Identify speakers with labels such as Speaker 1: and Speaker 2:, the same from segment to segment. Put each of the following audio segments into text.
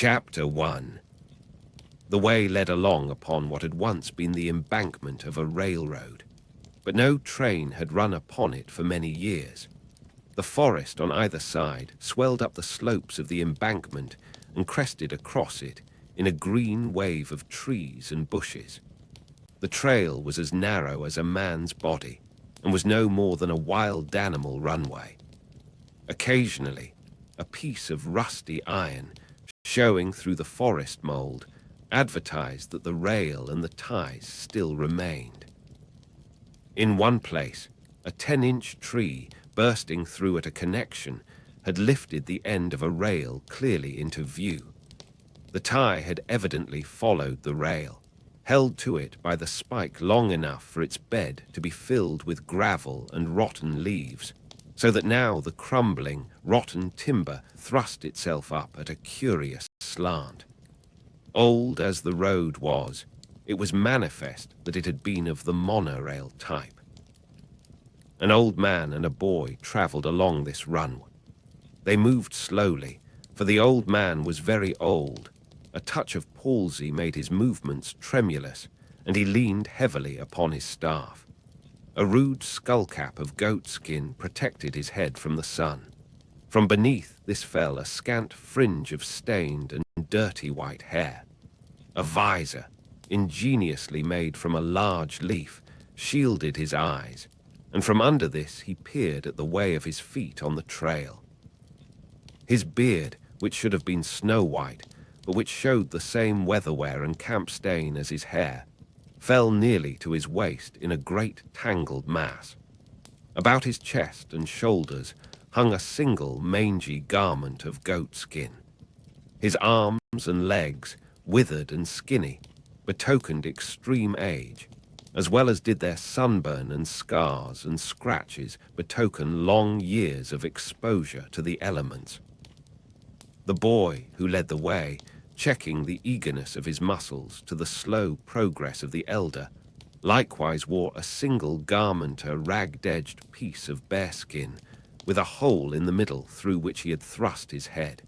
Speaker 1: Chapter 1. The way led along upon what had once been the embankment of a railroad, but no train had run upon it for many years. The forest on either side swelled up the slopes of the embankment and crested across it in a green wave of trees and bushes. The trail was as narrow as a man's body and was no more than a wild animal runway. Occasionally, a piece of rusty iron showing through the forest mold advertised that the rail and the ties still remained. In one place, a 10-inch tree bursting through at a connection had lifted the end of a rail clearly into view. The tie had evidently followed the rail, held to it by the spike long enough for its bed to be filled with gravel and rotten leaves, so that now the crumbling, rotten timber thrust itself up at a curious slant. Old as the road was, it was manifest that it had been of the monorail type. An old man and a boy travelled along this runway. They moved slowly, for the old man was very old. A touch of palsy made his movements tremulous, and he leaned heavily upon his staff. A rude skullcap of goatskin protected his head from the sun. From beneath this fell a scant fringe of stained and dirty white hair. A visor, ingeniously made from a large leaf, shielded his eyes, and from under this he peered at the way of his feet on the trail. His beard, which should have been snow-white, but which showed the same weather-wear and camp stain as his hair, fell nearly to his waist in a great tangled mass. About his chest and shoulders hung a single mangy garment of goatskin. His arms and legs, withered and skinny, betokened extreme age, as well as did their sunburn and scars and scratches betoken long years of exposure to the elements. The boy who led the way, checking the eagerness of his muscles to the slow progress of the elder, likewise wore a single garment, a ragged-edged piece of bearskin, with a hole in the middle through which he had thrust his head.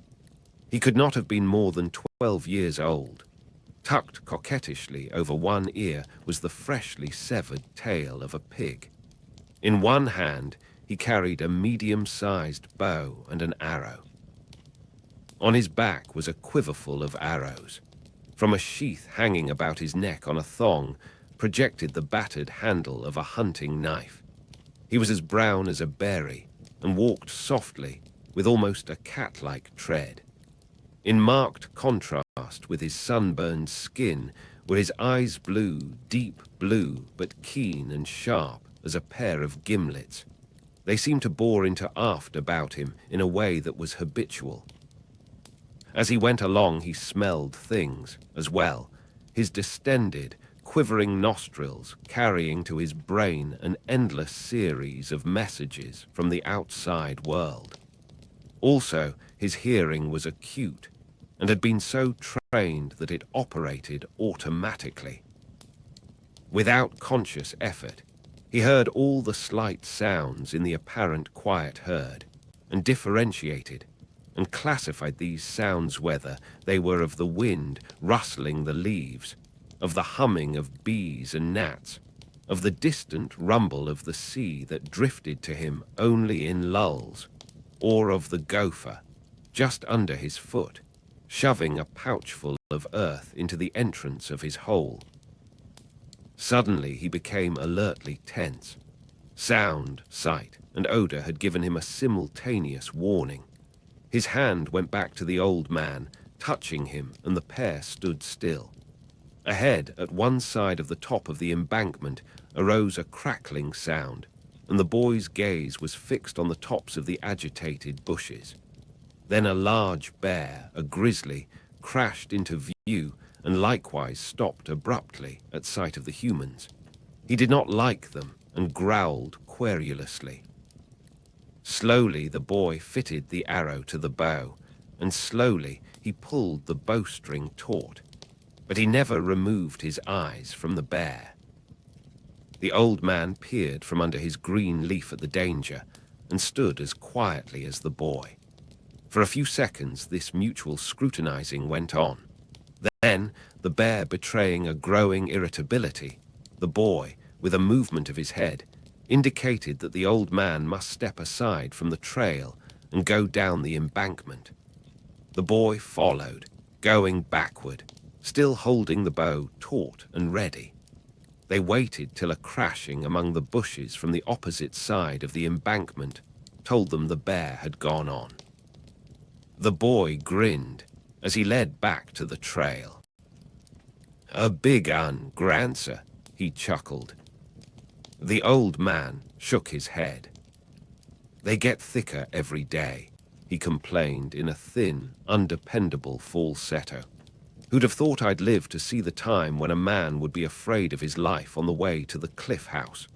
Speaker 1: He could not have been more than 12 years old. Tucked coquettishly over one ear was the freshly severed tail of a pig. In one hand he carried a medium-sized bow and an arrow. On his back was a quiverful of arrows. From a sheath hanging about his neck on a thong projected the battered handle of a hunting knife. He was as brown as a berry and walked softly, with almost a cat-like tread. In marked contrast with his sunburned skin were his eyes blue, deep blue, but keen and sharp as a pair of gimlets. They seemed to bore into aft about him in a way that was habitual. As he went along he smelled things as well, his distended, quivering nostrils carrying to his brain an endless series of messages from the outside world. Also, his hearing was acute, and had been so trained that it operated automatically. Without conscious effort, he heard all the slight sounds in the apparent quiet herd, and differentiated and classified these sounds whether they were of the wind rustling the leaves, of the humming of bees and gnats, of the distant rumble of the sea that drifted to him only in lulls, or of the gopher, just under his foot, shoving a pouchful of earth into the entrance of his hole. Suddenly he became alertly tense. Sound, sight, and odor had given him a simultaneous warning. His hand went back to the old man, touching him, and the pair stood still. Ahead, at one side of the top of the embankment, arose a crackling sound, and the boy's gaze was fixed on the tops of the agitated bushes. Then a large bear, a grizzly, crashed into view and likewise stopped abruptly at sight of the humans. He did not like them and growled querulously. Slowly the boy fitted the arrow to the bow, and slowly he pulled the bowstring taut, but he never removed his eyes from the bear. The old man peered from under his green leaf at the danger and stood as quietly as the boy. For a few seconds, this mutual scrutinizing went on. Then, the bear betraying a growing irritability, the boy, with a movement of his head, indicated that the old man must step aside from the trail and go down the embankment. The boy followed, going backward, still holding the bow taut and ready. They waited till a crashing among the bushes from the opposite side of the embankment told them the bear had gone on. The boy grinned as he led back to the trail. "A big un, Grancer," he chuckled. The old man shook his head. "They get thicker every day," he complained in a thin, undependable falsetto. "Who'd have thought I'd live to see the time when a man would be afraid of his life on the way to the cliff house?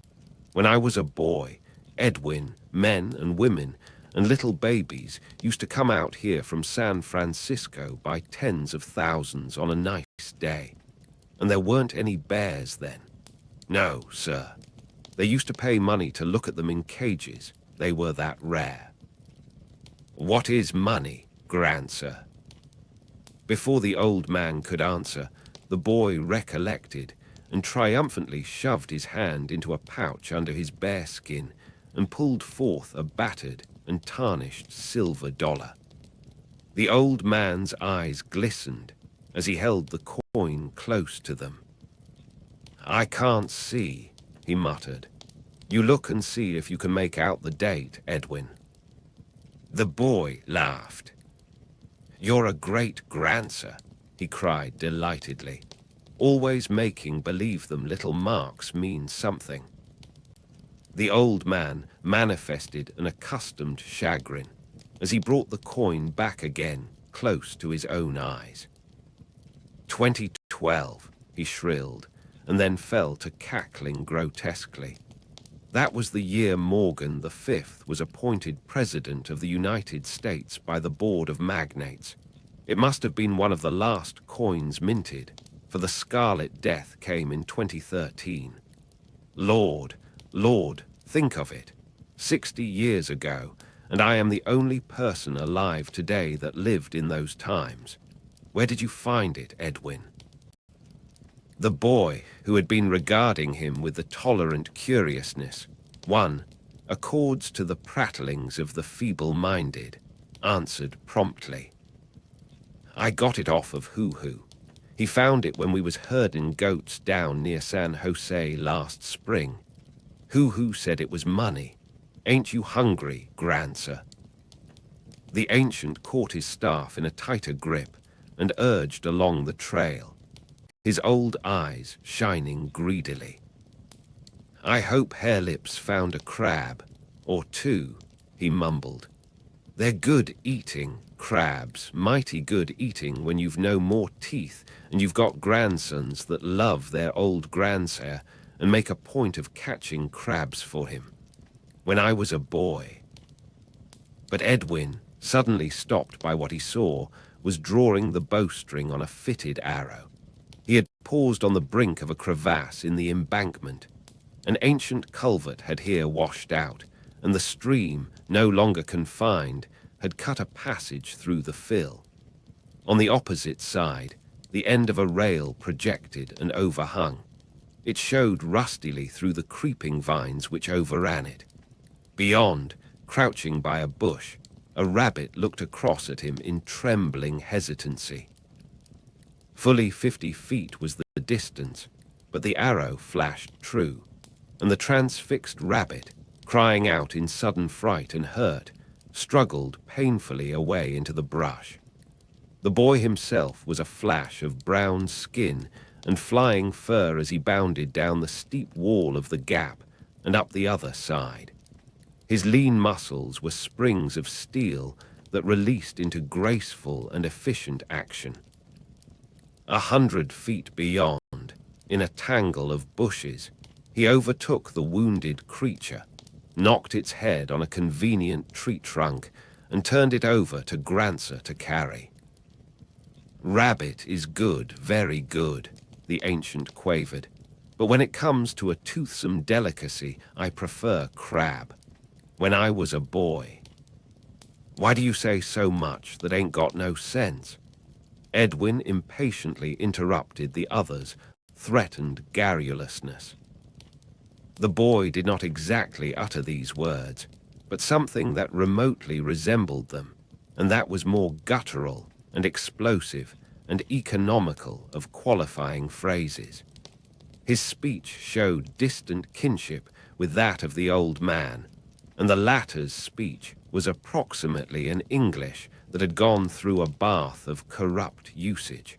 Speaker 1: When I was a boy, Edwin, men and women, and little babies used to come out here from San Francisco by tens of thousands on a nice day. And there weren't any bears then. No, sir. They used to pay money to look at them in cages. They were that rare." "What is money, Grancer?" Before the old man could answer, the boy recollected and triumphantly shoved his hand into a pouch under his bearskin and pulled forth a battered and tarnished silver dollar. The old man's eyes glistened as he held the coin close to them. "I can't see," he muttered. "You look and see if you can make out the date, Edwin." The boy laughed. "You're a great Grancer," he cried delightedly, "always making believe them little marks mean something." The old man manifested an accustomed chagrin as he brought the coin back again close to his own eyes. 2012, he shrilled, and then fell to cackling grotesquely. That was the year Morgan V was appointed President of the United States by the Board of Magnates. It must have been one of the last coins minted, for the Scarlet Death came in 2013. Lord, think of it. 60 years ago, and I am the only person alive today that lived in those times. Where did you find it, Edwin? The boy, who had been regarding him with the tolerant curiousness, one, accords to the prattlings of the feeble-minded, answered promptly. "I got it off of Hoo-Hoo. He found it when we was herding goats down near San Jose last spring. Hoo-Hoo said it was money. Ain't you hungry, Grancer?" The ancient caught his staff in a tighter grip and urged along the trail, his old eyes shining greedily. "I hope Hairlips found a crab, or two," he mumbled. "They're good eating, crabs, mighty good eating when you've no more teeth and you've got grandsons that love their old grandsire and make a point of catching crabs for him. When I was a boy." But Edwin, suddenly stopped by what he saw, was drawing the bowstring on a fitted arrow. He had paused on the brink of a crevasse in the embankment. An ancient culvert had here washed out, and the stream, no longer confined, had cut a passage through the fill. On the opposite side, the end of a rail projected and overhung. It showed rustily through the creeping vines which overran it. Beyond, crouching by a bush, a rabbit looked across at him in trembling hesitancy. Fully 50 feet was the distance, but the arrow flashed true, and the transfixed rabbit, crying out in sudden fright and hurt, struggled painfully away into the brush. The boy himself was a flash of brown skin and flying fur as he bounded down the steep wall of the gap and up the other side. His lean muscles were springs of steel that released into graceful and efficient action. 100 feet beyond, in a tangle of bushes, he overtook the wounded creature, knocked its head on a convenient tree trunk, and turned it over to Grancer to carry. "Rabbit is good, very good," the ancient quavered, "but when it comes to a toothsome delicacy, I prefer crab. When I was a boy." Why do you say so much that ain't got no sense? Edwin impatiently interrupted the other's threatened garrulousness. The boy did not exactly utter these words, but something that remotely resembled them, and that was more guttural and explosive and economical of qualifying phrases. His speech showed distant kinship with that of the old man, and the latter's speech was approximately an English that had gone through a bath of corrupt usage.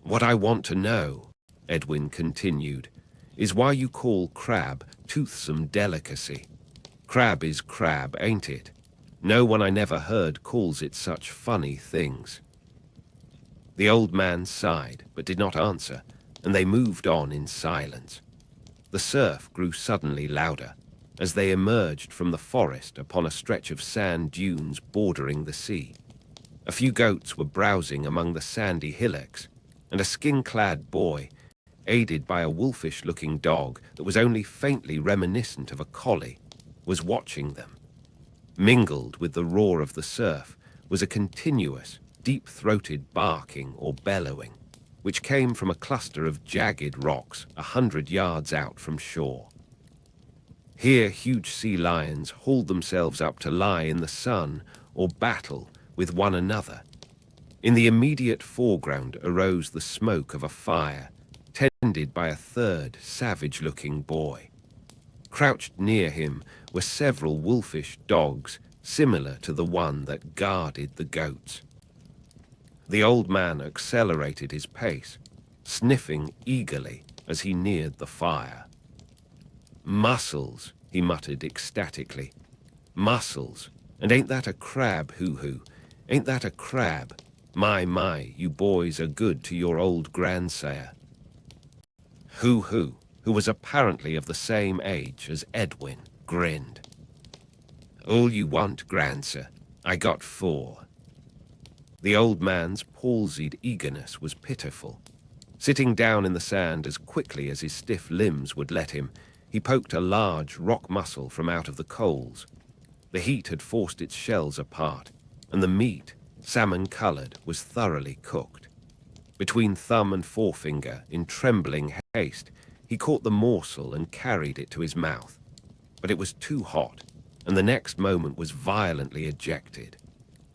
Speaker 1: "What I want to know," Edwin continued, "is why you call crab toothsome delicacy. Crab is crab, ain't it? No one I never heard calls it such funny things." The old man sighed, but did not answer, and they moved on in silence. The surf grew suddenly louder as they emerged from the forest upon a stretch of sand dunes bordering the sea. A few goats were browsing among the sandy hillocks, and a skin-clad boy, aided by a wolfish-looking dog that was only faintly reminiscent of a collie, was watching them. Mingled with the roar of the surf was a continuous, deep-throated barking or bellowing, which came from a cluster of jagged rocks 100 yards out from shore. Here huge sea lions hauled themselves up to lie in the sun or battle with one another. In the immediate foreground arose the smoke of a fire, tended by a third savage-looking boy. Crouched near him were several wolfish dogs, similar to the one that guarded the goats. The old man accelerated his pace, sniffing eagerly as he neared the fire. "Mussels," he muttered ecstatically. "Mussels. And ain't that a crab, hoo-hoo? Ain't that a crab? My, you boys are good to your old grandsire." Hoo-hoo, who was apparently of the same age as Edwin, grinned. "All you want, grandsir. I got 4. The old man's palsied eagerness was pitiful. Sitting down in the sand as quickly as his stiff limbs would let him, he poked a large rock mussel from out of the coals. The heat had forced its shells apart, and the meat, salmon-colored, was thoroughly cooked. Between thumb and forefinger, in trembling haste, he caught the morsel and carried it to his mouth. But it was too hot, and the next moment was violently ejected.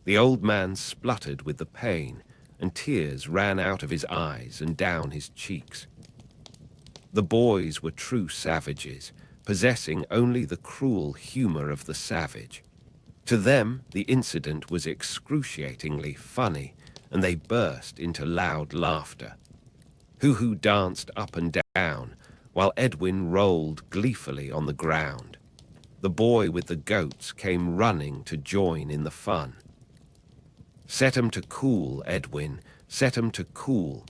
Speaker 1: The old man spluttered with the pain, and tears ran out of his eyes and down his cheeks. The boys were true savages, possessing only the cruel humor of the savage. To them, the incident was excruciatingly funny, and they burst into loud laughter. Hoo-hoo danced up and down, while Edwin rolled gleefully on the ground. The boy with the goats came running to join in the fun. "Set 'em to cool, Edwin, set 'em to cool,"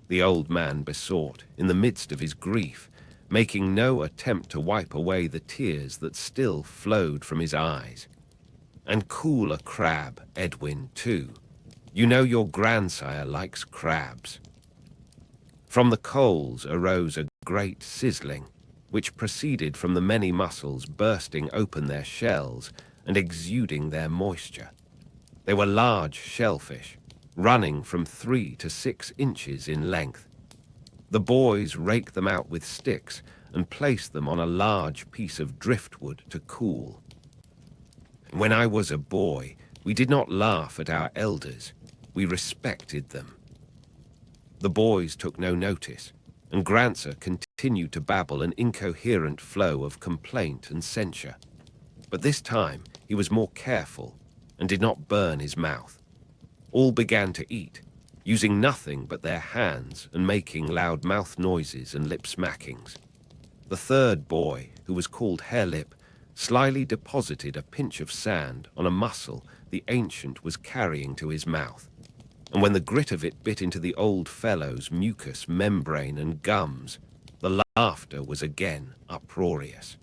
Speaker 1: the old man besought, in the midst of his grief, making no attempt to wipe away the tears that still flowed from his eyes. "And cool a crab, Edwin, too. You know your grandsire likes crabs." From the coals arose a great sizzling, which proceeded from the many mussels bursting open their shells and exuding their moisture. They were large shellfish, running from 3 to 6 inches in length. The boys raked them out with sticks and placed them on a large piece of driftwood to cool. "When I was a boy, we did not laugh at our elders. We respected them." The boys took no notice, and Grancer continued to babble an incoherent flow of complaint and censure. But this time he was more careful and did not burn his mouth. All began to eat, using nothing but their hands and making loud mouth noises and lip smackings. The third boy, who was called Harelip, slyly deposited a pinch of sand on a mussel the ancient was carrying to his mouth, and when the grit of it bit into the old fellow's mucous membrane and gums, the laughter was again uproarious.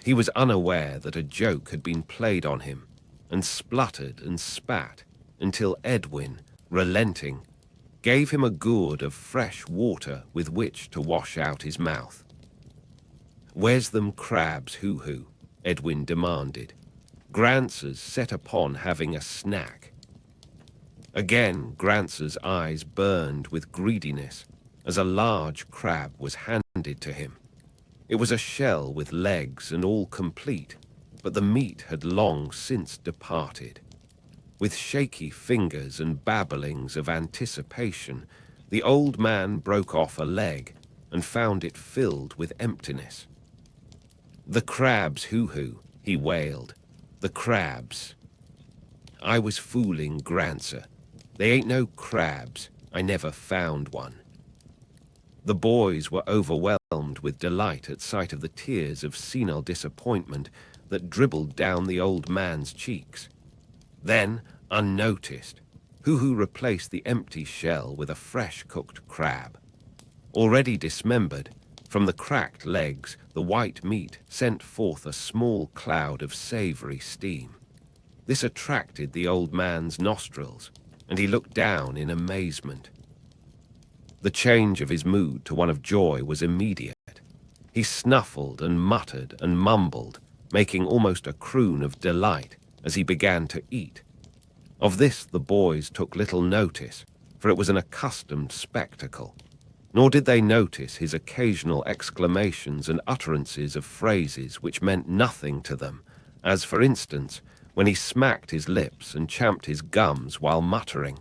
Speaker 1: He was unaware that a joke had been played on him, and spluttered and spat until Edwin, relenting, gave him a gourd of fresh water with which to wash out his mouth. "Where's them crabs, hoo-hoo?" Edwin demanded. Grantz's set upon having a snack. Again, Grantz's eyes burned with greediness as a large crab was handed to him. It was a shell with legs and all complete, but the meat had long since departed. With shaky fingers and babblings of anticipation, the old man broke off a leg and found it filled with emptiness. "The crabs, hoo-hoo," he wailed. "The crabs." I was fooling Grantzer. They ain't no crabs. I never found one. The boys were overwhelmed with delight at sight of the tears of senile disappointment that dribbled down the old man's cheeks. Then, unnoticed, Hoo-hoo replaced the empty shell with a fresh-cooked crab. Already dismembered, from the cracked legs, the white meat sent forth a small cloud of savory steam. This attracted the old man's nostrils, and he looked down in amazement. The change of his mood to one of joy was immediate. He snuffled and muttered and mumbled, making almost a croon of delight as he began to eat. Of this the boys took little notice, for it was an accustomed spectacle. Nor did they notice his occasional exclamations and utterances of phrases which meant nothing to them, as, for instance, when he smacked his lips and champed his gums while muttering,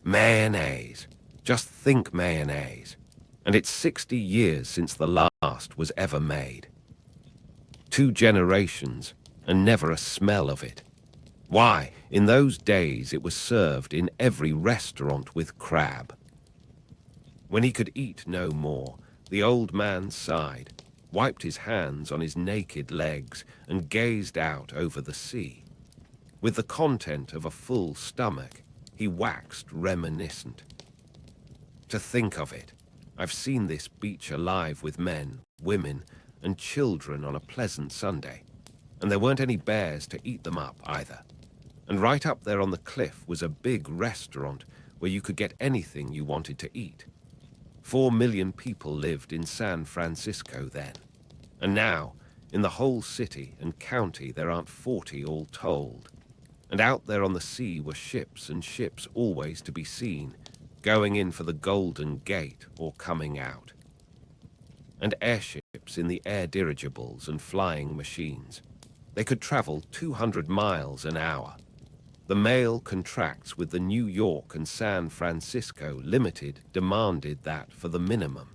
Speaker 1: "Mayonnaise. Just think mayonnaise. And it's 60 years since the last was ever made. 2 generations, and never a smell of it. Why, in those days it was served in every restaurant with crab." When he could eat no more, the old man sighed, wiped his hands on his naked legs, and gazed out over the sea. With the content of a full stomach, he waxed reminiscent. "To think of it, I've seen this beach alive with men, women, and children on a pleasant Sunday, and there weren't any bears to eat them up either. And right up there on the cliff was a big restaurant where you could get anything you wanted to eat. 4 million people lived in San Francisco then, and now, in the whole city and county, there aren't 40 all told. And out there on the sea were ships and ships always to be seen, going in for the Golden Gate or coming out. And airships in the air dirigibles and flying machines. They could travel 200 miles an hour. The mail contracts with the New York and San Francisco Limited demanded that for the minimum.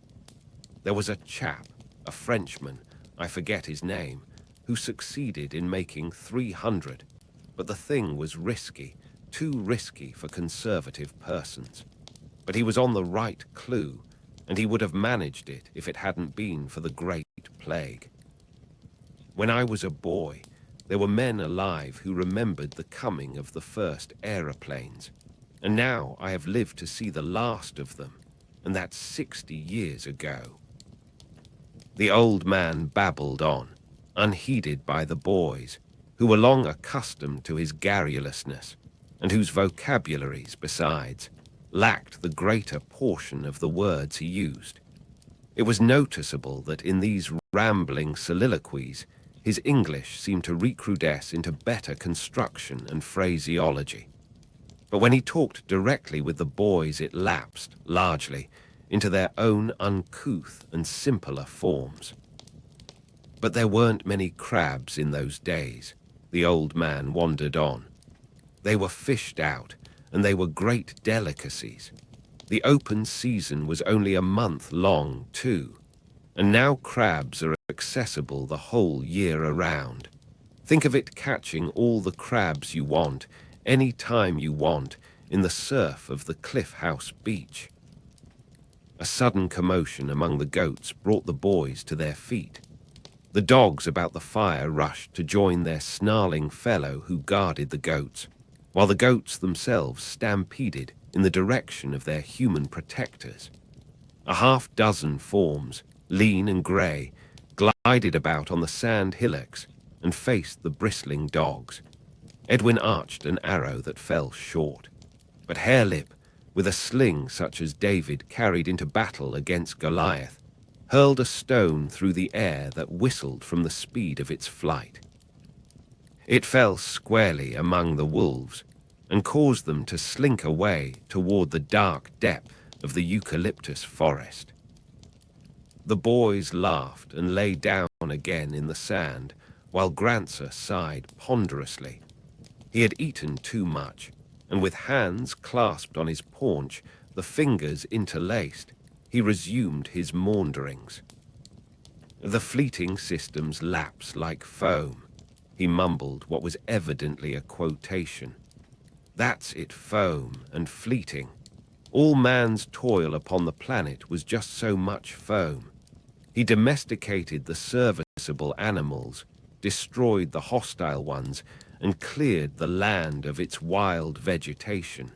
Speaker 1: There was a chap, a Frenchman, I forget his name, who succeeded in making 300, but the thing was risky, too risky for conservative persons. But he was on the right clue, and he would have managed it if it hadn't been for the Great Plague. When I was a boy, there were men alive who remembered the coming of the first aeroplanes, and now I have lived to see the last of them, and that's 60 years ago. The old man babbled on, unheeded by the boys, who were long accustomed to his garrulousness, and whose vocabularies, besides, lacked the greater portion of the words he used. It was noticeable that in these rambling soliloquies, his English seemed to recrudesce into better construction and phraseology. But when he talked directly with the boys, it lapsed, largely, into their own uncouth and simpler forms. But there weren't many crabs in those days, the old man wandered on. They were fished out, and they were great delicacies. The open season was only a month long, too, and now crabs are accessible the whole year around. Think of it catching all the crabs you want, any time you want, in the surf of the Cliff House beach. A sudden commotion among the goats brought the boys to their feet. The dogs about the fire rushed to join their snarling fellow who guarded the goats, while the goats themselves stampeded in the direction of their human protectors. A half-dozen forms, lean and grey, glided about on the sand hillocks and faced the bristling dogs. Edwin arched an arrow that fell short, but Harelip, with a sling such as David carried into battle against Goliath, hurled a stone through the air that whistled from the speed of its flight. It fell squarely among the wolves and caused them to slink away toward the dark depth of the eucalyptus forest. The boys laughed and lay down again in the sand, while Grancer sighed ponderously. He had eaten too much, and with hands clasped on his paunch, the fingers interlaced, he resumed his maunderings. The fleeting systems lapse like foam. He mumbled what was evidently a quotation. That's it, foam and fleeting. All man's toil upon the planet was just so much foam. He domesticated the serviceable animals, destroyed the hostile ones, and cleared the land of its wild vegetation.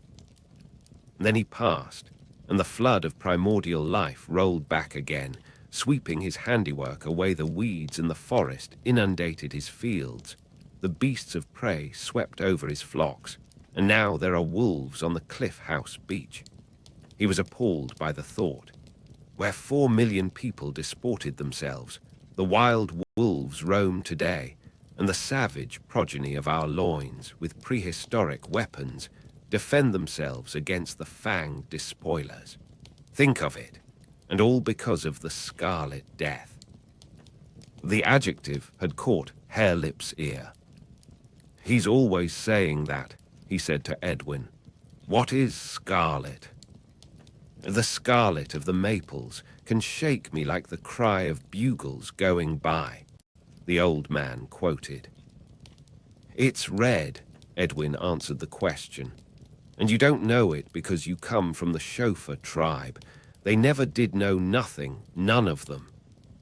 Speaker 1: Then he passed, and the flood of primordial life rolled back again, sweeping his handiwork away. The weeds in the forest inundated his fields. The beasts of prey swept over his flocks, and now there are wolves on the Cliff House beach. He was appalled by the thought. Where 4 million people disported themselves, the wild wolves roam today, and the savage progeny of our loins, with prehistoric weapons, defend themselves against the fanged despoilers. Think of it, and all because of the Scarlet Death. The adjective had caught Harelip's ear. He's always saying that, he said to Edwin. What is scarlet? The scarlet of the maples can shake me like the cry of bugles going by, the old man quoted. It's red, Edwin answered the question. And you don't know it because you come from the chauffeur tribe. They never did know nothing, none of them.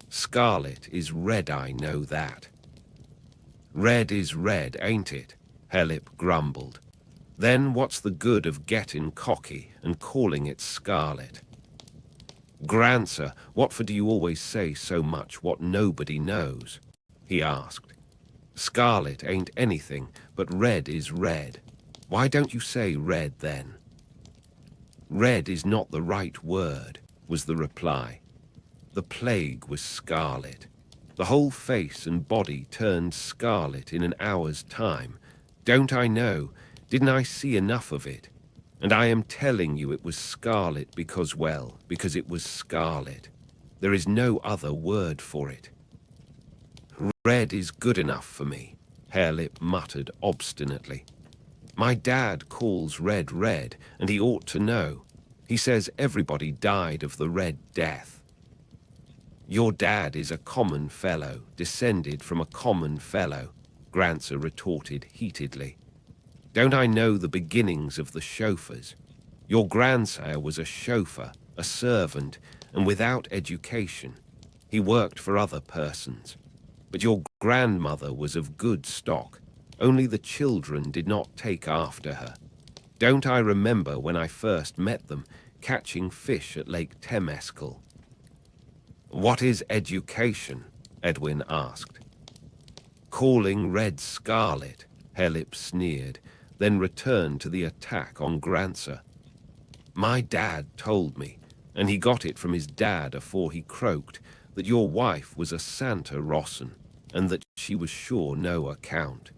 Speaker 1: Scarlet is red, I know that. Red is red, ain't it? Harelip grumbled. Then what's the good of getting cocky and calling it scarlet? Grancer, what for do you always say so much what nobody knows? He asked. Scarlet ain't anything, but red is red. Why don't you say red then? Red is not the right word, was the reply. The plague was scarlet. The whole face and body turned scarlet in an hour's time. Don't I know? Didn't I see enough of it? And I am telling you it was scarlet because, well, because it was scarlet. There is no other word for it. Red is good enough for me, Harelip muttered obstinately. My dad calls red red, and he ought to know. He says everybody died of the Red Death. Your dad is a common fellow, descended from a common fellow, Grancer retorted heatedly. Don't I know the beginnings of the chauffeurs? Your grandsire was a chauffeur, a servant, and without education. He worked for other persons. But your grandmother was of good stock. Only the children did not take after her. Don't I remember when I first met them, catching fish at Lake Temescal? What is education? Edwin asked. Calling red scarlet, Harelip sneered, then returned to the attack on Grancer. My dad told me, and he got it from his dad afore he croaked, that your wife was a Santa Rossin, and that she was sure no account.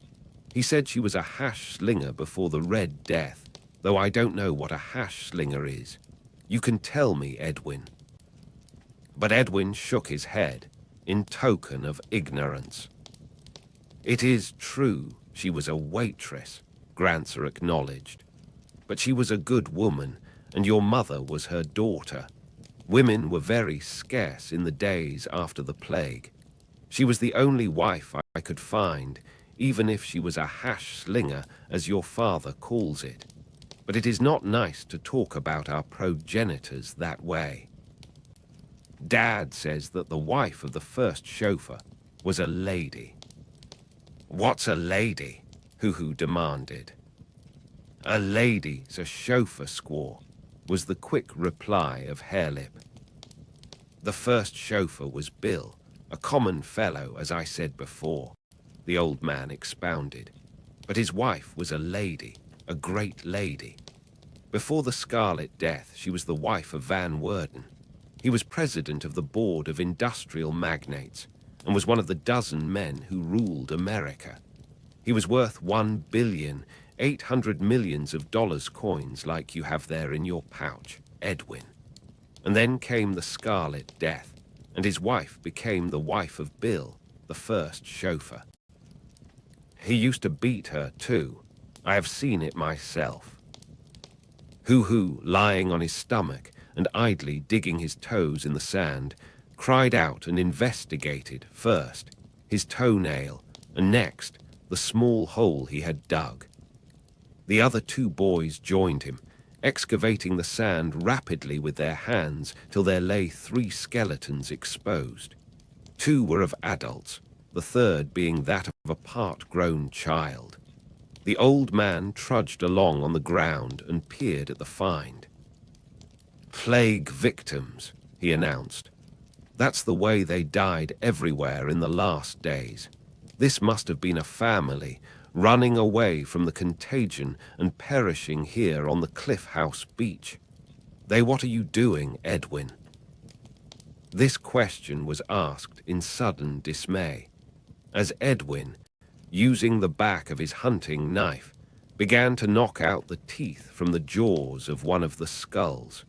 Speaker 1: He said she was a hash slinger before the Red Death, though I don't know what a hash slinger is. You can tell me, Edwin. But Edwin shook his head, in token of ignorance. It is true she was a waitress, Grancer acknowledged. But she was a good woman, and your mother was her daughter. Women were very scarce in the days after the plague. She was the only wife I could find, even if she was a hash slinger, as your father calls it. But it is not nice to talk about our progenitors that way. Dad says that the wife of the first chauffeur was a lady. What's a lady? Hoo-hoo demanded. A lady's a chauffeur squaw, was the quick reply of Harelip. The first chauffeur was Bill, a common fellow, as I said before, the old man expounded. But his wife was a lady, a great lady. Before the Scarlet Death, she was the wife of Van Werden. He was president of the Board of Industrial Magnates and was one of the dozen men who ruled America. He was worth $1,800,000,000 of dollars coins like you have there in your pouch, Edwin. And then came the Scarlet Death, and his wife became the wife of Bill, the first chauffeur. He used to beat her too. I have seen it myself. Hoo-hoo, lying on his stomach and idly digging his toes in the sand, cried out and investigated, first, his toenail, and next, the small hole he had dug. The other two boys joined him, excavating the sand rapidly with their hands till there lay 3 skeletons exposed. 2 were of adults, the third being that of a part-grown child. The old man trudged along on the ground and peered at the find. "Plague victims," he announced. "That's the way they died everywhere in the last days. This must have been a family running away from the contagion and perishing here on the Cliff House beach. What are you doing, Edwin?" This question was asked in sudden dismay, as Edwin, using the back of his hunting knife, began to knock out the teeth from the jaws of one of the skulls.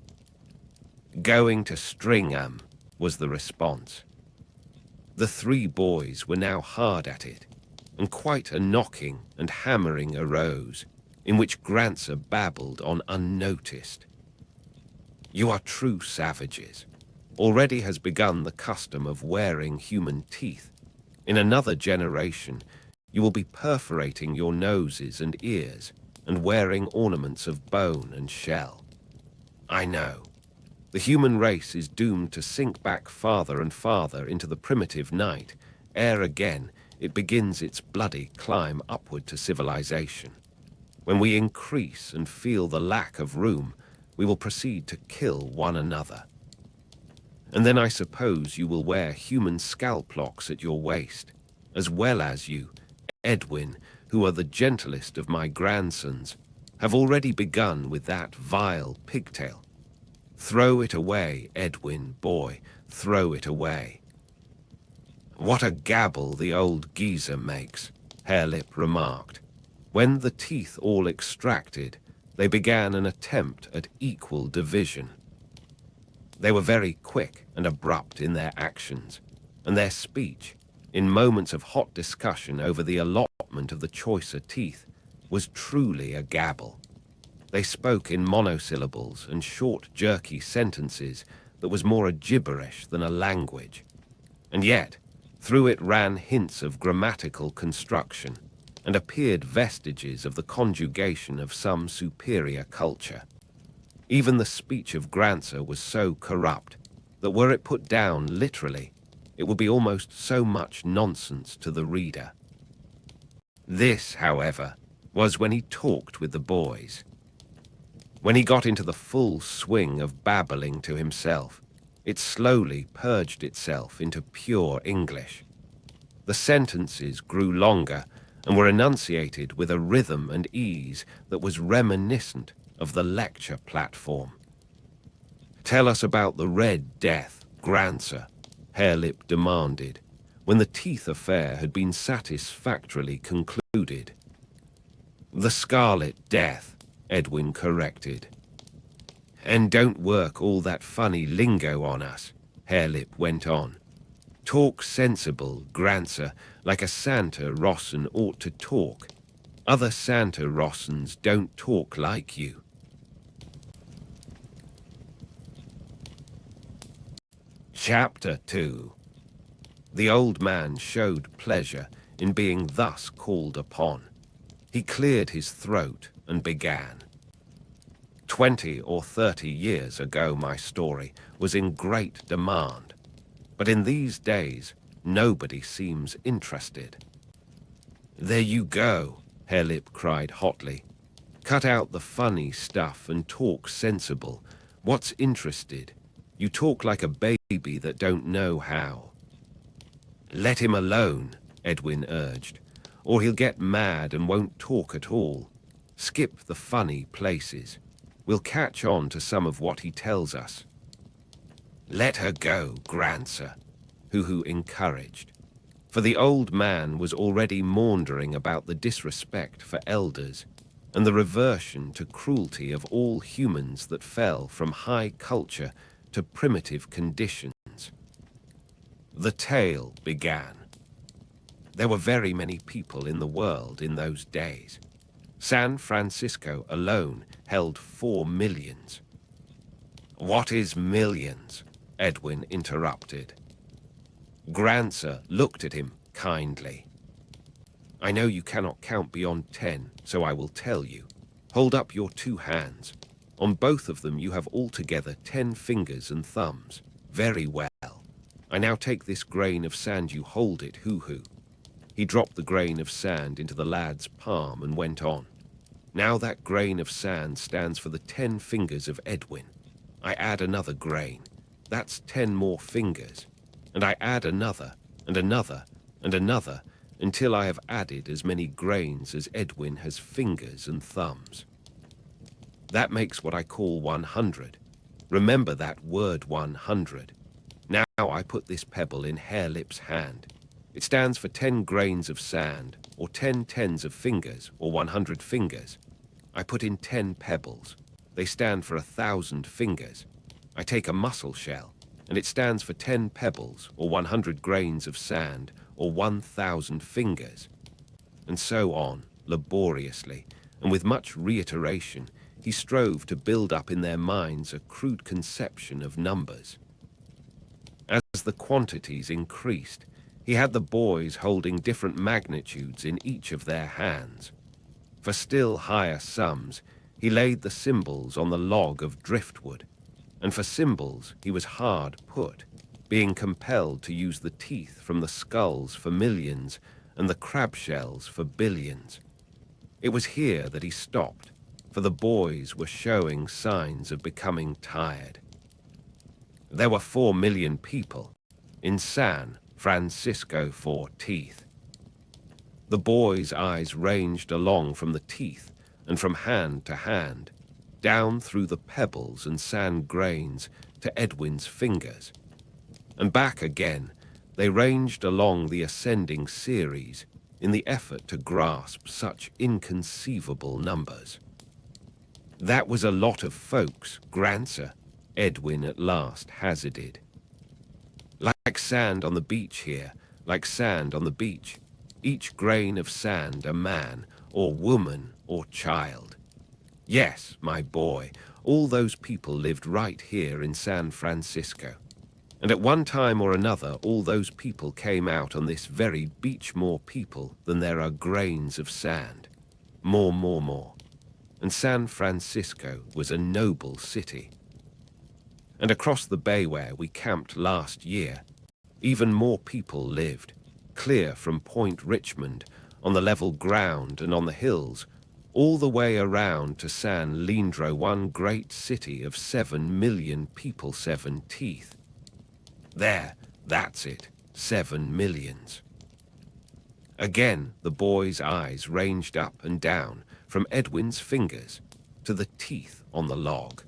Speaker 1: "Going to string 'em," was the response. The 3 boys were now hard at it, and quite a knocking and hammering arose, in which Grancer babbled on unnoticed. "You are true savages. Already has begun the custom of wearing human teeth. In another generation, you will be perforating your noses and ears and wearing ornaments of bone and shell. I know. The human race is doomed to sink back farther and farther into the primitive night, ere again it begins its bloody climb upward to civilization. When we increase and feel the lack of room, we will proceed to kill one another. And then I suppose you will wear human scalp locks at your waist, as well as you, Edwin, who are the gentlest of my grandsons, have already begun with that vile pigtail. Throw it away, Edwin, boy, throw it away." "What a gabble the old geezer makes," Harelip remarked. When the teeth all extracted, they began an attempt at equal division. They were very quick and abrupt in their actions, and their speech, in moments of hot discussion over the allotment of the choicer teeth, was truly a gabble. They spoke in monosyllables and short, jerky sentences that was more a gibberish than a language. And yet, through it ran hints of grammatical construction, and appeared vestiges of the conjugation of some superior culture. Even the speech of Grancer was so corrupt that were it put down literally, it would be almost so much nonsense to the reader. This, however, was when he talked with the boys. When he got into the full swing of babbling to himself, it slowly purged itself into pure English. The sentences grew longer and were enunciated with a rhythm and ease that was reminiscent of the lecture platform. "Tell us about the Red Death, Grancer," Harelip demanded, when the teeth affair had been satisfactorily concluded. "The Scarlet Death," Edwin corrected. "And don't work all that funny lingo on us," Harelip went on. "Talk sensible, Grancer, like a Santa Rossan ought to talk. Other Santa Rossans don't talk like you." Chapter 2. The old man showed pleasure in being thus called upon. He cleared his throat and began. 20 or 30 years ago my story was in great demand, but in these days nobody seems interested. "There you go," Harelip cried hotly. "Cut out the funny stuff and talk sensible. What's interested? You talk like a baby that don't know how." "Let him alone," Edwin urged, "or he'll get mad and won't talk at all. Skip the funny places. We'll catch on to some of what he tells us." "Let her go, Grancer," Hoo-Hoo encouraged. For the old man was already maundering about the disrespect for elders and the reversion to cruelty of all humans that fell from high culture to primitive conditions. The tale began. There were very many people in the world in those days. San Francisco alone held 4 millions. "What is millions?" Edwin interrupted. Grancer looked at him kindly. "I know you cannot count beyond 10, so I will tell you. Hold up your 2 hands. On both of them you have altogether 10 fingers and thumbs. Very well. I now take this grain of sand, you hold it, hoo-hoo." He dropped the grain of sand into the lad's palm and went on. "Now that grain of sand stands for the 10 fingers of Edwin. I add another grain. That's 10 more fingers. And I add another, and another, and another, until I have added as many grains as Edwin has fingers and thumbs. That makes what I call 100. Remember that word 100. Now I put this pebble in Harelip's hand. It stands for 10 grains of sand, or 10 tens of fingers, or 100 fingers. I put in 10 pebbles. They stand for 1,000 fingers. I take a mussel shell, and it stands for 10 pebbles, or 100 grains of sand, or 1,000 fingers. And so on, laboriously, and with much reiteration, he strove to build up in their minds a crude conception of numbers. As the quantities increased, he had the boys holding different magnitudes in each of their hands. For still higher sums, he laid the symbols on the log of driftwood, and for symbols he was hard put, being compelled to use the teeth from the skulls for millions and the crab shells for billions. It was here that he stopped, for the boys were showing signs of becoming tired. There were 4 million people in San Francisco for teeth. The boys' eyes ranged along from the teeth and from hand to hand, down through the pebbles and sand grains to Edwin's fingers, and back again. They ranged along the ascending series in the effort to grasp such inconceivable numbers. "That was a lot of folks, Grancer," Edwin at last hazarded. "Like sand on the beach here, like sand on the beach. Each grain of sand a man, or woman, or child. Yes, my boy, all those people lived right here in San Francisco. And at one time or another, all those people came out on this very beach, more people than there are grains of sand. More. And San Francisco was a noble city. And across the bay where we camped last year, even more people lived, clear from Point Richmond, on the level ground and on the hills, all the way around to San Leandro, one great city of 7 million people, 7 teeth. There, that's it, 7 millions. Again, the boy's eyes ranged up and down from Edwin's fingers to the teeth on the log.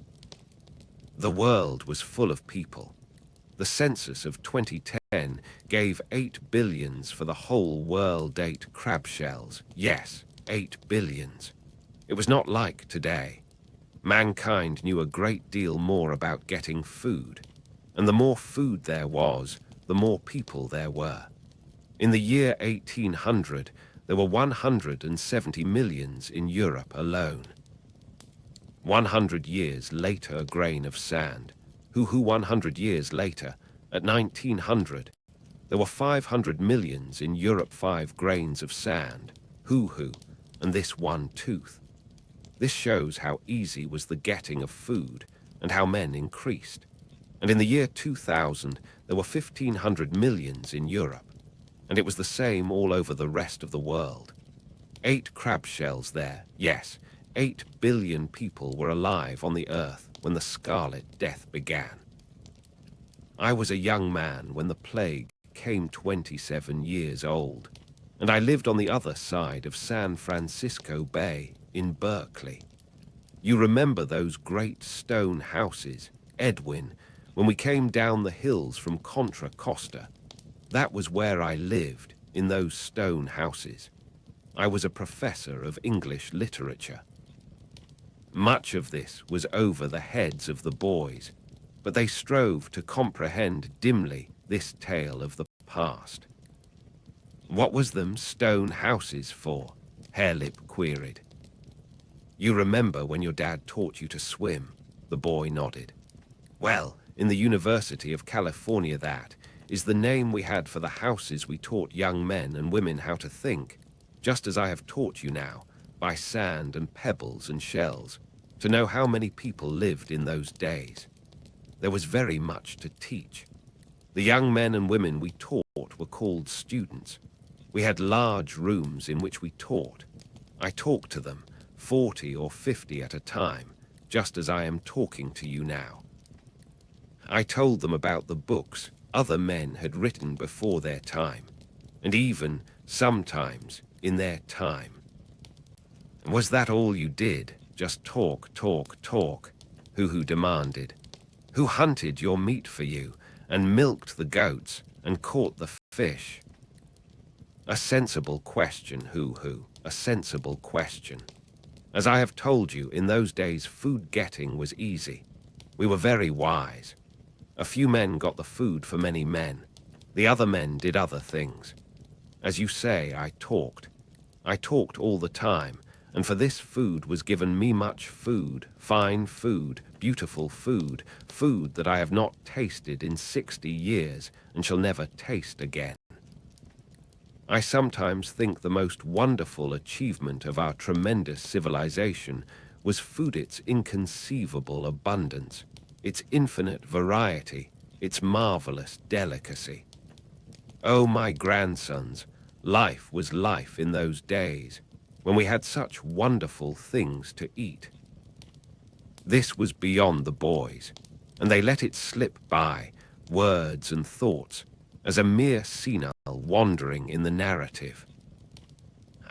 Speaker 1: The world was full of people. The census of 2010 gave 8 billions for the whole world, 8 crab shells. Yes, 8 billions. It was not like today. Mankind knew a great deal more about getting food, and the more food there was, the more people there were. In the year 1800, there were 170 millions in Europe alone. 100 years later, a grain of sand. 100 years later, at 1900, there were 500 millions in Europe, 5 grains of sand. And this one tooth. This shows how easy was the getting of food and how men increased. And in the year 2000, there were 1,500 millions in Europe, and it was the same all over the rest of the world. 8 crab shells there, yes, 8 billion people were alive on the earth when the Scarlet Death began. I was a young man when the plague came, 27 years old, and I lived on the other side of San Francisco Bay in Berkeley. You remember those great stone houses, Edwin, when we came down the hills from Contra Costa? That was where I lived, in those stone houses. I was a professor of English literature. Much of this was over the heads of the boys, but they strove to comprehend dimly this tale of the past. What was them stone houses for? Harelip queried. You remember when your dad taught you to swim? The boy nodded. Well, in the University of California, that is the name we had for the houses we taught young men and women how to think, just as I have taught you now, by sand and pebbles and shells, to know how many people lived in those days. There was very much to teach. The young men and women we taught were called students. We had large rooms in which we taught. I talked to them, 40 or 50 at a time, just as I am talking to you now. I told them about the books other men had written before their time, and even, sometimes, in their time. Was that all you did? Just talk, talk, talk? Hoo-hoo demanded. Who hunted your meat for you, and milked the goats, and caught the fish? A sensible question, Hoo-hoo, a sensible question. As I have told you, in those days food getting was easy. We were very wise. A few men got the food for many men. The other men did other things. As you say, I talked. I talked all the time, and for this food was given me much food, fine food, beautiful food, food that I have not tasted in 60 years and shall never taste again. I sometimes think the most wonderful achievement of our tremendous civilization was its inconceivable abundance, its infinite variety, its marvelous delicacy. Oh, my grandsons, life was life in those days, when we had such wonderful things to eat. This was beyond the boys, and they let it slip by, words and thoughts, as a mere senile wandering in the narrative.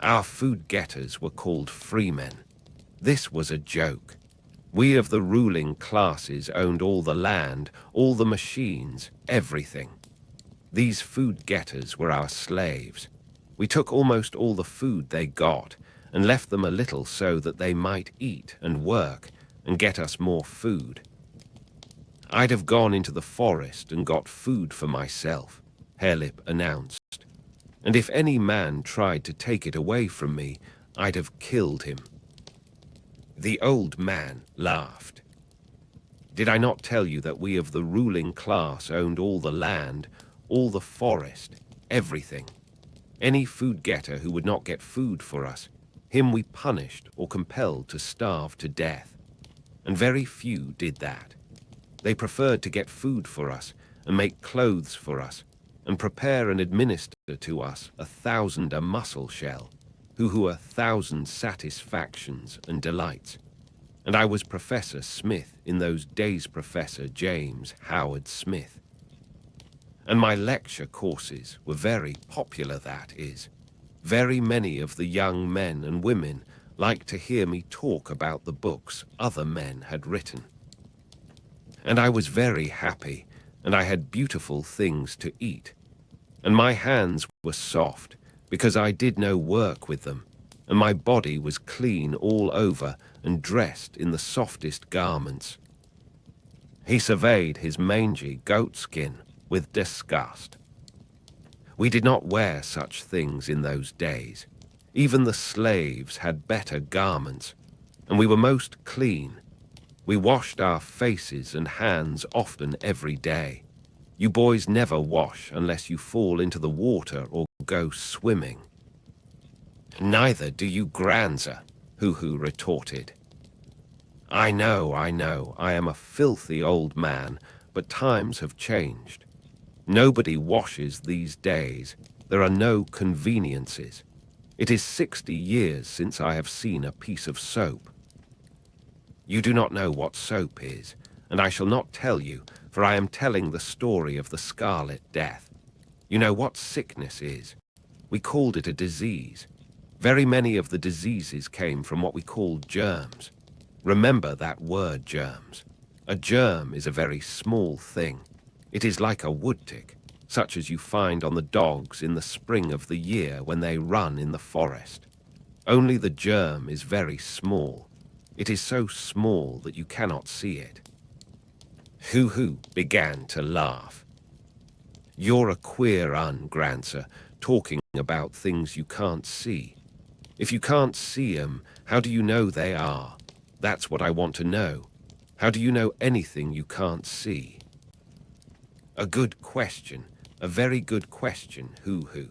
Speaker 1: Our food-getters were called freemen. This was a joke. We of the ruling classes owned all the land, all the machines, everything. These food-getters were our slaves. We took almost all the food they got, and left them a little so that they might eat and work and get us more food. I'd have gone into the forest and got food for myself, Harelip announced, and if any man tried to take it away from me, I'd have killed him. The old man laughed. Did I not tell you that we of the ruling class owned all the land, all the forest, everything? Any food-getter who would not get food for us, him we punished or compelled to starve to death. And very few did that. They preferred to get food for us and make clothes for us and prepare and administer to us 1,000 a mussel shell, who 1,000 satisfactions and delights. And I was Professor Smith in those days, Professor James Howard Smith. And my lecture courses were very popular, that is. Very many of the young men and women liked to hear me talk about the books other men had written. And I was very happy, and I had beautiful things to eat. And my hands were soft, because I did no work with them, and my body was clean all over and dressed in the softest garments. He surveyed his mangy goatskin with disgust. We did not wear such things in those days. Even the slaves had better garments, and we were most clean. We washed our faces and hands often every day. You boys never wash unless you fall into the water or go swimming. Neither do you, Granza, Hoo-hoo retorted. I know, I am a filthy old man, but times have changed. Nobody washes these days. There are no conveniences. It is 60 years since I have seen a piece of soap. You do not know what soap is, and I shall not tell you, for I am telling the story of the Scarlet Death. You know what sickness is. We called it a disease. Very many of the diseases came from what we called germs. Remember that word, germs. A germ is a very small thing. It is like a wood tick, such as you find on the dogs in the spring of the year when they run in the forest. Only the germ is very small. It is so small that you cannot see it. Hoo-hoo began to laugh. You're a queer Grancer, talking about things you can't see. If you can't see 'em, how do you know they are? That's what I want to know. How do you know anything you can't see? A good question, a very good question, hoo-hoo.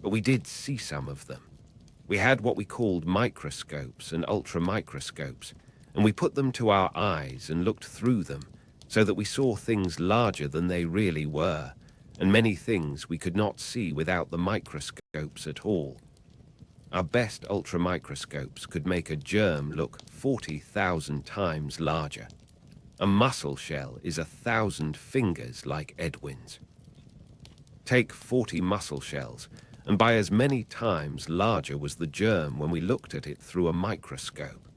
Speaker 1: But we did see some of them. We had what we called microscopes and ultramicroscopes, and we put them to our eyes and looked through them, so that we saw things larger than they really were, and many things we could not see without the microscopes at all. Our best ultramicroscopes could make a germ look 40,000 times larger. A mussel shell is 1,000 fingers like Edwin's. Take 40 mussel shells, and by as many times larger was the germ when we looked at it through a microscope.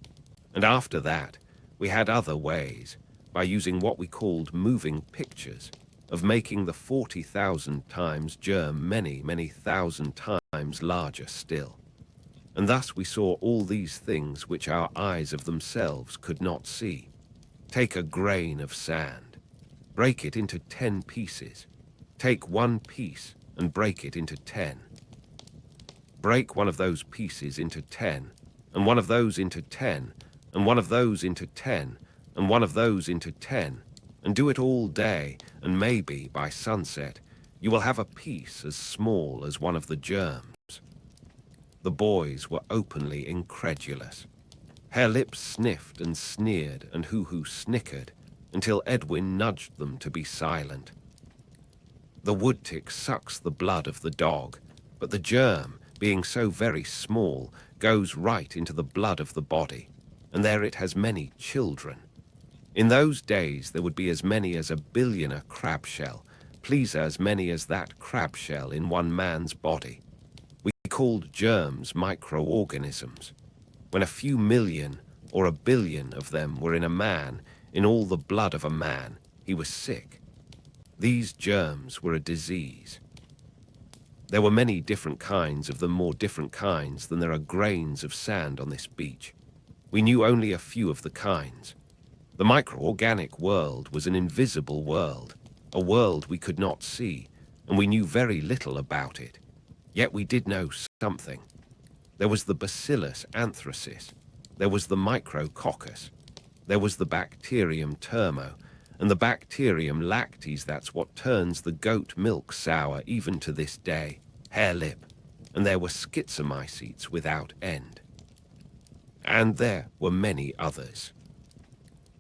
Speaker 1: And after that, we had other ways, by using what we called moving pictures, of making the 40,000 times germ many, many thousand times larger still. And thus we saw all these things which our eyes of themselves could not see. Take a grain of sand, break it into 10 pieces. Take one piece and break it into 10. Break one of those pieces into 10, and one of those into 10, and one of those into 10, and one of those into 10, and do it all day, and maybe by sunset you will have a piece as small as one of the germs. The boys were openly incredulous. Hare Lip sniffed and sneered, and Hoo-hoo snickered, until Edwin nudged them to be silent. The woodtick sucks the blood of the dog, but the germ, being so very small, goes right into the blood of the body, and there it has many children. In those days there would be as many as 1 billion crab shell, please as many as that crab shell in one man's body. We called germs microorganisms. When a few million or 1 billion of them were in a man, in all the blood of a man, he was sick. These germs were a disease. There were many different kinds of them, more different kinds than there are grains of sand on this beach. We knew only a few of the kinds. The microorganic world was an invisible world, a world we could not see, and we knew very little about it. Yet we did know something. There was the bacillus anthracis, there was the micrococcus, there was the bacterium termo, and the bacterium lactis. That's what turns the goat milk sour even to this day, Hare Lip, and there were schizomycetes without end. And there were many others.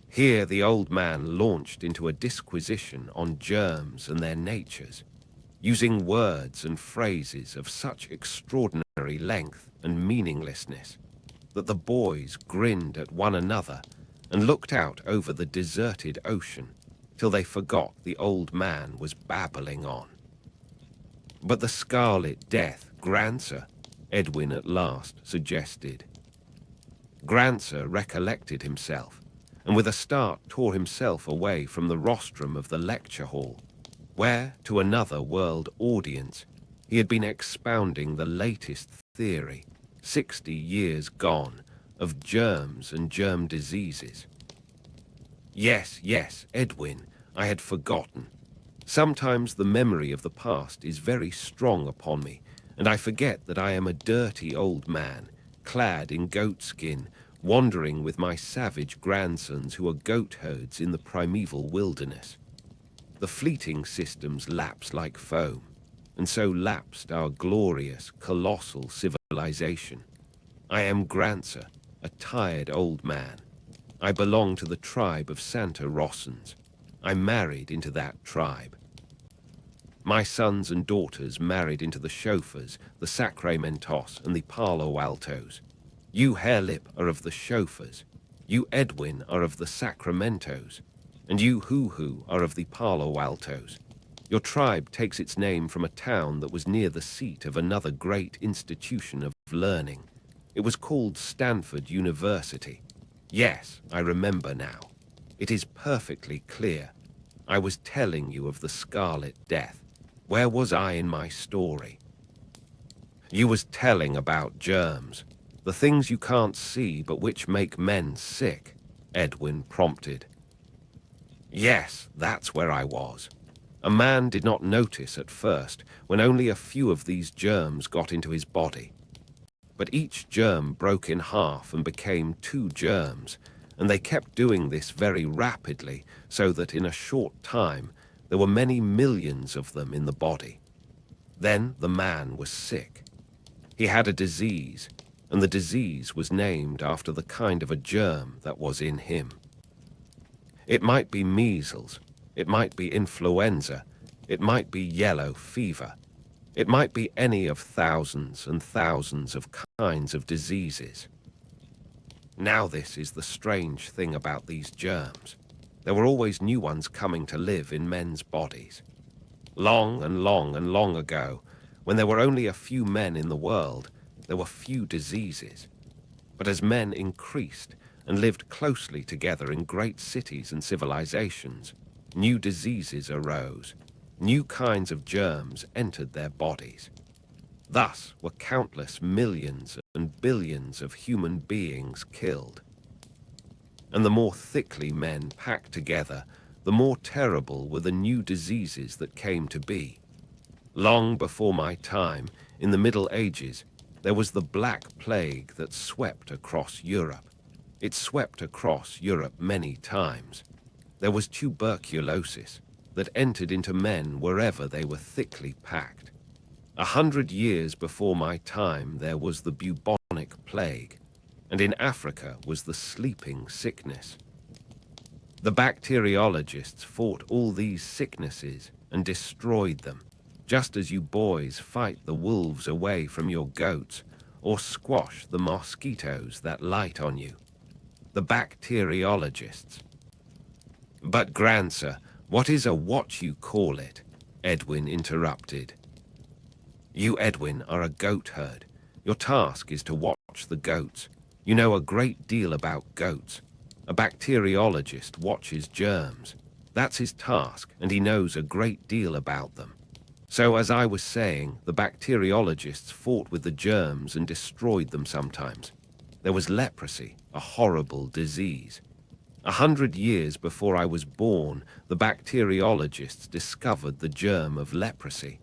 Speaker 1: Here the old man launched into a disquisition on germs and their natures, using words and phrases of such extraordinary length and meaninglessness that the boys grinned at one another and looked out over the deserted ocean till they forgot the old man was babbling on. But the Scarlet Death, Grancer, Edwin at last suggested. Grancer recollected himself, and with a start tore himself away from the rostrum of the lecture hall, where, to another world audience, he had been expounding the latest theory, 60 years gone, of germs and germ diseases. Yes, yes, Edwin, I had forgotten. Sometimes the memory of the past is very strong upon me, and I forget that I am a dirty old man, clad in goatskin, wandering with my savage grandsons who are goat herds in the primeval wilderness. The fleeting systems lapse like foam, and so lapsed our glorious, colossal civilization. I am Grancer, a tired old man. I belong to the tribe of Santa Rossans. I married into that tribe. My sons and daughters married into the chauffeurs, the Sacramentos, and the Palo Altos. You, Hare Lip, are of the chauffeurs. You, Edwin, are of the Sacramentos. And you, Hoo-hoo, are of the Palo Altos. Your tribe takes its name from a town that was near the seat of another great institution of learning. It was called Stanford University. Yes, I remember now. It is perfectly clear. I was telling you of the Scarlet Death. Where was I in my story? You was telling about germs, the things you can't see but which make men sick, Edwin prompted. Yes, that's where I was. A man did not notice at first when only a few of these germs got into his body. But each germ broke in half and became 2 germs, and they kept doing this very rapidly so that in a short time there were many millions of them in the body. Then the man was sick. He had a disease, and the disease was named after the kind of a germ that was in him. It might be measles, it might be influenza, it might be yellow fever, it might be any of thousands and thousands of kinds of diseases. Now this is the strange thing about these germs. There were always new ones coming to live in men's bodies. Long and long and long ago, when there were only a few men in the world, there were few diseases. But as men increased and lived closely together in great cities and civilizations, new diseases arose. New kinds of germs entered their bodies. Thus were countless millions and billions of human beings killed. And the more thickly men packed together, the more terrible were the new diseases that came to be. Long before my time, in the Middle Ages, there was the Black Plague that swept across Europe. It swept across Europe many times. There was tuberculosis that entered into men wherever they were thickly packed. 100 years before my time, there was the bubonic plague, and in Africa was the sleeping sickness. The bacteriologists fought all these sicknesses and destroyed them, just as you boys fight the wolves away from your goats or squash the mosquitoes that light on you. The bacteriologists. But, Grandsir, what is a what you call it? Edwin interrupted. You, Edwin, are a goat herd. Your task is to watch the goats. You know a great deal about goats. A bacteriologist watches germs. That's his task, and he knows a great deal about them. So, as I was saying, the bacteriologists fought with the germs and destroyed them sometimes. There was leprosy, a horrible disease. 100 years before I was born, the bacteriologists discovered the germ of leprosy.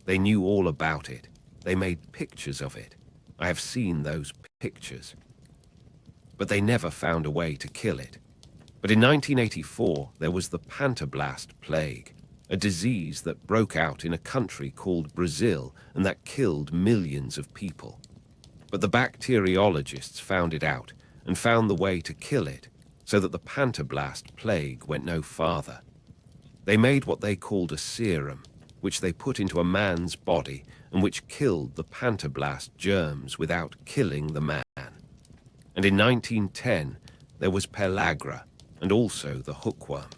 Speaker 1: They knew all about it. They made pictures of it. I have seen those pictures. But they never found a way to kill it. But in 1984, there was the Pantoblast Plague, a disease that broke out in a country called Brazil and that killed millions of people. But the bacteriologists found it out and found the way to kill it, so that the Pantoblast Plague went no farther. They made what they called a serum, which they put into a man's body and which killed the Pantoblast germs without killing the man. And in 1910, there was pellagra and also the hookworm.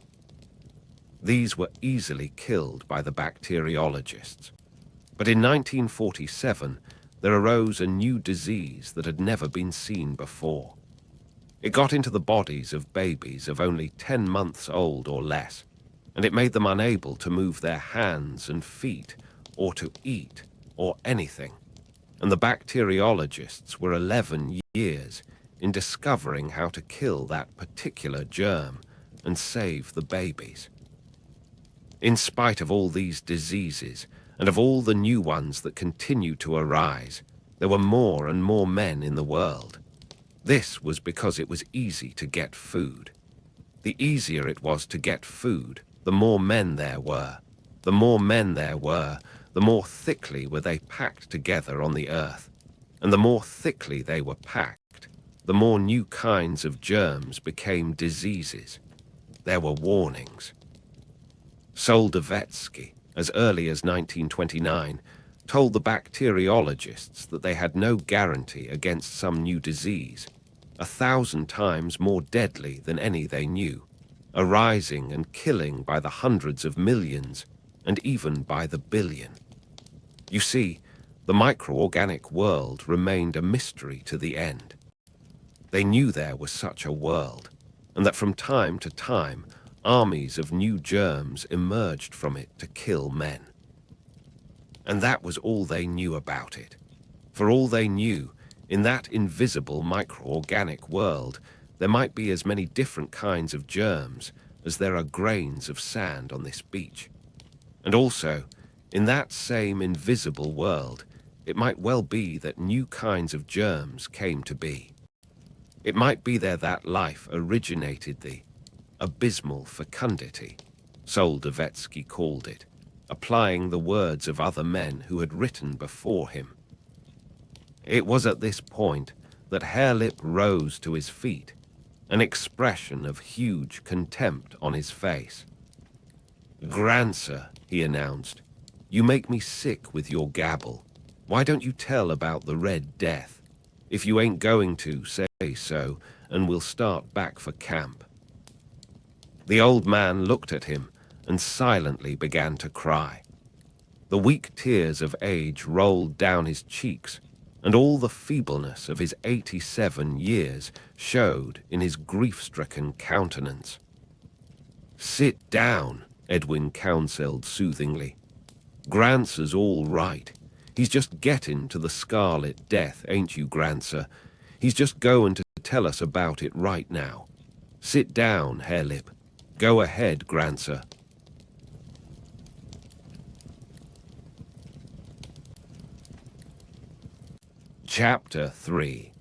Speaker 1: These were easily killed by the bacteriologists. But in 1947, there arose a new disease that had never been seen before. It got into the bodies of babies of only 10 months old or less, and it made them unable to move their hands and feet, or to eat, or anything. And the bacteriologists were 11 years in discovering how to kill that particular germ and save the babies. In spite of all these diseases, and of all the new ones that continue to arise, there were more and more men in the world. This was because it was easy to get food. The easier it was to get food, the more men there were. The more men there were, the more thickly were they packed together on the earth. And the more thickly they were packed, the more new kinds of germs became diseases. There were warnings. Soldovetsky, as early as 1929, told the bacteriologists that they had no guarantee against some new disease, 1,000 times more deadly than any they knew, arising and killing by the hundreds of millions and even by the billion. You see, the microorganic world remained a mystery to the end. They knew there was such a world, and that from time to time, armies of new germs emerged from it to kill men. And that was all they knew about it. For all they knew, in that invisible microorganic world, there might be as many different kinds of germs as there are grains of sand on this beach. And also, in that same invisible world, it might well be that new kinds of germs came to be. It might be there that life originated the abysmal fecundity, Soldovetsky called it, applying the words of other men who had written before him. It was at this point that Harelip rose to his feet, an expression of huge contempt on his face. "Grancer," he announced, "you make me sick with your gabble. Why don't you tell about the Red Death? If you ain't going to, say so, and we'll start back for camp." The old man looked at him and silently began to cry. The weak tears of age rolled down his cheeks, and all the feebleness of his 87 years showed in his grief-stricken countenance. "Sit down," Edwin counseled soothingly. "Grancer's all right. He's just getting to the Scarlet Death, ain't you, Grancer? He's just going to tell us about it right now. Sit down, Harelip. Go ahead, Grancer." Chapter 3.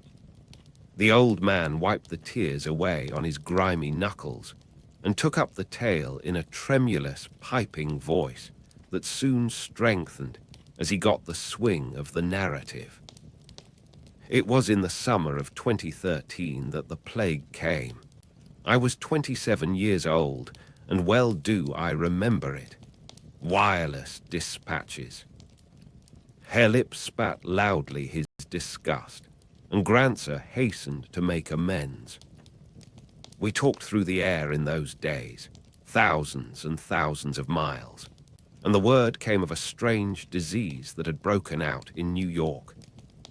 Speaker 1: The old man wiped the tears away on his grimy knuckles and took up the tale in a tremulous, piping voice that soon strengthened as he got the swing of the narrative. It was in the summer of 2013 that the plague came. I was 27 years old, and well do I remember it. Wireless dispatches. Harelip spat loudly his disgust, and Grancer hastened to make amends. We talked through the air in those days, thousands and thousands of miles, and the word came of a strange disease that had broken out in New York.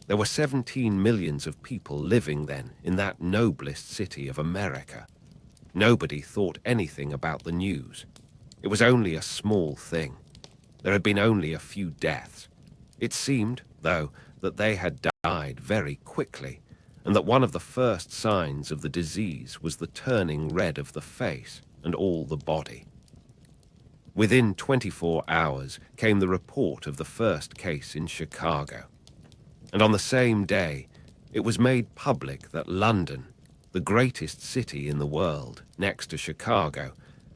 Speaker 1: There were 17 millions of people living then in that noblest city of America. Nobody thought anything about the news. It was only a small thing. There had been only a few deaths. It seemed, though, that they had died very quickly, and that one of the first signs of the disease was the turning red of the face and all the body. Within 24 hours came the report of the first case in Chicago. And on the same day, it was made public that London, the greatest city in the world, next to Chicago,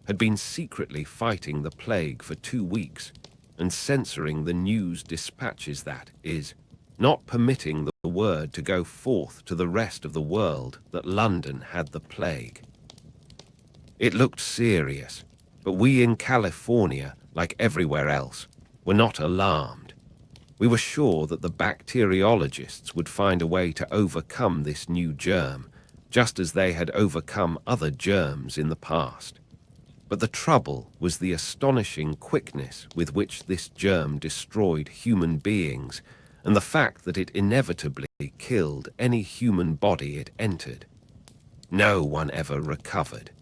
Speaker 1: had been secretly fighting the plague for 2 weeks and censoring the news dispatches, that is, not permitting the word to go forth to the rest of the world that London had the plague. It looked serious, but we in California, like everywhere else, were not alarmed. We were sure that the bacteriologists would find a way to overcome this new germ, just as they had overcome other germs in the past. But the trouble was the astonishing quickness with which this germ destroyed human beings, and the fact that it inevitably killed any human body it entered. No one ever recovered.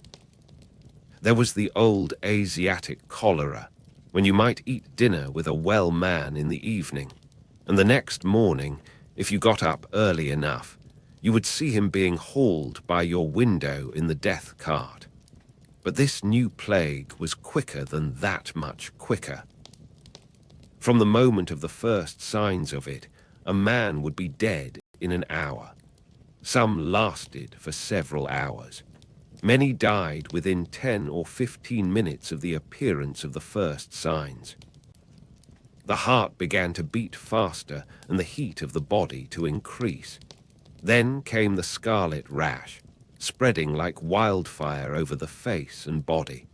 Speaker 1: There was the old Asiatic cholera, when you might eat dinner with a well man in the evening, and the next morning, if you got up early enough, you would see him being hauled by your window in the death cart. But this new plague was quicker than that, much quicker. From the moment of the first signs of it, a man would be dead in an hour. Some lasted for several hours. Many died within 10 or 15 minutes of the appearance of the first signs. The heart began to beat faster and the heat of the body to increase. Then came the scarlet rash, spreading like wildfire over the face and body.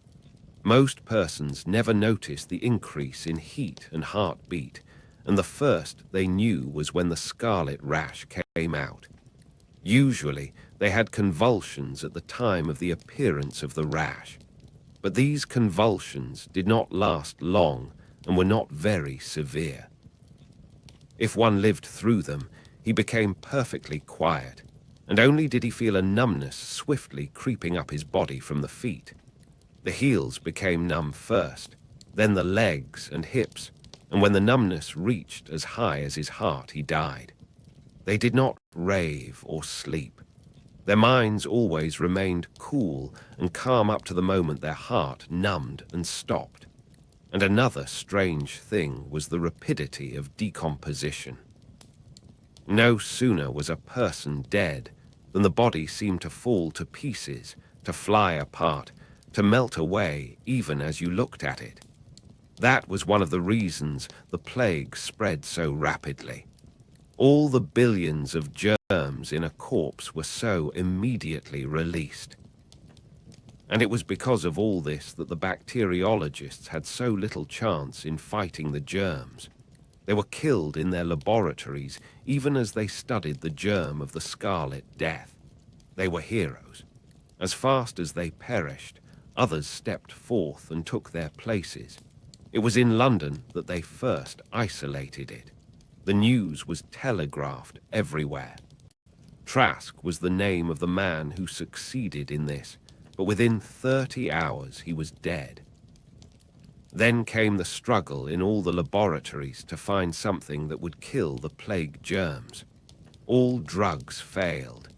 Speaker 1: Most persons never noticed the increase in heat and heartbeat, and the first they knew was when the scarlet rash came out. Usually, they had convulsions at the time of the appearance of the rash, but these convulsions did not last long and were not very severe. If one lived through them, he became perfectly quiet, and only did he feel a numbness swiftly creeping up his body from the feet. The heels became numb first, then the legs and hips, and when the numbness reached as high as his heart, he died. They did not rave or sleep. Their minds always remained cool and calm up to the moment their heart numbed and stopped. And another strange thing was the rapidity of decomposition. No sooner was a person dead than the body seemed to fall to pieces, to fly apart, to melt away even as you looked at it. That was one of the reasons the plague spread so rapidly. All the billions of germs in a corpse were so immediately released. And it was because of all this that the bacteriologists had so little chance in fighting the germs. They were killed in their laboratories even as they studied the germ of the Scarlet Death. They were heroes. As fast as they perished, others stepped forth and took their places. It was in London that they first isolated it. The news was telegraphed everywhere. Trask was the name of the man who succeeded in this, but within 30 hours he was dead. Then came the struggle in all the laboratories to find something that would kill the plague germs. All drugs failed.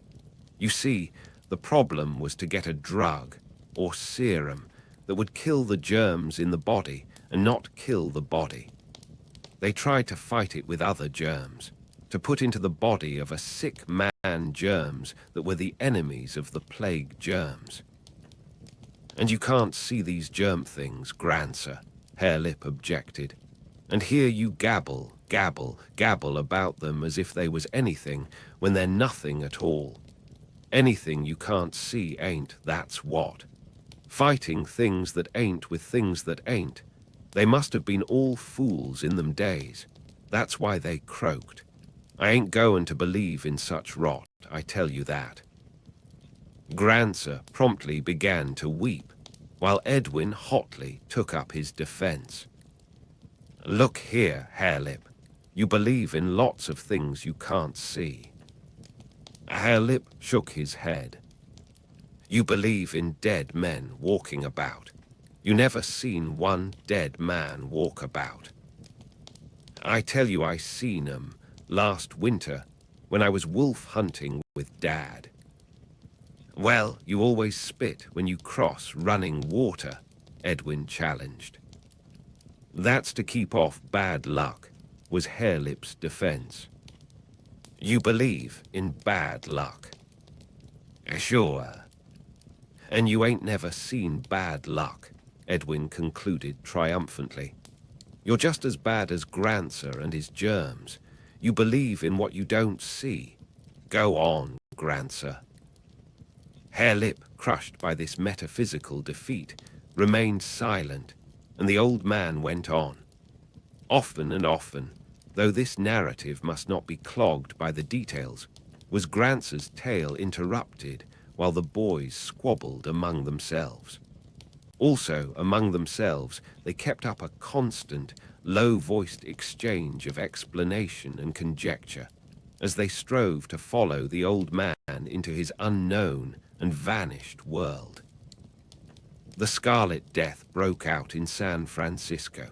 Speaker 1: You see, the problem was to get a drug or serum that would kill the germs in the body and not kill the body. They tried to fight it with other germs, to put into the body of a sick man germs that were the enemies of the plague germs. And you can't see these germ things, Grancer, Harelip objected. And here you gabble about them as if they was anything when they're nothing at all. Anything you can't see ain't, that's what. Fighting things that ain't with things that ain't. They must have been all fools in them days. That's why they croaked. I ain't going to believe in such rot, I tell you that. Grancer promptly began to weep, while Edwin hotly took up his defense. Look here, Harelip, you believe in lots of things you can't see. Harelip shook his head. You believe in dead men walking about. You never seen one dead man walk about. I tell you I seen 'em last winter when I was wolf hunting with Dad. Well, you always spit when you cross running water, Edwin challenged. That's to keep off bad luck, was Harelip's defense. You believe in bad luck? Sure. And you ain't never seen bad luck, Edwin concluded triumphantly. You're just as bad as Grancer and his germs. You believe in what you don't see. Go on, Grancer. Harelip, crushed by this metaphysical defeat, remained silent, and the old man went on. Often and often, though this narrative must not be clogged by the details, was Grancer's tale interrupted while the boys squabbled among themselves. Also, among themselves, they kept up a constant, low-voiced exchange of explanation and conjecture, as they strove to follow the old man into his unknown and vanished world. The Scarlet Death broke out in San Francisco.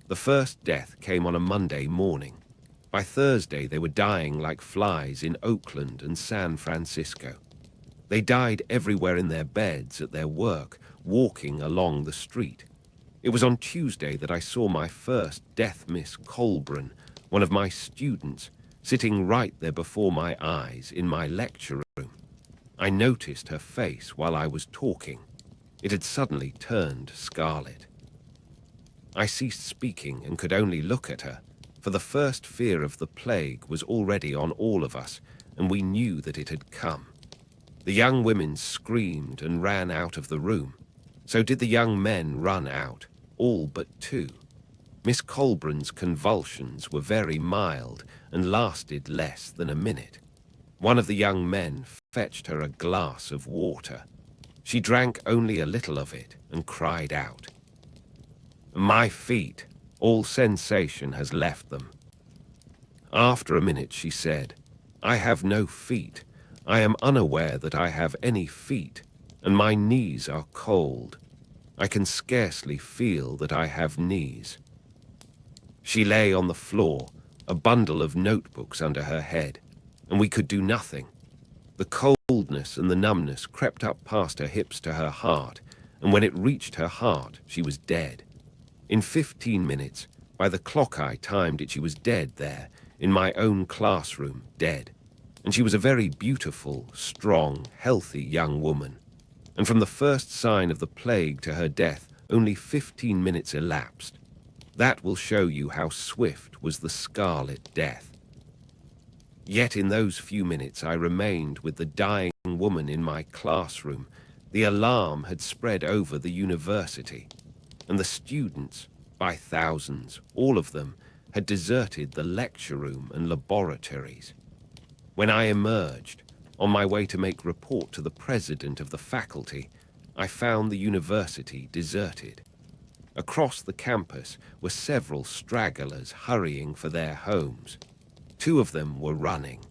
Speaker 1: The first death came on a Monday morning. By Thursday, they were dying like flies in Oakland and San Francisco. They died everywhere in their beds, at their work, walking along the street. It was on Tuesday that I saw my first death, Miss Colburn, one of my students, sitting right there before my eyes in my lecture room. I noticed her face while I was talking. It had suddenly turned scarlet. I ceased speaking and could only look at her, for the first fear of the plague was already on all of us, and we knew that it had come. The young women screamed and ran out of the room. So did the young men run out, all but two. Miss Colburn's convulsions were very mild and lasted less than a minute. One of the young men fetched her a glass of water. She drank only a little of it and cried out. My feet, all sensation has left them. After a minute she said, I have no feet. I am unaware that I have any feet, and my knees are cold. I can scarcely feel that I have knees. She lay on the floor, a bundle of notebooks under her head, and we could do nothing. The coldness and the numbness crept up past her hips to her heart, and when it reached her heart, she was dead. In 15 minutes, by the clock I timed it, she was dead there, in my own classroom, dead. And she was a very beautiful, strong, healthy young woman. And from the first sign of the plague to her death, only 15 minutes elapsed. That will show you how swift was the Scarlet Death. Yet in those few minutes I remained with the dying woman in my classroom. The alarm had spread over the university, and the students, by thousands, all of them, had deserted the lecture room and laboratories. When I emerged, on my way to make report to the president of the faculty, I found the university deserted. Across the campus were several stragglers hurrying for their homes. 2 of them were running.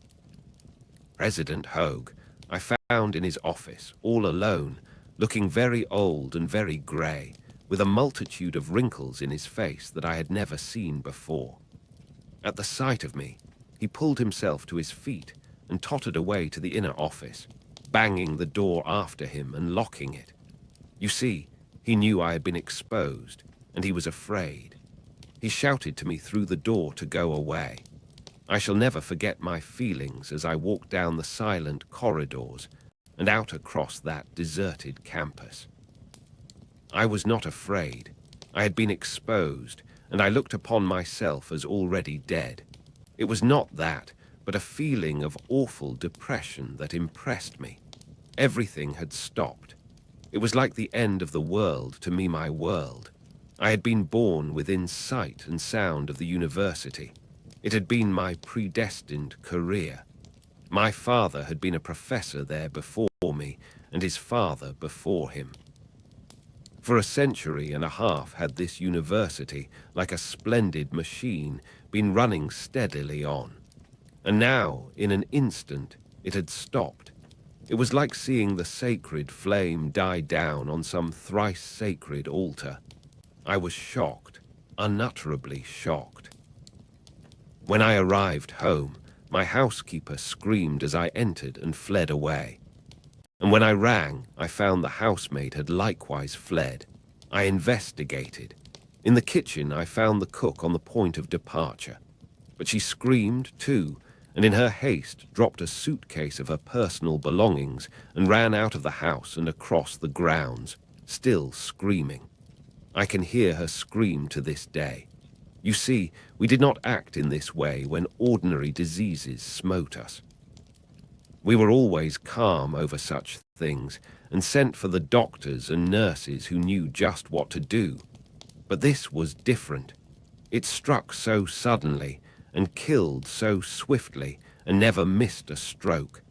Speaker 1: President Hogue I found in his office, all alone, looking very old and very grey, with a multitude of wrinkles in his face that I had never seen before. At the sight of me, he pulled himself to his feet and tottered away to the inner office, banging the door after him and locking it. You see, he knew I had been exposed, and he was afraid. He shouted to me through the door to go away. I shall never forget my feelings as I walked down the silent corridors and out across that deserted campus. I was not afraid. I had been exposed, and I looked upon myself as already dead. It was not that, but a feeling of awful depression that impressed me. Everything had stopped. It was like the end of the world to me, my world. I had been born within sight and sound of the university. It had been my predestined career. My father had been a professor there before me, and his father before him. For a century and a half had this university, like a splendid machine, been running steadily on. And now, in an instant, it had stopped. It was like seeing the sacred flame die down on some thrice sacred altar. I was shocked, unutterably shocked. When I arrived home, my housekeeper screamed as I entered and fled away. And when I rang, I found the housemaid had likewise fled. I investigated. In the kitchen, I found the cook on the point of departure. But she screamed too, and in her haste dropped a suitcase of her personal belongings and ran out of the house and across the grounds, still screaming. I can hear her scream to this day. You see, we did not act in this way when ordinary diseases smote us. We were always calm over such things and sent for the doctors and nurses who knew just what to do. But this was different. It struck so suddenly and killed so swiftly and never missed a stroke.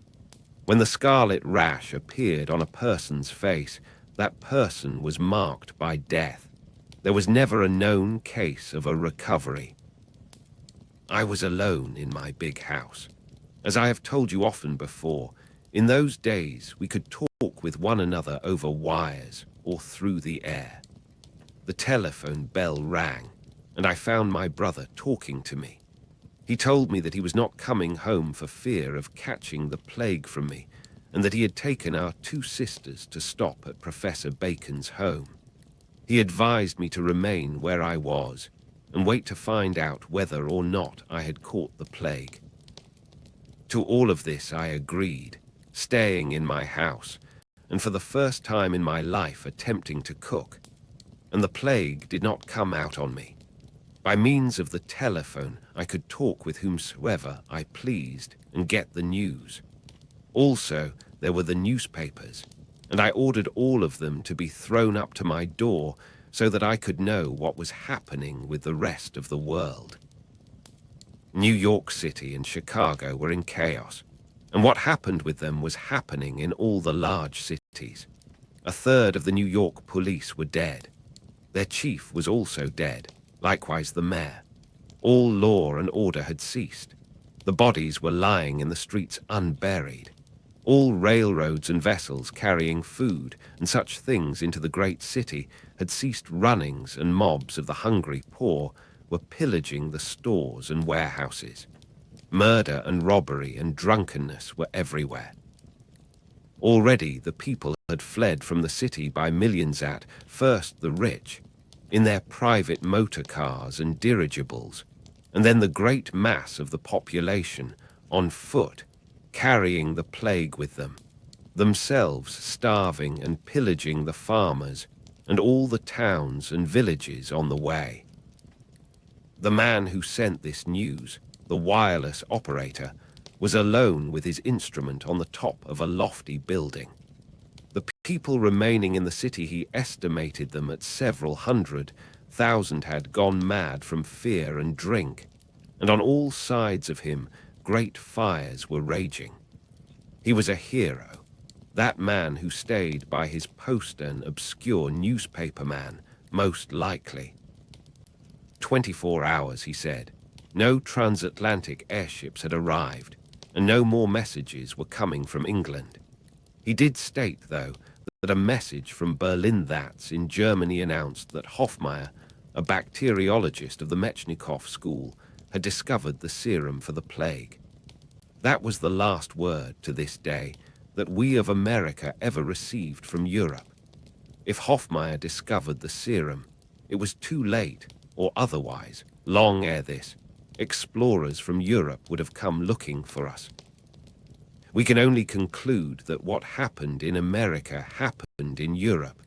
Speaker 1: When the scarlet rash appeared on a person's face, that person was marked by death. There was never a known case of a recovery. I was alone in my big house. As I have told you often before, in those days we could talk with one another over wires or through the air. The telephone bell rang, and I found my brother talking to me. He told me that he was not coming home for fear of catching the plague from me, and that he had taken our 2 sisters to stop at Professor Bacon's home. He advised me to remain where I was and wait to find out whether or not I had caught the plague. To all of this I agreed, staying in my house, and for the first time in my life attempting to cook. And the plague did not come out on me. By means of the telephone, I could talk with whomsoever I pleased and get the news. Also, there were the newspapers, and I ordered all of them to be thrown up to my door so that I could know what was happening with the rest of the world. New York City and Chicago were in chaos, and what happened with them was happening in all the large cities. 1/3 of the New York police were dead. Their chief was also dead, likewise the mayor. All law and order had ceased. The bodies were lying in the streets unburied. All railroads and vessels carrying food and such things into the great city had ceased runnings, and mobs of the hungry poor were pillaging the stores and warehouses. Murder and robbery and drunkenness were everywhere. Already the people had fled from the city by millions at first the rich, in their private motor cars and dirigibles, and then the great mass of the population on foot, carrying the plague with them, themselves starving and pillaging the farmers and all the towns and villages on the way. The man who sent this news, the wireless operator, was alone with his instrument on the top of a lofty building. The people remaining in the city, he estimated them at several 100,000, had gone mad from fear and drink, and on all sides of him great fires were raging. He was a hero, that man who stayed by his post, an obscure newspaper man, most likely. 24 hours, he said. No transatlantic airships had arrived, and no more messages were coming from England. He did state, though, that a message from Berlin that's in Germany announced that Hofmeier, a bacteriologist of the Metchnikoff school, had discovered the serum for the plague. That was the last word to this day that we of America ever received from Europe. If Hofmeier discovered the serum, it was too late, or otherwise, long ere this, explorers from Europe would have come looking for us. We can only conclude that what happened in America happened in Europe,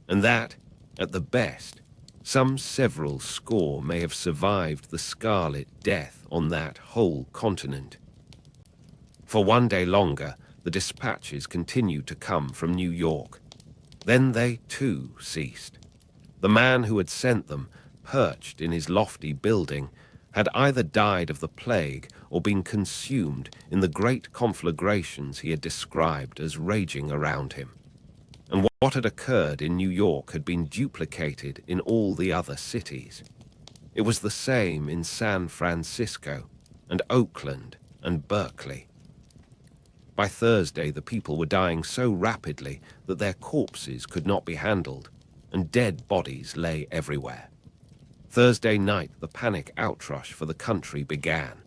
Speaker 1: and that, at the best, some several score may have survived the Scarlet Death on that whole continent. For one day longer, the dispatches continued to come from New York. Then they, too, ceased. The man who had sent them, perched in his lofty building, had either died of the plague or been consumed in the great conflagrations he had described as raging around him. And what had occurred in New York had been duplicated in all the other cities. It was the same in San Francisco and Oakland and Berkeley. By Thursday, the people were dying so rapidly that their corpses could not be handled, and dead bodies lay everywhere. Thursday night, the panic outrush for the country began.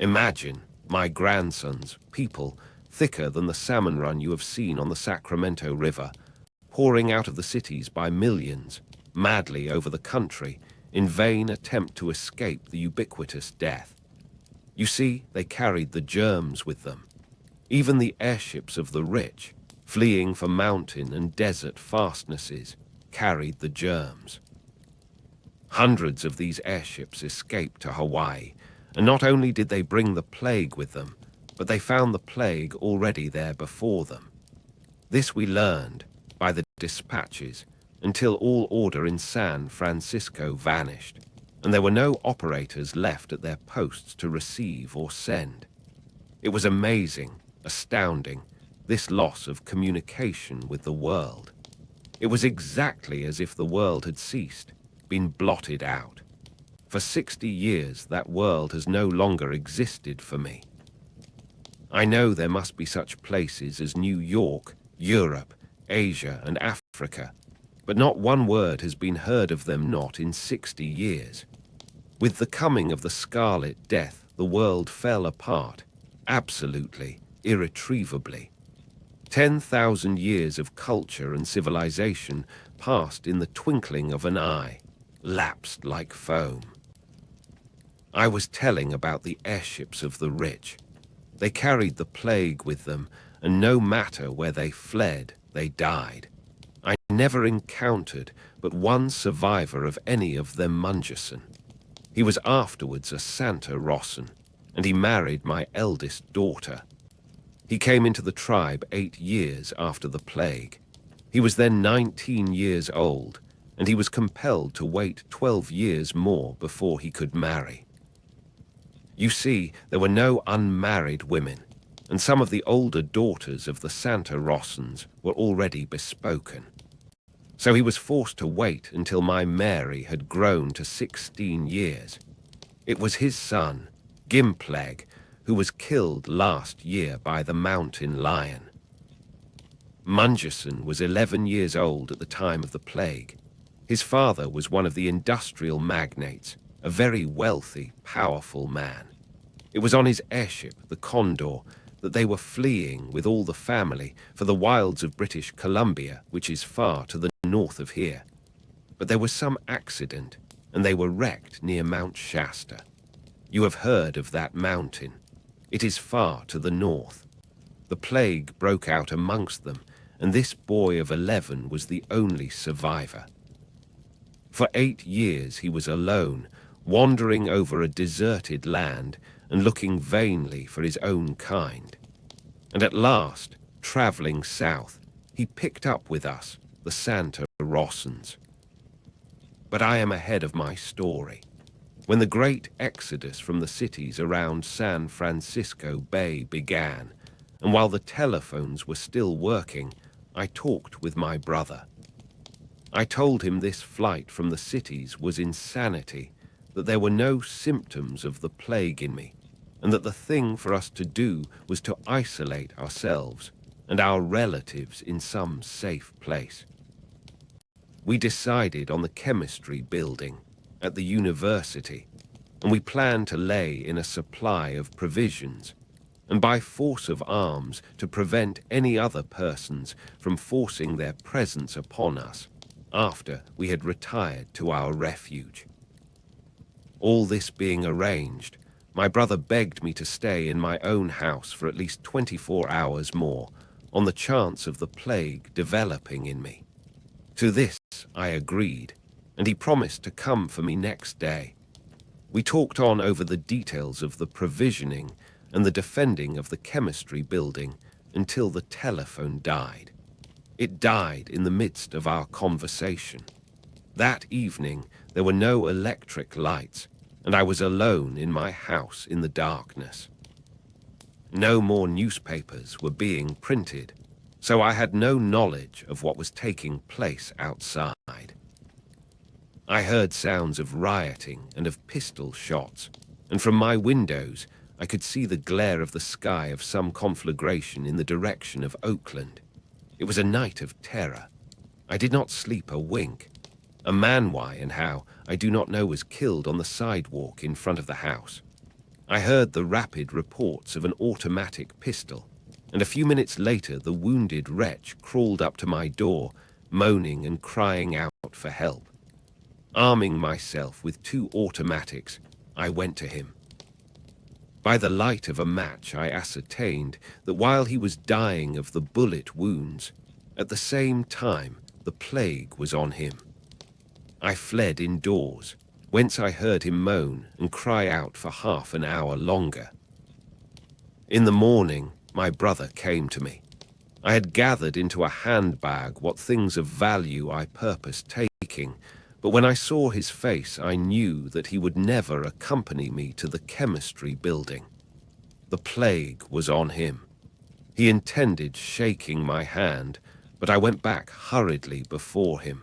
Speaker 1: Imagine, my grandsons, people thicker than the salmon run you have seen on the Sacramento River, pouring out of the cities by millions, madly over the country, in vain attempt to escape the ubiquitous death. You see, they carried the germs with them. Even the airships of the rich, fleeing for mountain and desert fastnesses, carried the germs. Hundreds of these airships escaped to Hawaii, and not only did they bring the plague with them, but they found the plague already there before them. This we learned by the dispatches until all order in San Francisco vanished, and there were no operators left at their posts to receive or send. It was amazing, astounding, this loss of communication with the world. It was exactly as if the world had ceased, been blotted out. For 60 years that world has no longer existed for me. I know there must be such places as New York, Europe, Asia and Africa, but not one word has been heard of them, not in 60 years. With the coming of the Scarlet Death, the world fell apart, absolutely, irretrievably. 10,000 years of culture and civilization passed in the twinkling of an eye, lapsed like foam. I was telling about the airships of the rich. They carried the plague with them, and no matter where they fled, they died. I never encountered but one survivor of any of them, Mungerson. He was afterwards a Santa Rossan, and he married my eldest daughter. He came into the tribe 8 years after the plague. He was then 19 years old, and he was compelled to wait 12 years more before he could marry. You see, there were no unmarried women, and some of the older daughters of the Santa Rossans were already bespoken. So he was forced to wait until my Mary had grown to 16 years. It was his son, Gimpleg, who was killed last year by the mountain lion. Mungerson was 11 years old at the time of the plague. His father was one of the industrial magnates, a very wealthy, powerful man. It was on his airship, the Condor, that they were fleeing with all the family for the wilds of British Columbia, which is far to the north of here. But there was some accident, and they were wrecked near Mount Shasta. You have heard of that mountain. It is far to the north. The plague broke out amongst them, and this boy of 11 was the only survivor. For 8 years he was alone, wandering over a deserted land and looking vainly for his own kind. And at last, traveling south, he picked up with us, the Santa Rossans. But I am ahead of my story. When the great exodus from the cities around San Francisco Bay began, and while the telephones were still working, I talked with my brother. I told him this flight from the cities was insanity, that there were no symptoms of the plague in me, and that the thing for us to do was to isolate ourselves and our relatives in some safe place. We decided on the chemistry building at the university, and we planned to lay in a supply of provisions, and by force of arms to prevent any other persons from forcing their presence upon us after we had retired to our refuge. All this being arranged, my brother begged me to stay in my own house for at least 24 hours more, on the chance of the plague developing in me. To this I agreed, and he promised to come for me next day. We talked on over the details of the provisioning and the defending of the chemistry building until the telephone died. It died in the midst of our conversation. That evening there were no electric lights, and I was alone in my house in the darkness. No more newspapers were being printed, so I had no knowledge of what was taking place outside. I heard sounds of rioting and of pistol shots, and from my windows I could see the glare of the sky of some conflagration in the direction of Oakland. It was a night of terror. I did not sleep a wink. A man, why and how, I do not know, was killed on the sidewalk in front of the house. I heard the rapid reports of an automatic pistol, and a few minutes later the wounded wretch crawled up to my door, moaning and crying out for help. Arming myself with 2 automatics, I went to him. By the light of a match I ascertained that while he was dying of the bullet wounds, at the same time the plague was on him. I fled indoors, whence I heard him moan and cry out for half an hour longer. In the morning, my brother came to me. I had gathered into a handbag what things of value I purposed taking, but when I saw his face, I knew that he would never accompany me to the chemistry building. The plague was on him. He intended shaking my hand, but I went back hurriedly before him.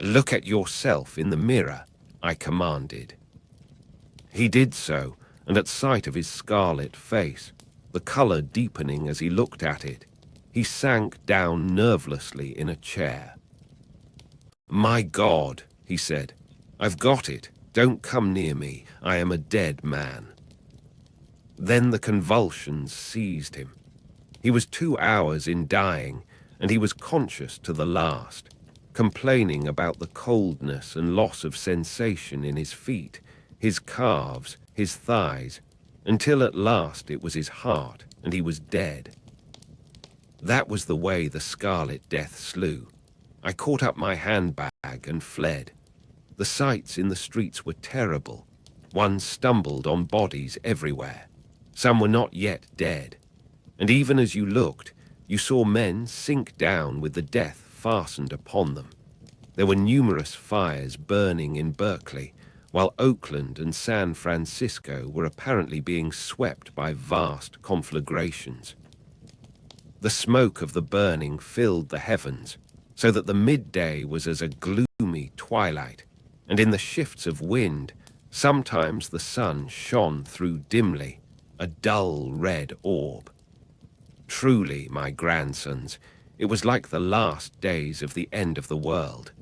Speaker 1: "Look at yourself in the mirror," I commanded. He did so, and at sight of his scarlet face, the color deepening as he looked at it, he sank down nervelessly in a chair. "My God," he said, "I've got it. Don't come near me. I am a dead man." Then the convulsions seized him. He was 2 hours in dying, and he was conscious to the last, complaining about the coldness and loss of sensation in his feet, his calves, his thighs, until at last it was his heart, and he was dead. That was the way the Scarlet Death slew. I caught up my handbag and fled. The sights in the streets were terrible. One stumbled on bodies everywhere. Some were not yet dead. And even as you looked, you saw men sink down with the death fastened upon them. There were numerous fires burning in Berkeley, while Oakland and San Francisco were apparently being swept by vast conflagrations. The smoke of the burning filled the heavens, so that the midday was as a gloomy twilight, and in the shifts of wind, sometimes the sun shone through dimly, a dull red orb. Truly, my grandsons, it was like the last days of the end of the world.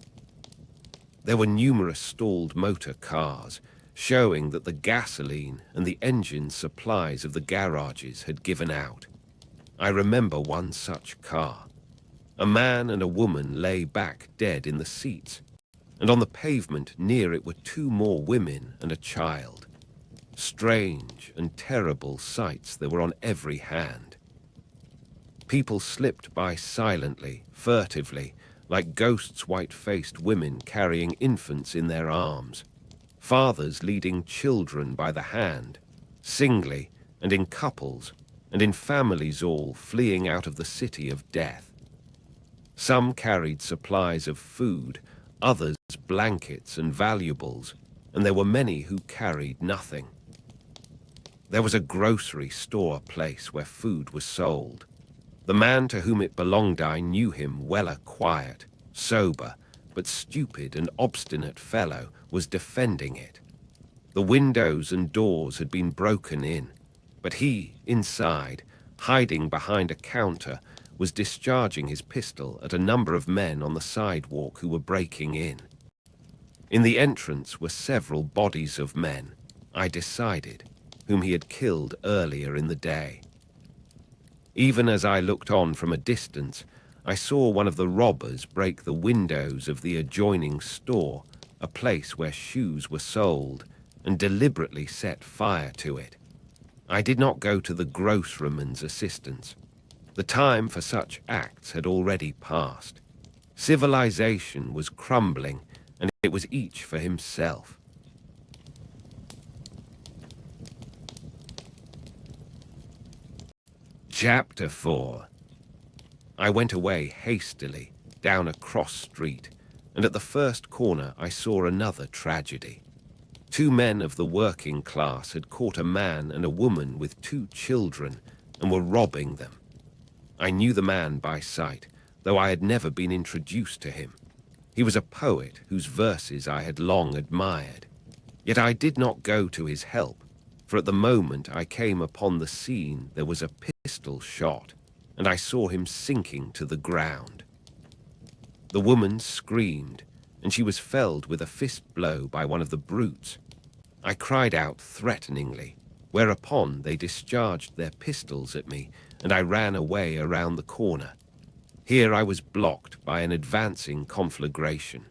Speaker 1: There were numerous stalled motor cars, showing that the gasoline and the engine supplies of the garages had given out. I remember one such car. A man and a woman lay back dead in the seats, and on the pavement near it were two more women and a child. Strange and terrible sights there were on every hand. People slipped by silently, furtively, like ghosts, white-faced women carrying infants in their arms, fathers leading children by the hand, singly and in couples, and in families all fleeing out of the city of death. Some carried supplies of food, others blankets and valuables, and there were many who carried nothing. There was a grocery store place where food was sold. The man to whom it belonged, I knew him well. A quiet, sober, but stupid and obstinate fellow was defending it. The windows and doors had been broken in, but he, inside, hiding behind a counter, was discharging his pistol at a number of men on the sidewalk who were breaking in. In the entrance were several bodies of men, I decided, whom he had killed earlier in the day. Even as I looked on from a distance, I saw one of the robbers break the windows of the adjoining store, a place where shoes were sold, and deliberately set fire to it. I did not go to the groceryman's assistance. The time for such acts had already passed. Civilization was crumbling, and it was each for himself. Chapter 4. I went away hastily, down a cross street, and at the first corner I saw another tragedy. Two men of the working class had caught a man and a woman with two children and were robbing them. I knew the man by sight, though I had never been introduced to him. He was a poet whose verses I had long admired. Yet I did not go to his help, for at the moment I came upon the scene there was a pistol shot, and I saw him sinking to the ground. The woman screamed, and she was felled with a fist blow by one of the brutes. I cried out threateningly, whereupon they discharged their pistols at me, and I ran away around the corner. Here I was blocked by an advancing conflagration.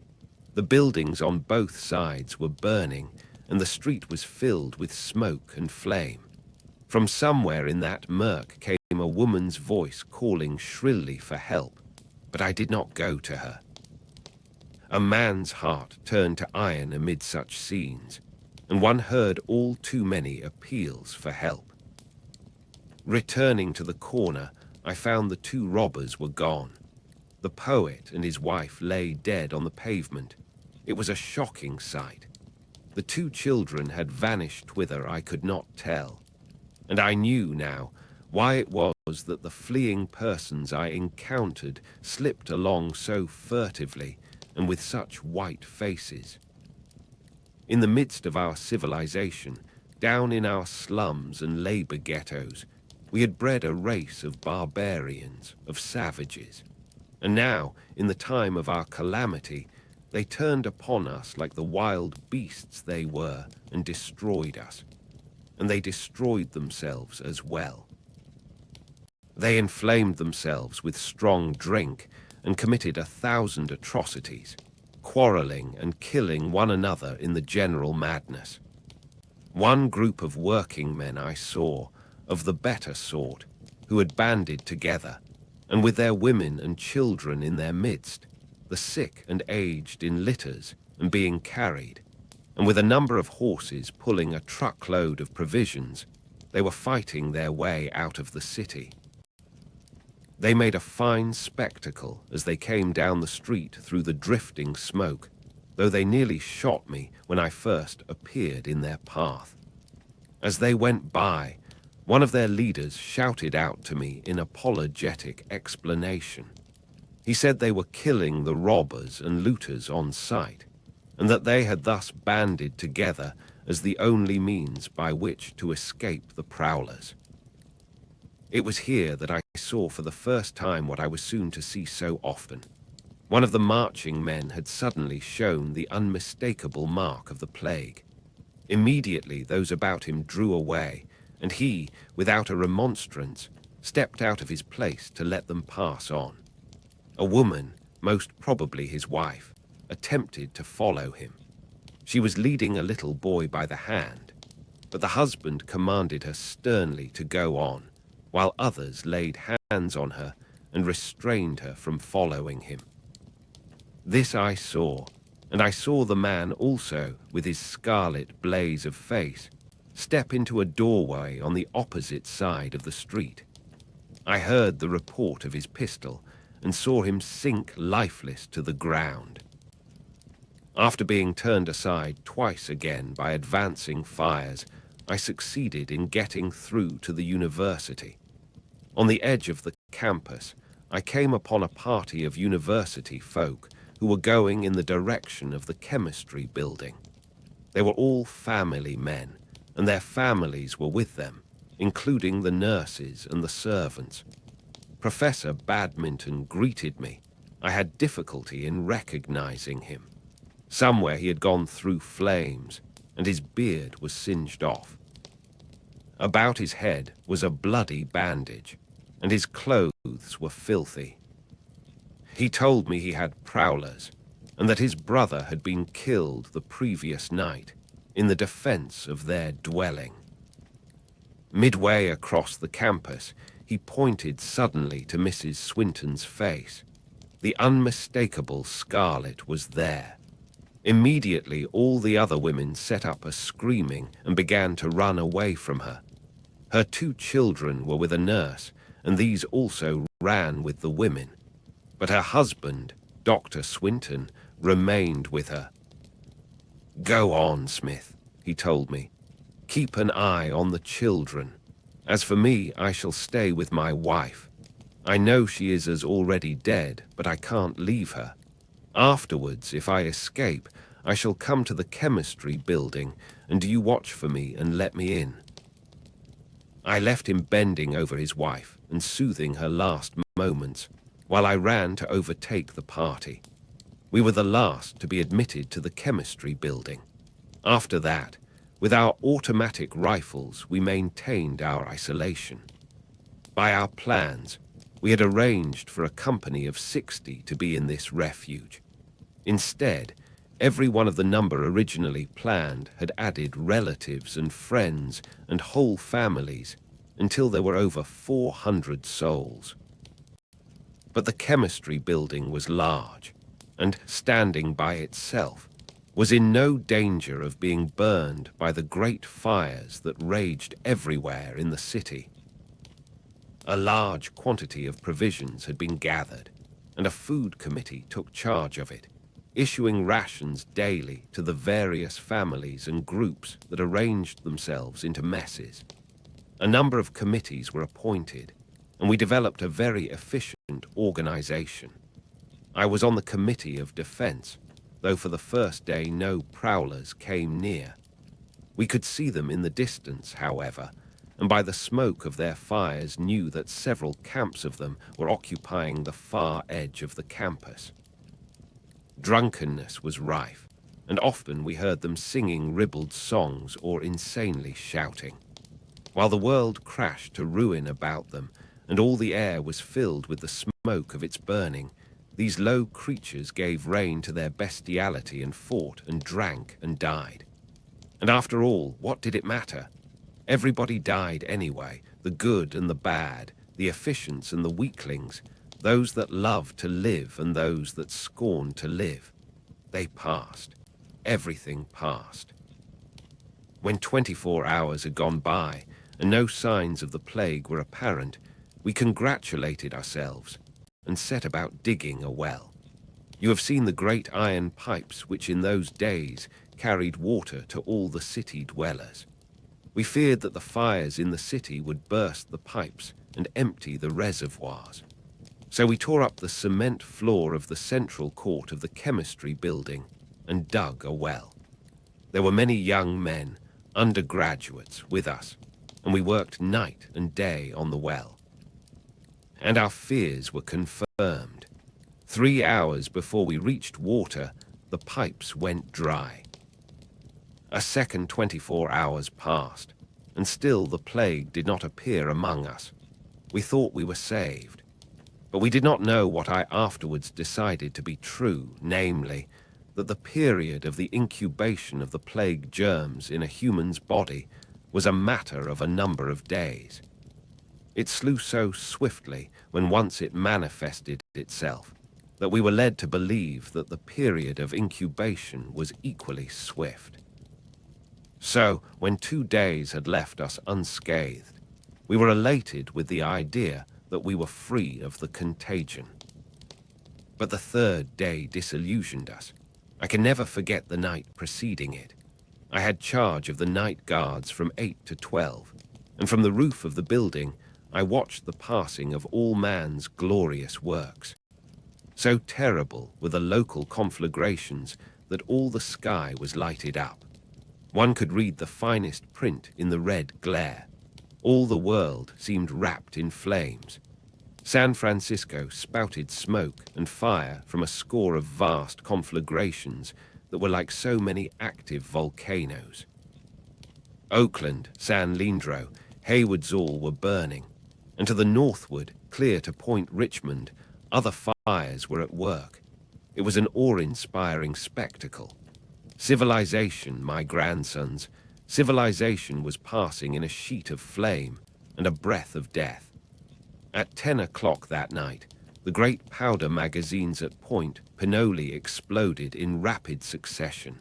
Speaker 1: The buildings on both sides were burning, and the street was filled with smoke and flame. From somewhere in that murk came a woman's voice calling shrilly for help, but I did not go to her. A man's heart turned to iron amid such scenes, and one heard all too many appeals for help. Returning to the corner, I found the two robbers were gone. The poet and his wife lay dead on the pavement. It was a shocking sight. The two children had vanished whither I could not tell, and I knew now why it was that the fleeing persons I encountered slipped along so furtively and with such white faces. In the midst of our civilization, down in our slums and labor ghettos, we had bred a race of barbarians, of savages, and now, in the time of our calamity, they turned upon us like the wild beasts they were and destroyed us, and they destroyed themselves as well. They inflamed themselves with strong drink and committed 1,000 atrocities, quarreling and killing one another in the general madness. One group of working men I saw, of the better sort, who had banded together, and with their women and children in their midst, the sick and aged in litters and being carried, and with a number of horses pulling a truckload of provisions, they were fighting their way out of the city. They made a fine spectacle as they came down the street through the drifting smoke, though they nearly shot me when I first appeared in their path. As they went by, one of their leaders shouted out to me in apologetic explanation. He said they were killing the robbers and looters on sight, and that they had thus banded together as the only means by which to escape the prowlers. It was here that I saw for the first time what I was soon to see so often. One of the marching men had suddenly shown the unmistakable mark of the plague. Immediately those about him drew away, and he, without a remonstrance, stepped out of his place to let them pass on. A woman, most probably his wife, attempted to follow him. She was leading a little boy by the hand, but the husband commanded her sternly to go on, while others laid hands on her and restrained her from following him. This I saw, and I saw the man also, with his scarlet blaze of face, step into a doorway on the opposite side of the street. I heard the report of his pistol and saw him sink lifeless to the ground. After being turned aside twice again by advancing fires, I succeeded in getting through to the university. On the edge of the campus, I came upon a party of university folk who were going in the direction of the chemistry building. They were all family men, and their families were with them, including the nurses and the servants. Professor Badminton greeted me. I had difficulty in recognizing him. Somewhere he had gone through flames, and his beard was singed off. About his head was a bloody bandage, and his clothes were filthy. He told me he had prowlers, and that his brother had been killed the previous night in the defense of their dwelling. Midway across the campus, he pointed suddenly to Mrs. Swinton's face. The unmistakable scarlet was there. Immediately, all the other women set up a screaming and began to run away from her. Her 2 children were with a nurse, and these also ran with the women. But her husband, Dr. Swinton, remained with her. "Go on, Smith," he told me. "Keep an eye on the children. As for me, I shall stay with my wife. I know she is as already dead, but I can't leave her. Afterwards, if I escape, I shall come to the chemistry building, and you watch for me and let me in." I left him bending over his wife and soothing her last moments, while I ran to overtake the party. We were the last to be admitted to the chemistry building. After that, with our automatic rifles, we maintained our isolation. By our plans, we had arranged for a company of 60 to be in this refuge. Instead, every one of the number originally planned had added relatives and friends and whole families until there were over 400 souls. But the chemistry building was large, and standing by itself, was in no danger of being burned by the great fires that raged everywhere in the city. A large quantity of provisions had been gathered, and a food committee took charge of it, issuing rations daily to the various families and groups that arranged themselves into messes. A number of committees were appointed, and we developed a very efficient organization. I was on the Committee of Defense, though for the first day no prowlers came near. We could see them in the distance, however, and by the smoke of their fires knew that several camps of them were occupying the far edge of the campus. Drunkenness was rife, and often we heard them singing ribald songs or insanely shouting. While the world crashed to ruin about them, and all the air was filled with the smoke of its burning, these low creatures gave rein to their bestiality and fought and drank and died. And after all, what did it matter? Everybody died anyway, the good and the bad, the efficients and the weaklings, those that loved to live and those that scorned to live. They passed. Everything passed. When 24 hours had gone by and no signs of the plague were apparent, we congratulated ourselves and set about digging a well. You have seen the great iron pipes which in those days carried water to all the city dwellers. We feared that the fires in the city would burst the pipes and empty the reservoirs. So we tore up the cement floor of the central court of the chemistry building and dug a well. There were many young men, undergraduates, with us, and we worked night and day on the well. And our fears were confirmed. 3 hours before we reached water, the pipes went dry. A second 24 hours passed, and still the plague did not appear among us. We thought we were saved, but we did not know what I afterwards decided to be true, namely, that the period of the incubation of the plague germs in a human's body was a matter of a number of days. It slew so swiftly when once it manifested itself that we were led to believe that the period of incubation was equally swift. So, when 2 days had left us unscathed, we were elated with the idea that we were free of the contagion. But the 3rd day disillusioned us. I can never forget the night preceding it. I had charge of the night guards from 8 to 12, and from the roof of the building I watched the passing of all man's glorious works. So terrible were the local conflagrations that all the sky was lighted up. One could read the finest print in the red glare. All the world seemed wrapped in flames. San Francisco spouted smoke and fire from a score of vast conflagrations that were like so many active volcanoes. Oakland, San Leandro, Hayward's all were burning, and to the northward, clear to Point Richmond, other fires were at work. It was an awe-inspiring spectacle. Civilization, my grandsons, civilization was passing in a sheet of flame and a breath of death. At 10 o'clock that night, the great powder magazines at Point Pinole exploded in rapid succession.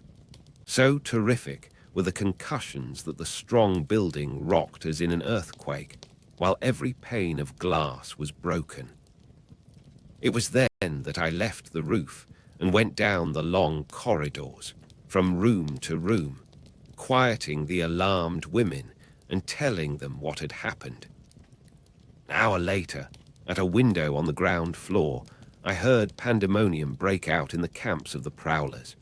Speaker 1: So terrific were the concussions that the strong building rocked as in an earthquake, while every pane of glass was broken. It was then that I left the roof and went down the long corridors, from room to room, quieting the alarmed women and telling them what had happened. An hour later, at a window on the ground floor, I heard pandemonium break out in the camps of the prowlers.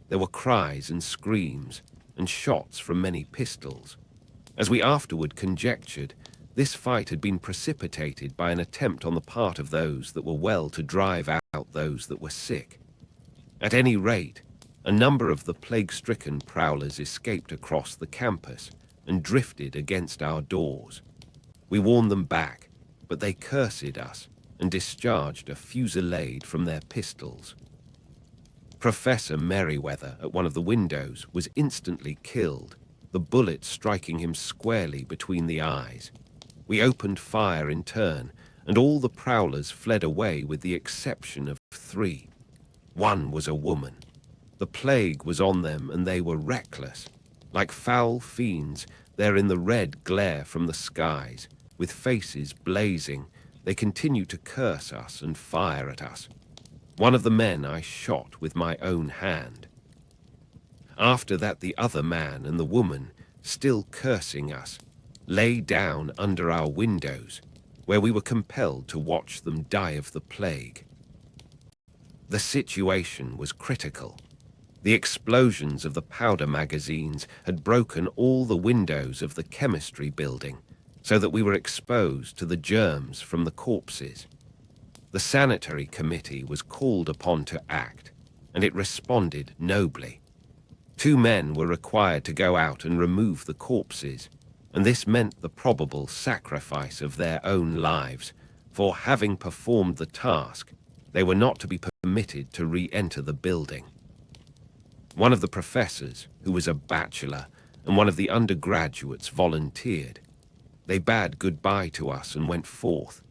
Speaker 1: There were cries and screams, and shots from many pistols. As we afterward conjectured, this fight had been precipitated by an attempt on the part of those that were well to drive out those that were sick. At any rate, a number of the plague-stricken prowlers escaped across the campus and drifted against our doors. We warned them back, but they cursed us and discharged a fusillade from their pistols. Professor Merriweather at one of the windows was instantly killed, the bullet striking him squarely between the eyes. We opened fire in turn, and all the prowlers fled away with the exception of 3. One was a woman. The plague was on them, and they were reckless. Like foul fiends, there in the red glare from the skies, with faces blazing, they continued to curse us and fire at us. One of the men I shot with my own hand. After that, the other man and the woman, still cursing us, lay down under our windows, where we were compelled to watch them die of the plague. The situation was critical. The explosions of the powder magazines had broken all the windows of the chemistry building, so that we were exposed to the germs from the corpses. The sanitary committee was called upon to act, and it responded nobly. 2 men were required to go out and remove the corpses, and this meant the probable sacrifice of their own lives, for having performed the task, they were not to be permitted to re-enter the building. One of the professors, who was a bachelor, and one of the undergraduates volunteered. They bade goodbye to us and went forth.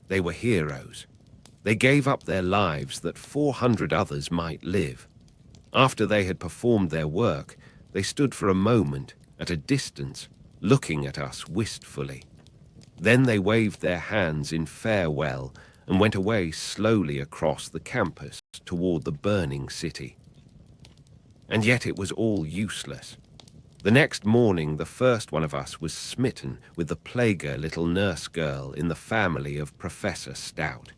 Speaker 1: They were heroes. They gave up their lives that 400 others might live. After they had performed their work, they stood for a moment at a distance, looking at us wistfully. Then they waved their hands in farewell and went away slowly across the campus toward the burning city. And yet it was all useless. The next morning, the first one of us was smitten with the plaguer little nurse girl in the family of Professor Stout.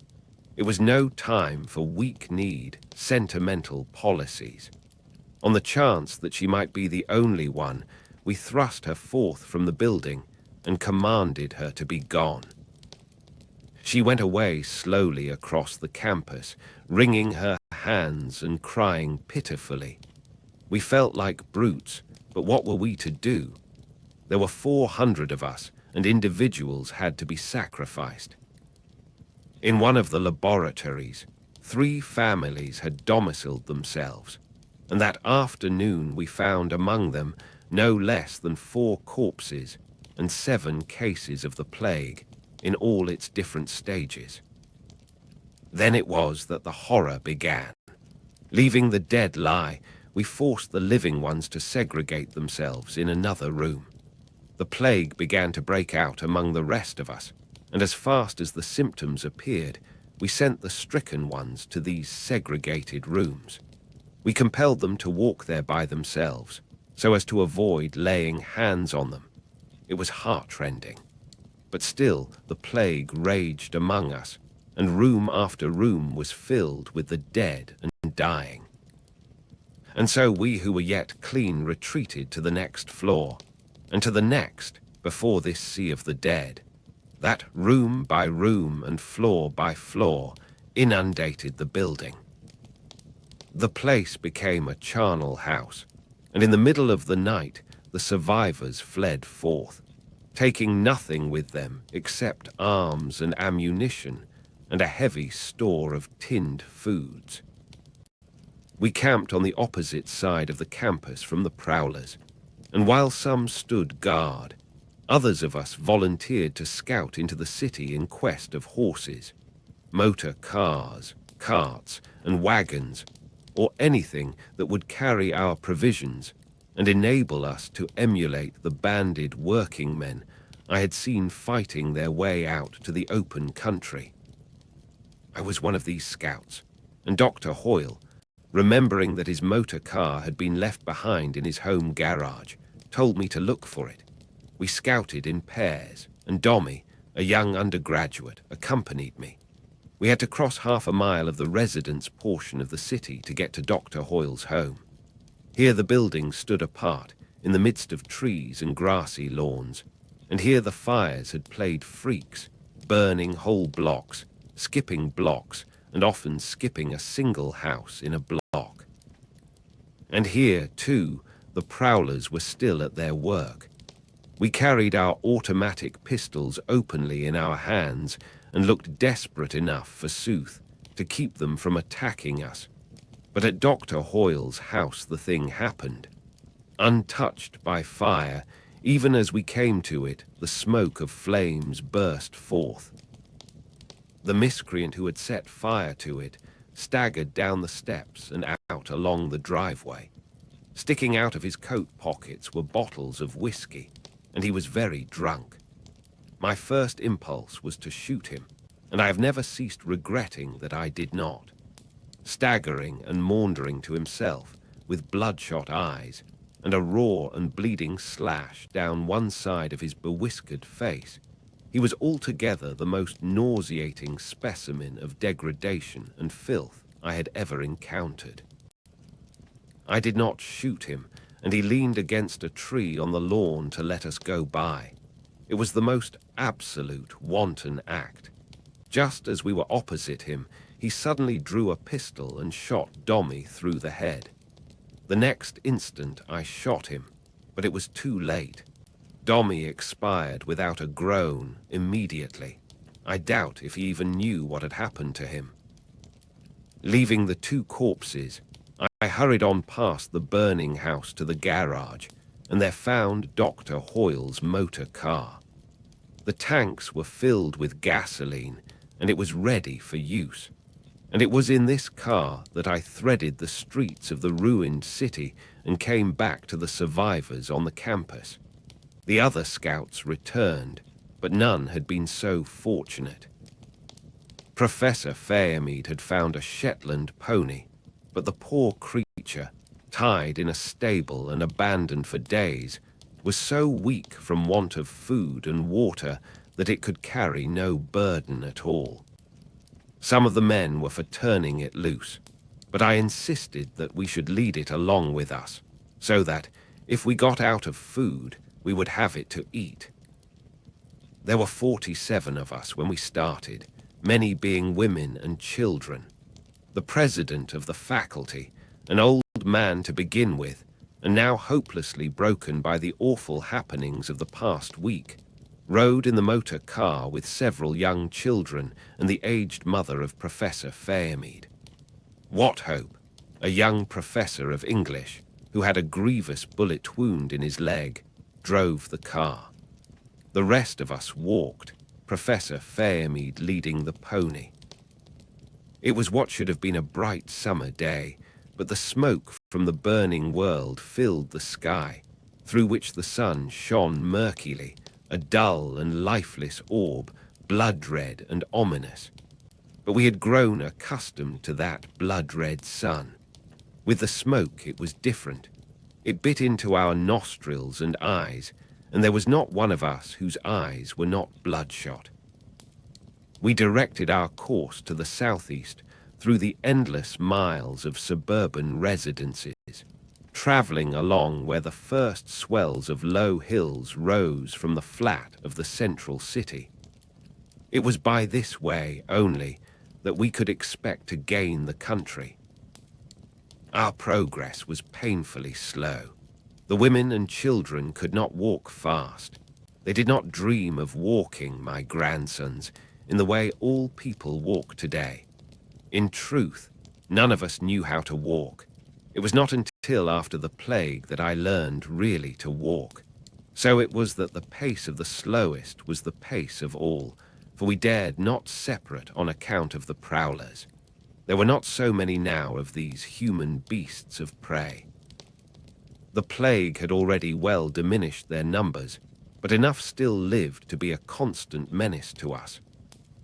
Speaker 1: It was no time for weak-kneed, sentimental policies. On the chance that she might be the only one, we thrust her forth from the building and commanded her to be gone. She went away slowly across the campus, wringing her hands and crying pitifully. We felt like brutes, but what were we to do? There were 400 of us, and individuals had to be sacrificed. In one of the laboratories, 3 families had domiciled themselves, and that afternoon we found among them no less than 4 corpses and 7 cases of the plague in all its different stages. Then it was that the horror began. Leaving the dead lie, we forced the living ones to segregate themselves in another room. The plague began to break out among the rest of us, and as fast as the symptoms appeared, we sent the stricken ones to these segregated rooms. We compelled them to walk there by themselves, so as to avoid laying hands on them. It was heart-rending. But still the plague raged among us, and room after room was filled with the dead and dying. And so we who were yet clean retreated to the next floor, and to the next before this sea of the dead, that room by room and floor by floor inundated the building. The place became a charnel house, and in the middle of the night the survivors fled forth, taking nothing with them except arms and ammunition and a heavy store of tinned foods. We camped on the opposite side of the campus from the prowlers, and while some stood guard, others of us volunteered to scout into the city in quest of horses, motor cars, carts, and wagons, or anything that would carry our provisions and enable us to emulate the banded working men I had seen fighting their way out to the open country. I was one of these scouts, and Dr. Hoyle, remembering that his motor car had been left behind in his home garage, told me to look for it. We scouted in pairs, and Dommy, a young undergraduate, accompanied me. We had to cross half a mile of the residence portion of the city to get to Dr. Hoyle's home. Here the buildings stood apart, in the midst of trees and grassy lawns, and here the fires had played freaks, burning whole blocks, skipping blocks, and often skipping a single house in a block. And here, too, the prowlers were still at their work. We carried our automatic pistols openly in our hands and looked desperate enough, forsooth, to keep them from attacking us. But at Dr. Hoyle's house the thing happened. Untouched by fire, even as we came to it, the smoke of flames burst forth. The miscreant who had set fire to it staggered down the steps and out along the driveway. Sticking out of his coat pockets were bottles of whiskey, and he was very drunk. My first impulse was to shoot him, and I have never ceased regretting that I did not. Staggering and maundering to himself, with bloodshot eyes, and a raw and bleeding slash down one side of his bewhiskered face, he was altogether the most nauseating specimen of degradation and filth I had ever encountered. I did not shoot him, and he leaned against a tree on the lawn to let us go by. It was the most absolute wanton act. Just as we were opposite him, he suddenly drew a pistol and shot Dommy through the head. The next instant I shot him, but it was too late. Dommy expired without a groan immediately. I doubt if he even knew what had happened to him. Leaving the 2 corpses, I hurried on past the burning house to the garage, and there found Dr. Hoyle's motor car. The tanks were filled with gasoline, and it was ready for use. And it was in this car that I threaded the streets of the ruined city and came back to the survivors on the campus. The other scouts returned, but none had been so fortunate. Professor Fairmead had found a Shetland pony, but the poor creature, tied in a stable and abandoned for days, was so weak from want of food and water that it could carry no burden at all. Some of the men were for turning it loose, but I insisted that we should lead it along with us, so that, if we got out of food, we would have it to eat. There were 47 of us when we started, many being women and children. The president of the faculty, an old man to begin with, and now hopelessly broken by the awful happenings of the past week, rode in the motor car with several young children and the aged mother of Professor Fairmead. Wathope, a young professor of English, who had a grievous bullet wound in his leg, drove the car. The rest of us walked, Professor Fairmead leading the pony. It was what should have been a bright summer day, but the smoke from the burning world filled the sky, through which the sun shone murkily, a dull and lifeless orb, blood-red and ominous. But we had grown accustomed to that blood-red sun. With the smoke it was different. It bit into our nostrils and eyes, and there was not one of us whose eyes were not bloodshot. We directed our course to the southeast through the endless miles of suburban residences, travelling along where the first swells of low hills rose from the flat of the central city. It was by this way only that we could expect to gain the country. Our progress was painfully slow. The women and children could not walk fast. They did not dream of walking, my grandsons, in the way all people walk today. In truth, none of us knew how to walk. It was not until after the plague that I learned really to walk. So it was that the pace of the slowest was the pace of all, for we dared not separate on account of the prowlers. There were not so many now of these human beasts of prey. The plague had already well diminished their numbers, but enough still lived to be a constant menace to us.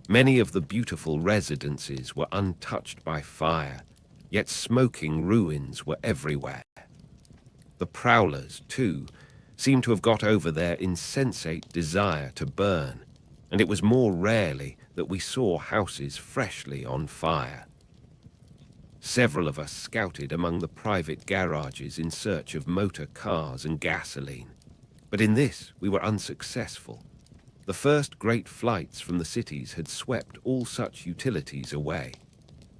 Speaker 1: Many of the beautiful residences were untouched by fire, yet smoking ruins were everywhere. The prowlers, too, seemed to have got over their insensate desire to burn, and it was more rarely that we saw houses freshly on fire. Several of us scouted among the private garages in search of motor cars and gasoline, but in this we were unsuccessful. The first great flights from the cities had swept all such utilities away.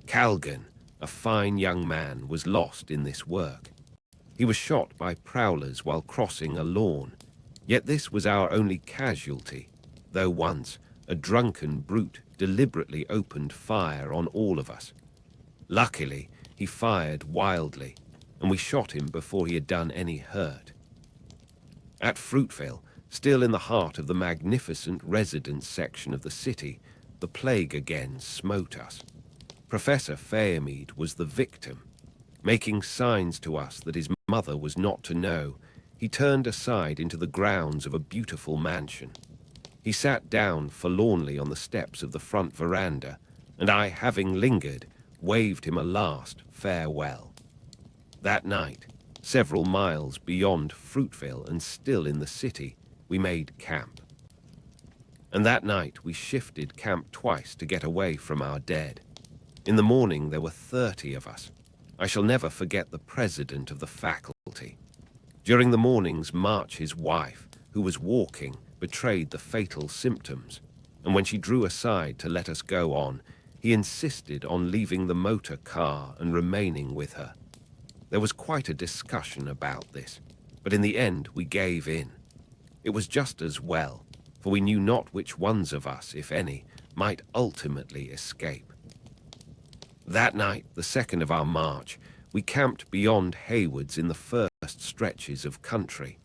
Speaker 1: Calgan, a fine young man, was lost in this work. He was shot by prowlers while crossing a lawn, yet this was our only casualty, though once a drunken brute deliberately opened fire on all of us. Luckily, he fired wildly, and we shot him before he had done any hurt. At Fruitvale, still in the heart of the magnificent residence section of the city, the plague again smote us. Professor Fairmead was the victim. Making signs to us that his mother was not to know, he turned aside into the grounds of a beautiful mansion. He sat down forlornly on the steps of the front veranda, and I, having lingered, waved him a last farewell. That night, several miles beyond Fruitvale and still in the city, we made camp. And that night we shifted camp twice to get away from our dead. In the morning there were 30 of us. I shall never forget the president of the faculty. During the morning's march, his wife, who was walking, betrayed the fatal symptoms, and when she drew aside to let us go on, he insisted on leaving the motor car and remaining with her. There was quite a discussion about this, but in the end we gave in. It was just as well, for we knew not which ones of us, if any, might ultimately escape. That night, the second of our march, we camped beyond Hayward's in the first stretches of country,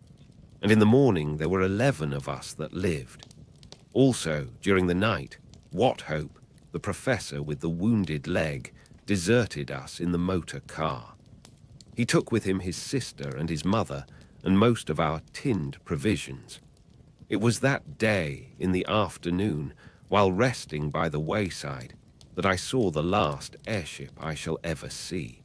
Speaker 1: and in the morning there were 11 of us that lived. Also, during the night, Wathope, the professor with the wounded leg, deserted us in the motor car. He took with him his sister and his mother and most of our tinned provisions. It was that day, in the afternoon, while resting by the wayside, that I saw the last airship I shall ever see.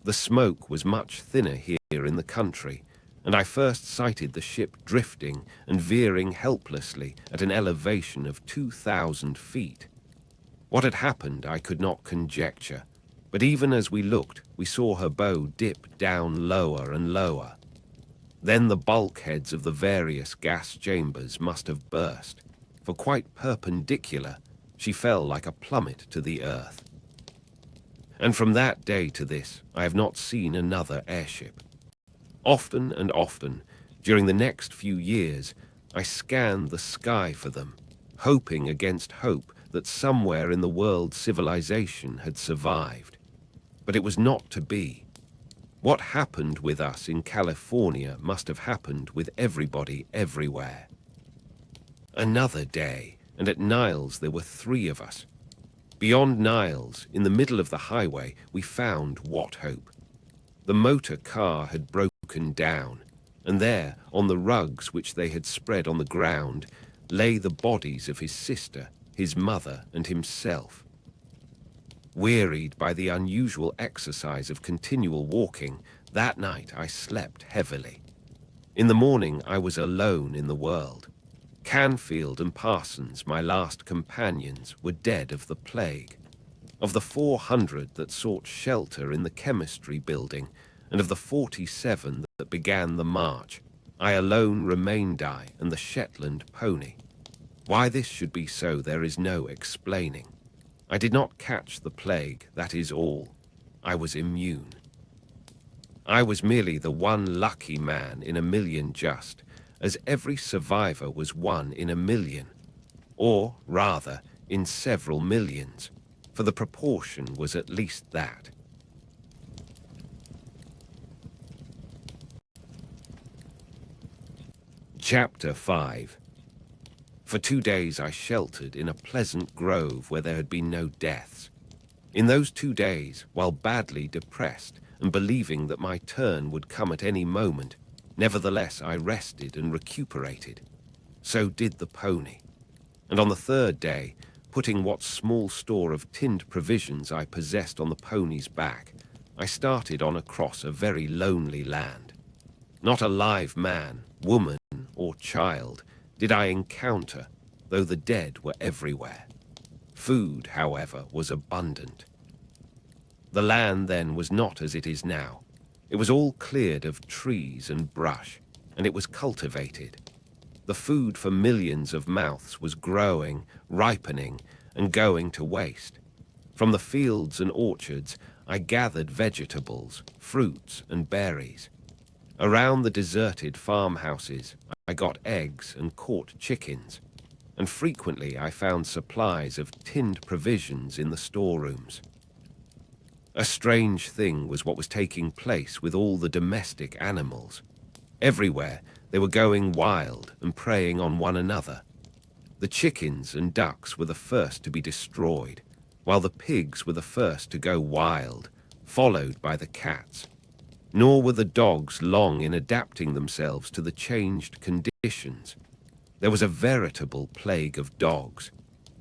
Speaker 1: The smoke was much thinner here in the country, and I first sighted the ship drifting and veering helplessly at an elevation of 2,000 feet. What had happened I could not conjecture, but even as we looked, we saw her bow dip down lower and lower. Then the bulkheads of the various gas chambers must have burst, for quite perpendicular, She fell like a plummet to the earth. And from that day to this, I have not seen another airship. Often and often, during the next few years, I scanned the sky for them, hoping against hope that somewhere in the world civilization had survived. But it was not to be. What happened with us in California must have happened with everybody everywhere. Another day, and at Niles there were 3 of us. Beyond Niles, in the middle of the highway, we found what hope. The motor car had broken down, and there, on the rugs which they had spread on the ground, lay the bodies of his sister, his mother, and himself. Wearied by the unusual exercise of continual walking, that night I slept heavily. In the morning I was alone in the world. Canfield and Parsons, my last companions, were dead of the plague. Of the 400 that sought shelter in the chemistry building, and of the 47 that began the march, I alone remained and the Shetland pony. Why this should be so there is no explaining. I did not catch the plague, that is all. I was immune. I was merely the one lucky man in a million just, as every survivor was 1 in a million, or, rather, in several millions, for the proportion was at least that. Chapter 5. For 2 days I sheltered in a pleasant grove where there had been no deaths. In those 2 days, while badly depressed and believing that my turn would come at any moment, nevertheless I rested and recuperated. So did the pony. And on the 3rd day, putting what small store of tinned provisions I possessed on the pony's back, I started on across a very lonely land. Not a live man, woman, or child did I encounter, though the dead were everywhere. Food, however, was abundant. The land then was not as it is now. It was all cleared of trees and brush, and it was cultivated. The food for millions of mouths was growing, ripening, and going to waste. From the fields and orchards, I gathered vegetables, fruits, and berries. Around the deserted farmhouses, I got eggs and caught chickens, and frequently I found supplies of tinned provisions in the storerooms. A strange thing was what was taking place with all the domestic animals. Everywhere they were going wild and preying on one another. The chickens and ducks were the first to be destroyed, while the pigs were the first to go wild, followed by the cats. Nor were the dogs long in adapting themselves to the changed conditions. There was a veritable plague of dogs.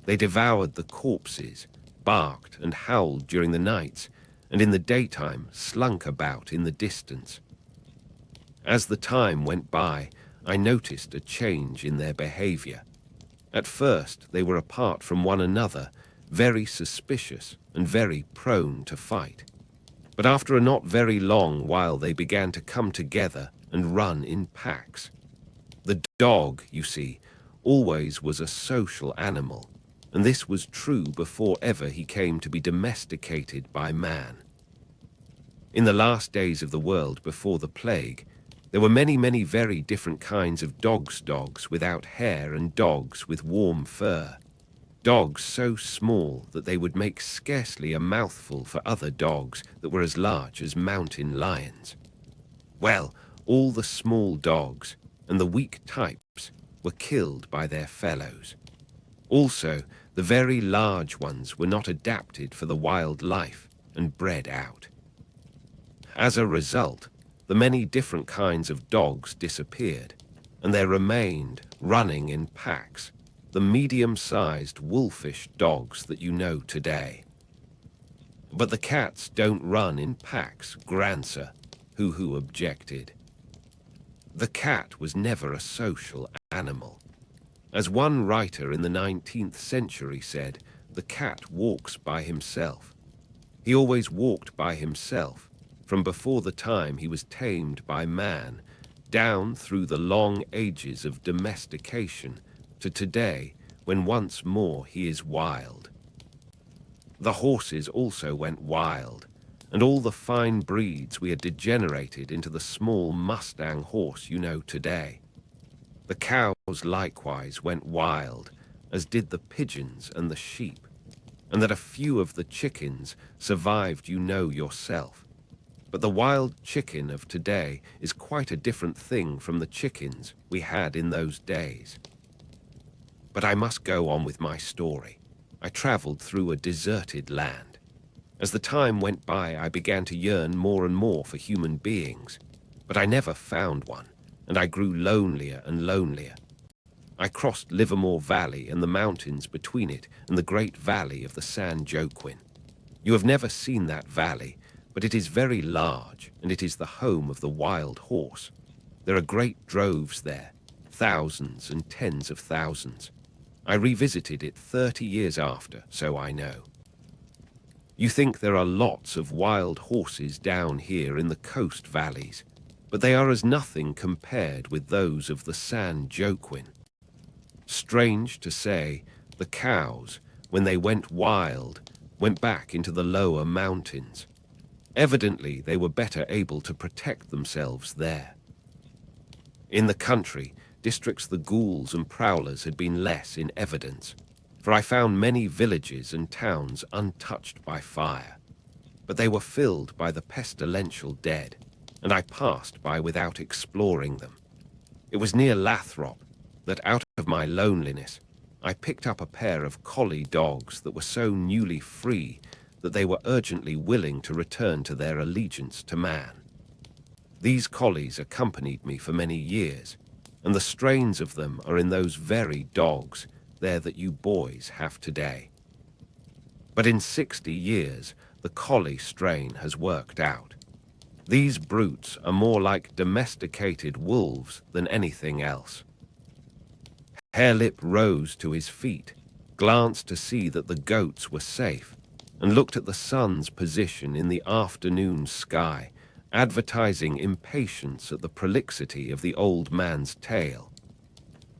Speaker 1: They devoured the corpses, barked and howled during the nights, and in the daytime slunk about in the distance. As the time went by, I noticed a change in their behavior. At first, they were apart from one another, very suspicious and very prone to fight. But after a not very long while they began to come together and run in packs. The dog, you see, always was a social animal, and this was true before ever he came to be domesticated by man. In the last days of the world before the plague, there were many, many very different kinds of dogs without hair and dogs with warm fur. Dogs so small that they would make scarcely a mouthful for other dogs that were as large as mountain lions. Well, all the small dogs and the weak types were killed by their fellows. Also, the very large ones were not adapted for the wild life and bred out. As a result, the many different kinds of dogs disappeared, and there remained, running in packs, the medium-sized wolfish dogs that you know today. But the cats don't run in packs, Grancer, Hoo objected. The cat was never a social animal. As one writer in the 19th century said, the cat walks by himself. He always walked by himself, from before the time he was tamed by man, down through the long ages of domestication, to today, when once more he is wild. The horses also went wild, and all the fine breeds we had degenerated into the small Mustang horse you know today. The cows likewise went wild, as did the pigeons and the sheep, and that a few of the chickens survived you know yourself. But the wild chicken of today is quite a different thing from the chickens we had in those days. But I must go on with my story. I traveled through a deserted land. As the time went by, I began to yearn more and more for human beings, but I never found one, and I grew lonelier and lonelier. I crossed Livermore Valley and the mountains between it and the great valley of the San Joaquin. You have never seen that valley, but it is very large, and it is the home of the wild horse. There are great droves there, thousands and tens of thousands. I revisited it 30 years after, so I know. You think there are lots of wild horses down here in the coast valleys, but they are as nothing compared with those of the San Joaquin. Strange to say, the cows, when they went wild, went back into the lower mountains. Evidently, they were better able to protect themselves there. In the country, districts the ghouls and prowlers had been less in evidence, for I found many villages and towns untouched by fire. But they were filled by the pestilential dead, and I passed by without exploring them. It was near Lathrop that, out of my loneliness, I picked up a pair of collie dogs that were so newly free that they were urgently willing to return to their allegiance to man. These collies accompanied me for many years, and the strains of them are in those very dogs there that you boys have today. But in 60 years, the collie strain has worked out. These brutes are more like domesticated wolves than anything else. Harelip rose to his feet, glanced to see that the goats were safe, and looked at the sun's position in the afternoon sky, advertising impatience at the prolixity of the old man's tale.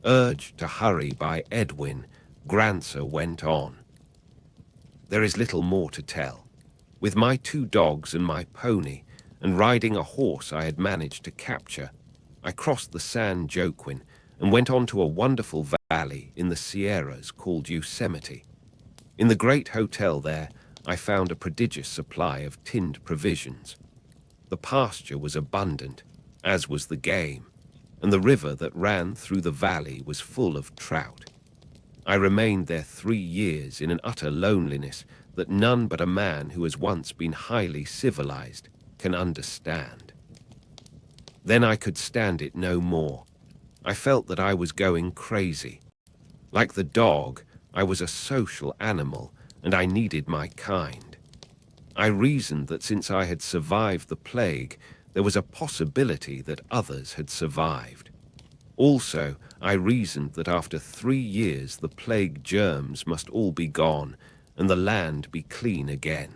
Speaker 1: Urged to hurry by Edwin, Grancer went on. There is little more to tell. With my 2 dogs and my pony, and riding a horse I had managed to capture, I crossed the San Joaquin and went on to a wonderful valley in the Sierras called Yosemite. In the great hotel there, I found a prodigious supply of tinned provisions. The pasture was abundant, as was the game, and the river that ran through the valley was full of trout. I remained there 3 years in an utter loneliness that none but a man who has once been highly civilized can understand. Then I could stand it no more. I felt that I was going crazy. Like the dog, I was a social animal, and I needed my kind. I reasoned that since I had survived the plague, there was a possibility that others had survived. Also, I reasoned that after 3 years the plague germs must all be gone, and the land be clean again.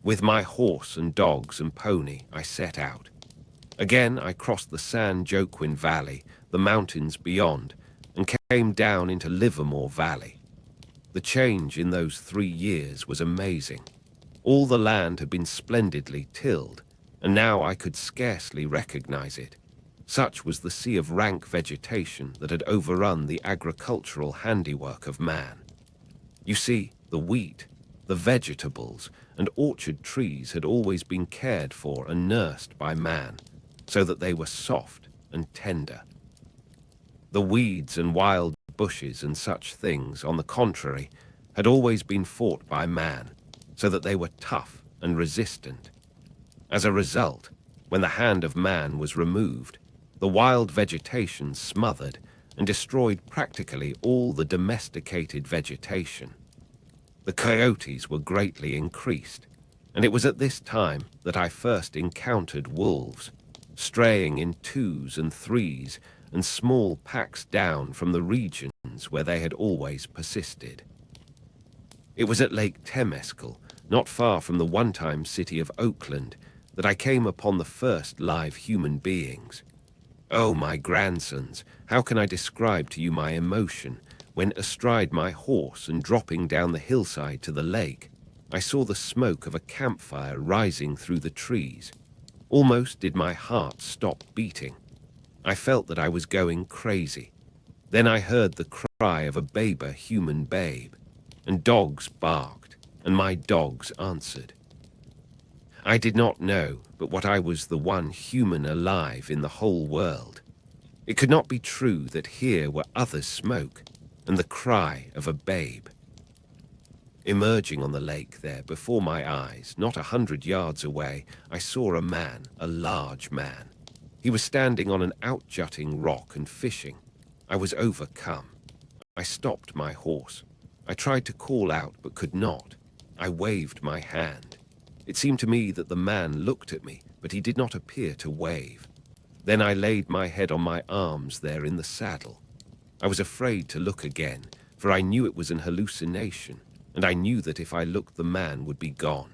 Speaker 1: With my horse and dogs and pony, I set out. Again, I crossed the San Joaquin Valley, the mountains beyond, and came down into Livermore Valley. The change in those 3 years was amazing. All the land had been splendidly tilled, and now I could scarcely recognize it. Such was the sea of rank vegetation that had overrun the agricultural handiwork of man. You see, the wheat, the vegetables, and orchard trees had always been cared for and nursed by man, so that they were soft and tender. The weeds and wild bushes and such things, on the contrary, had always been fought by man, so that they were tough and resistant. As a result, when the hand of man was removed, the wild vegetation smothered and destroyed practically all the domesticated vegetation. The coyotes were greatly increased, and it was at this time that I first encountered wolves, straying in 2s and 3s and small packs down from the regions where they had always persisted. It was at Lake Temescal, not far from the one-time city of Oakland, that I came upon the first live human beings. Oh, my grandsons, how can I describe to you my emotion when astride my horse and dropping down the hillside to the lake, I saw the smoke of a campfire rising through the trees. Almost did my heart stop beating. I felt that I was going crazy. Then I heard the cry of a human babe, and dogs barked, and my dogs answered. I did not know but what I was the one human alive in the whole world. It could not be true that here were others smoke, and the cry of a babe. Emerging on the lake there before my eyes, not 100 yards away, I saw a man, a large man. He was standing on an outjutting rock and fishing. I was overcome. I stopped my horse. I tried to call out but could not. I waved my hand. It seemed to me that the man looked at me, but he did not appear to wave. Then I laid my head on my arms there in the saddle. I was afraid to look again, for I knew it was an hallucination, and I knew that if I looked the man would be gone.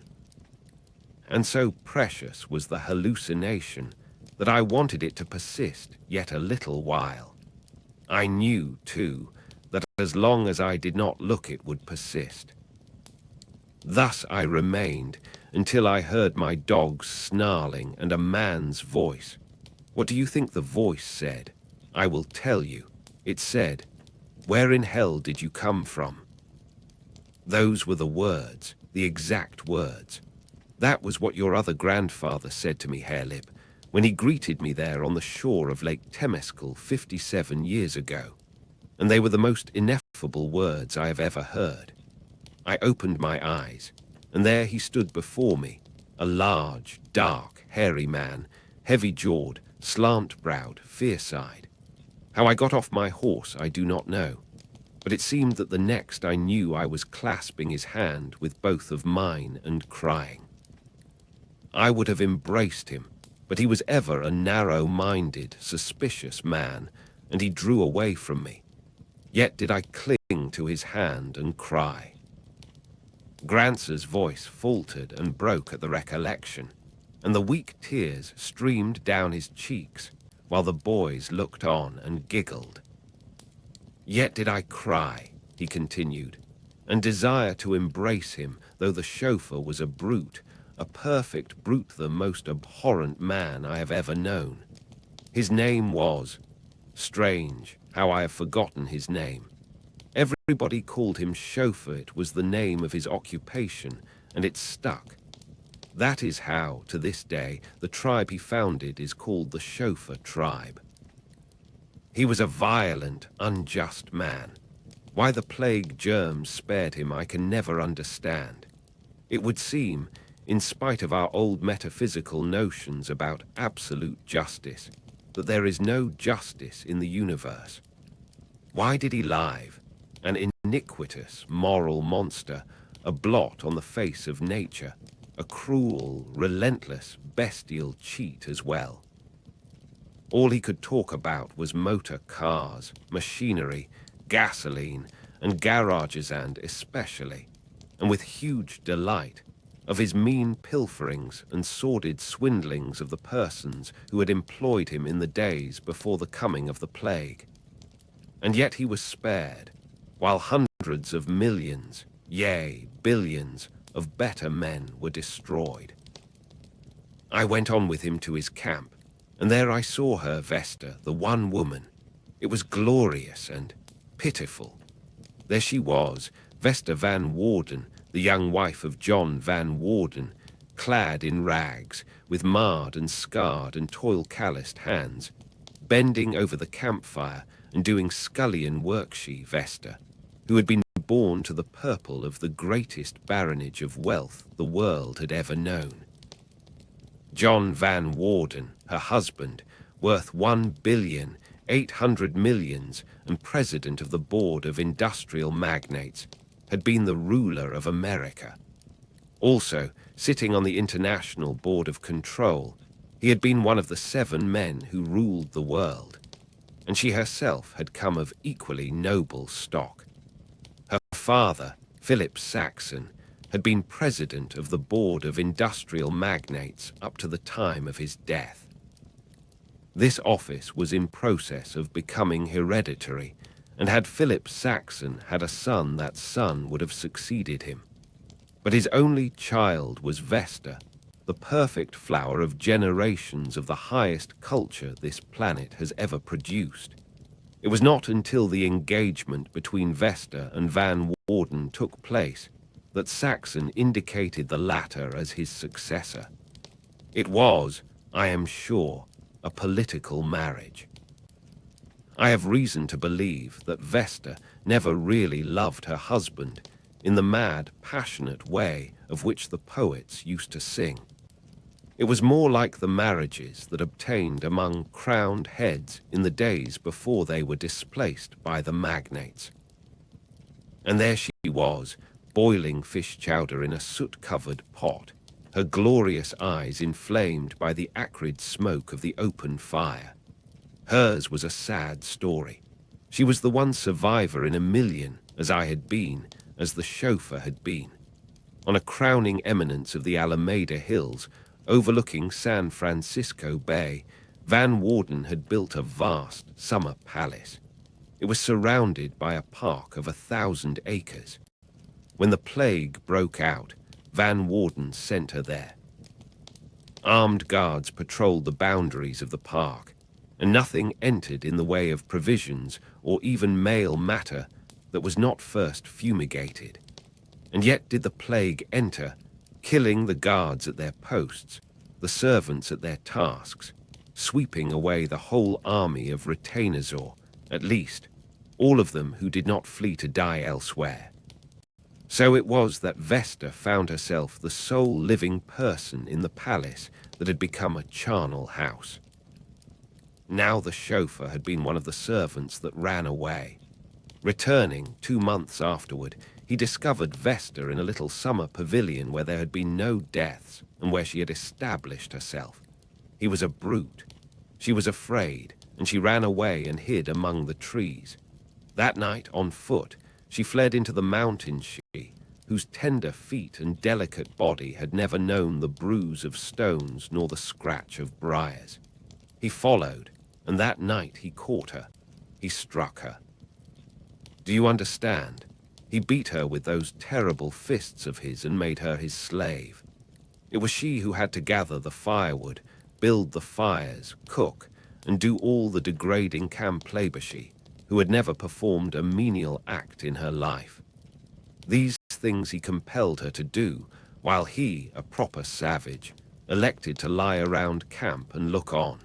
Speaker 1: And so precious was the hallucination that I wanted it to persist yet a little while. I knew, too, that as long as I did not look it would persist. Thus I remained until I heard my dogs snarling and a man's voice. What do you think the voice said? I will tell you. It said, "Where in hell did you come from?" Those were the words, the exact words. That was what your other grandfather said to me, Harelip, when he greeted me there on the shore of Lake Temescal 57 years ago. And they were the most ineffable words I have ever heard. I opened my eyes, and there he stood before me, a large, dark, hairy man, heavy-jawed, slant-browed, fierce-eyed. How I got off my horse I do not know, but it seemed that the next I knew I was clasping his hand with both of mine and crying. I would have embraced him, but he was ever a narrow-minded, suspicious man, and he drew away from me. Yet did I cling to his hand and cry. Grance's voice faltered and broke at the recollection, and the weak tears streamed down his cheeks, while the boys looked on and giggled. Yet did I cry, he continued, and desire to embrace him, though the chauffeur was a brute, a perfect brute, the most abhorrent man I have ever known. His name was... Strange how I have forgotten his name. Everybody called him chauffeur. It was the name of his occupation, and it stuck. That is how, to this day, the tribe he founded is called the chauffeur tribe. He was a violent, unjust man. Why the plague germs spared him I can never understand. It would seem, in spite of our old metaphysical notions about absolute justice, that there is no justice in the universe. Why did he live? An iniquitous, moral monster, a blot on the face of nature, a cruel, relentless, bestial cheat as well. All he could talk about was motor cars, machinery, gasoline, and garages, and especially, and with huge delight, of his mean pilferings and sordid swindlings of the persons who had employed him in the days before the coming of the plague. And yet he was spared, while hundreds of millions, yea, billions, of better men were destroyed. I went on with him to his camp, and there I saw her, Vesta, the one woman. It was glorious and pitiful. There she was, Vesta Van Warden, the young wife of John Van Warden, clad in rags, with marred and scarred and toil-calloused hands, bending over the campfire and doing scullion work. She, Vesta, who had been born to the purple of the greatest baronage of wealth the world had ever known. John Van Warden, her husband, worth 1,800,000,000 and president of the board of industrial magnates, had been the ruler of America. Also, sitting on the International Board of Control, he had been one of the 7 men who ruled the world, and she herself had come of equally noble stock. Her father, Philip Saxon, had been president of the Board of Industrial Magnates up to the time of his death. This office was in process of becoming hereditary, and had Philip Saxon had a son, that son would have succeeded him. But his only child was Vesta, the perfect flower of generations of the highest culture this planet has ever produced. It was not until the engagement between Vesta and Van Warden took place that Saxon indicated the latter as his successor. It was, I am sure, a political marriage. I have reason to believe that Vesta never really loved her husband in the mad, passionate way of which the poets used to sing. It was more like the marriages that obtained among crowned heads in the days before they were displaced by the magnates. And there she was, boiling fish chowder in a soot-covered pot, her glorious eyes inflamed by the acrid smoke of the open fire. Hers was a sad story. She was the one survivor in a million, as I had been, as the chauffeur had been. On a crowning eminence of the Alameda Hills, overlooking San Francisco Bay, Van Warden had built a vast summer palace. It was surrounded by a park of 1,000 acres. When the plague broke out, Van Warden sent her there. Armed guards patrolled the boundaries of the park, and nothing entered in the way of provisions or even mail matter that was not first fumigated. And yet did the plague enter, killing the guards at their posts, the servants at their tasks, sweeping away the whole army of retainers, or, at least, all of them who did not flee to die elsewhere. So it was that Vesta found herself the sole living person in the palace that had become a charnel house. Now the chauffeur had been one of the servants that ran away. Returning 2 months afterward, he discovered Vesta in a little summer pavilion where there had been no deaths and where she had established herself. He was a brute. She was afraid, and she ran away and hid among the trees. That night, on foot, she fled into the mountains, she, whose tender feet and delicate body had never known the bruise of stones nor the scratch of briars. He followed, and that night he caught her. He struck her. Do you understand? He beat her with those terrible fists of his and made her his slave. It was she who had to gather the firewood, build the fires, cook, and do all the degrading camp-labour, who had never performed a menial act in her life. These things he compelled her to do, while he, a proper savage, elected to lie around camp and look on.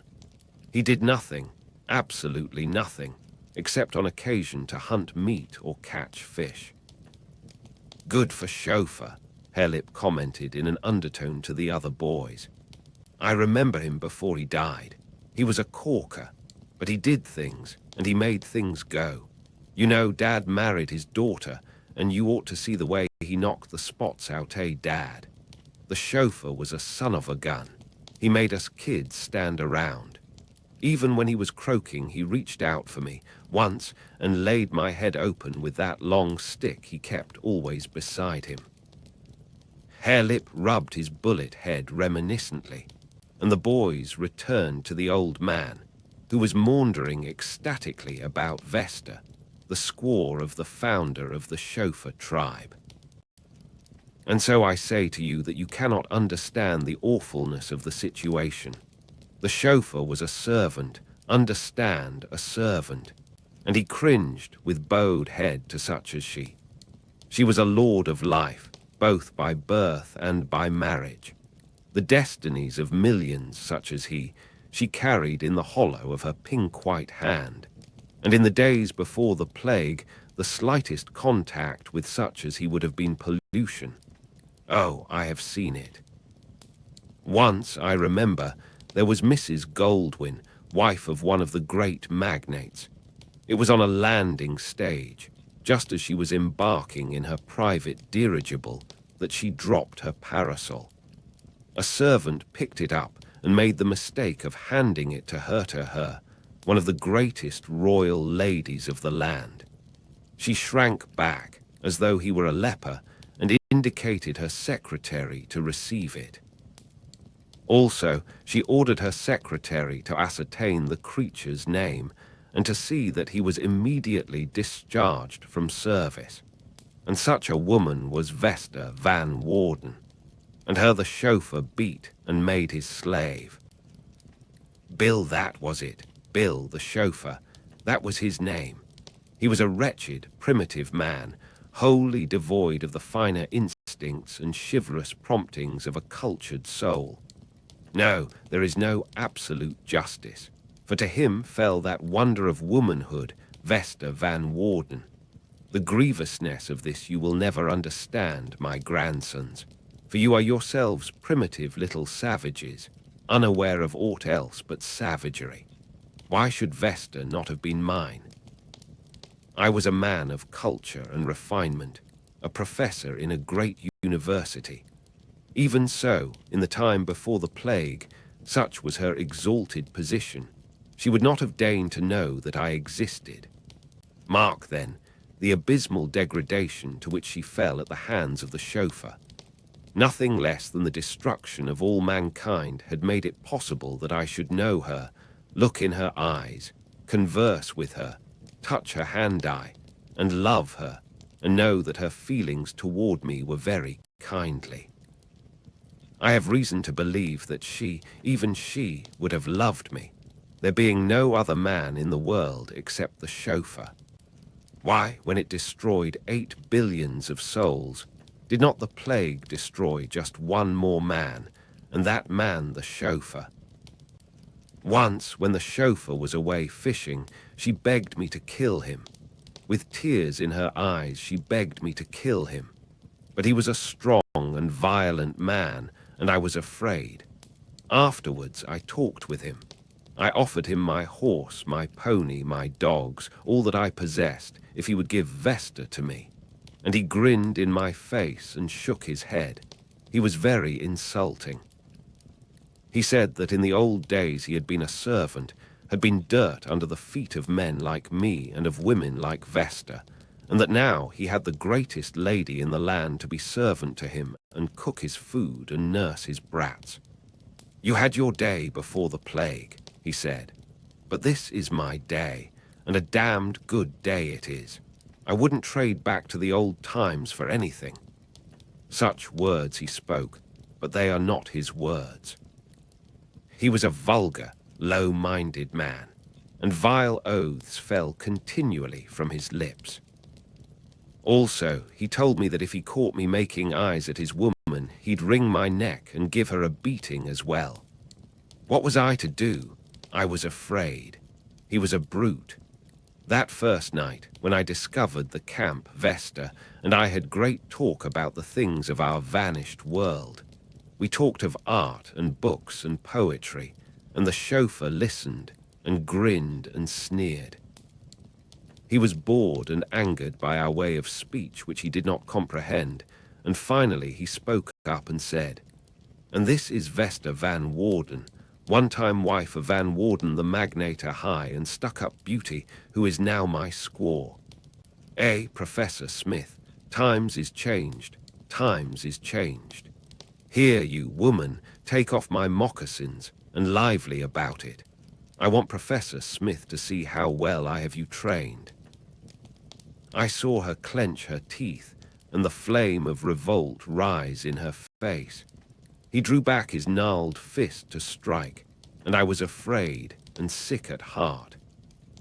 Speaker 1: He did nothing, absolutely nothing, except on occasion to hunt meat or catch fish. Good for chauffeur, Harelip commented in an undertone to the other boys. I remember him before he died. He was a corker, but he did things, and he made things go. You know, Dad married his daughter, and you ought to see the way he knocked the spots out, Dad? The chauffeur was a son of a gun. He made us kids stand around. Even when he was croaking, he reached out for me once and laid my head open with that long stick he kept always beside him. Harelip rubbed his bullet head reminiscently, and the boys returned to the old man, who was maundering ecstatically about Vesta, the squaw of the founder of the chauffeur tribe. And so I say to you that you cannot understand the awfulness of the situation. The chauffeur was a servant, understand, a servant, and he cringed with bowed head to such as she. She was a lord of life, both by birth and by marriage. The destinies of millions such as he, she carried in the hollow of her pink-white hand, and in the days before the plague, the slightest contact with such as he would have been pollution. Oh, I have seen it. Once, I remember, there was Mrs. Goldwyn, wife of one of the great magnates. It was on a landing stage, just as she was embarking in her private dirigible, that she dropped her parasol. A servant picked it up and made the mistake of handing it to her, one of the greatest royal ladies of the land. She shrank back, as though he were a leper, and indicated her secretary to receive it. Also, she ordered her secretary to ascertain the creature's name, and to see that he was immediately discharged from service. And such a woman was Vesta Van Warden, and her the chauffeur beat and made his slave. Bill, that was it. Bill, the chauffeur. That was his name. He was a wretched, primitive man, wholly devoid of the finer instincts and chivalrous promptings of a cultured soul. No, there is no absolute justice, for to him fell that wonder of womanhood, Vesta Van Warden. The grievousness of this you will never understand, my grandsons, for you are yourselves primitive little savages, unaware of aught else but savagery. Why should Vesta not have been mine? I was a man of culture and refinement, a professor in a great university. Even so, in the time before the plague, such was her exalted position, she would not have deigned to know that I existed. Mark, then, the abysmal degradation to which she fell at the hands of the chauffeur. Nothing less than the destruction of all mankind had made it possible that I should know her, look in her eyes, converse with her, touch her hand-eye, and love her, and know that her feelings toward me were very kindly. I have reason to believe that she, even she, would have loved me, there being no other man in the world except the chauffeur. Why, when it destroyed 8 billions of souls, did not the plague destroy just one more man, and that man the chauffeur? Once, when the chauffeur was away fishing, she begged me to kill him. With tears in her eyes, she begged me to kill him. But he was a strong and violent man, and I was afraid. Afterwards, I talked with him. I offered him my horse, my pony, my dogs, all that I possessed, if he would give Vesta to me. And he grinned in my face and shook his head. He was very insulting. He said that in the old days he had been a servant, had been dirt under the feet of men like me and of women like Vesta, and that now he had the greatest lady in the land to be servant to him and cook his food and nurse his brats. You had your day before the plague, he said, but this is my day, and a damned good day it is. I wouldn't trade back to the old times for anything. Such words he spoke, but they are not his words. He was a vulgar, low-minded man, and vile oaths fell continually from his lips. Also, he told me that if he caught me making eyes at his woman, he'd wring my neck and give her a beating as well. What was I to do? I was afraid. He was a brute. That first night, when I discovered the camp, Vesta, and I had great talk about the things of our vanished world. We talked of art and books and poetry, and the chauffeur listened and grinned and sneered. He was bored and angered by our way of speech, which he did not comprehend, and finally he spoke up and said, "And this is Vesta Van Warden, one-time wife of Van Warden the magnate high and stuck-up beauty, who is now my squaw. Professor Smith, times is changed, times is changed. Here, you woman, take off my moccasins, and lively about it. I want Professor Smith to see how well I have you trained." I saw her clench her teeth, and the flame of revolt rise in her face. He drew back his gnarled fist to strike, and I was afraid and sick at heart.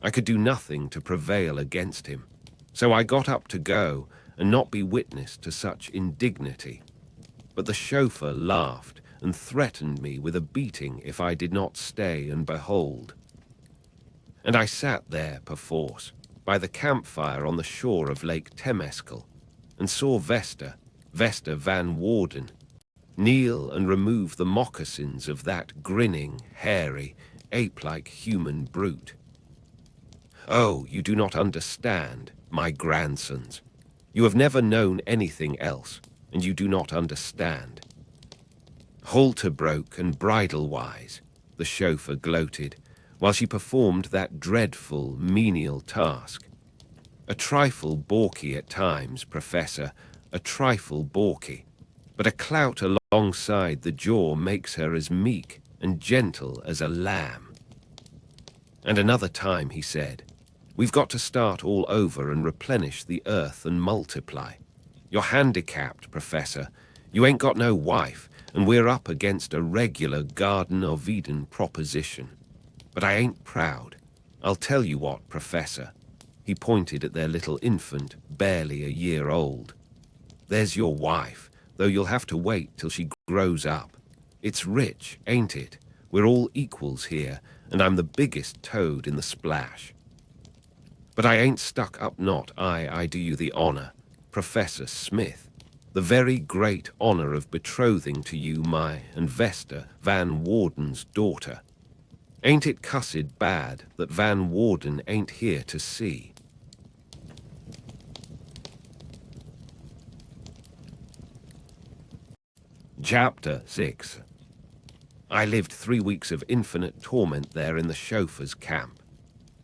Speaker 1: I could do nothing to prevail against him, so I got up to go and not be witness to such indignity. But the chauffeur laughed and threatened me with a beating if I did not stay and behold. And I sat there, perforce, by the campfire on the shore of Lake Temescal, and saw Vesta Van Warden, kneel and remove the moccasins of that grinning, hairy, ape-like human brute. Oh, you do not understand, my grandsons. You have never known anything else, and you do not understand. Halter-broke and bridle-wise, the chauffeur gloated, while she performed that dreadful, menial task. A trifle balky at times, Professor, a trifle balky, but a clout alongside the jaw makes her as meek and gentle as a lamb. And another time he said, "We've got to start all over and replenish the earth and multiply. You're handicapped, Professor. You ain't got no wife, and we're up against a regular Garden of Eden proposition. But I ain't proud. I'll tell you what, Professor." He pointed at their little infant, barely a year old. "There's your wife, though you'll have to wait till she grows up. It's rich, ain't it? We're all equals here, and I'm the biggest toad in the splash. But I ain't stuck up not, I do you the honor, Professor Smith, the very great honor of betrothing to you my and Vesta Van Warden's daughter. Ain't it cussed bad that Van Warden ain't here to see?" Chapter 6. I lived 3 weeks of infinite torment there in the chauffeur's camp.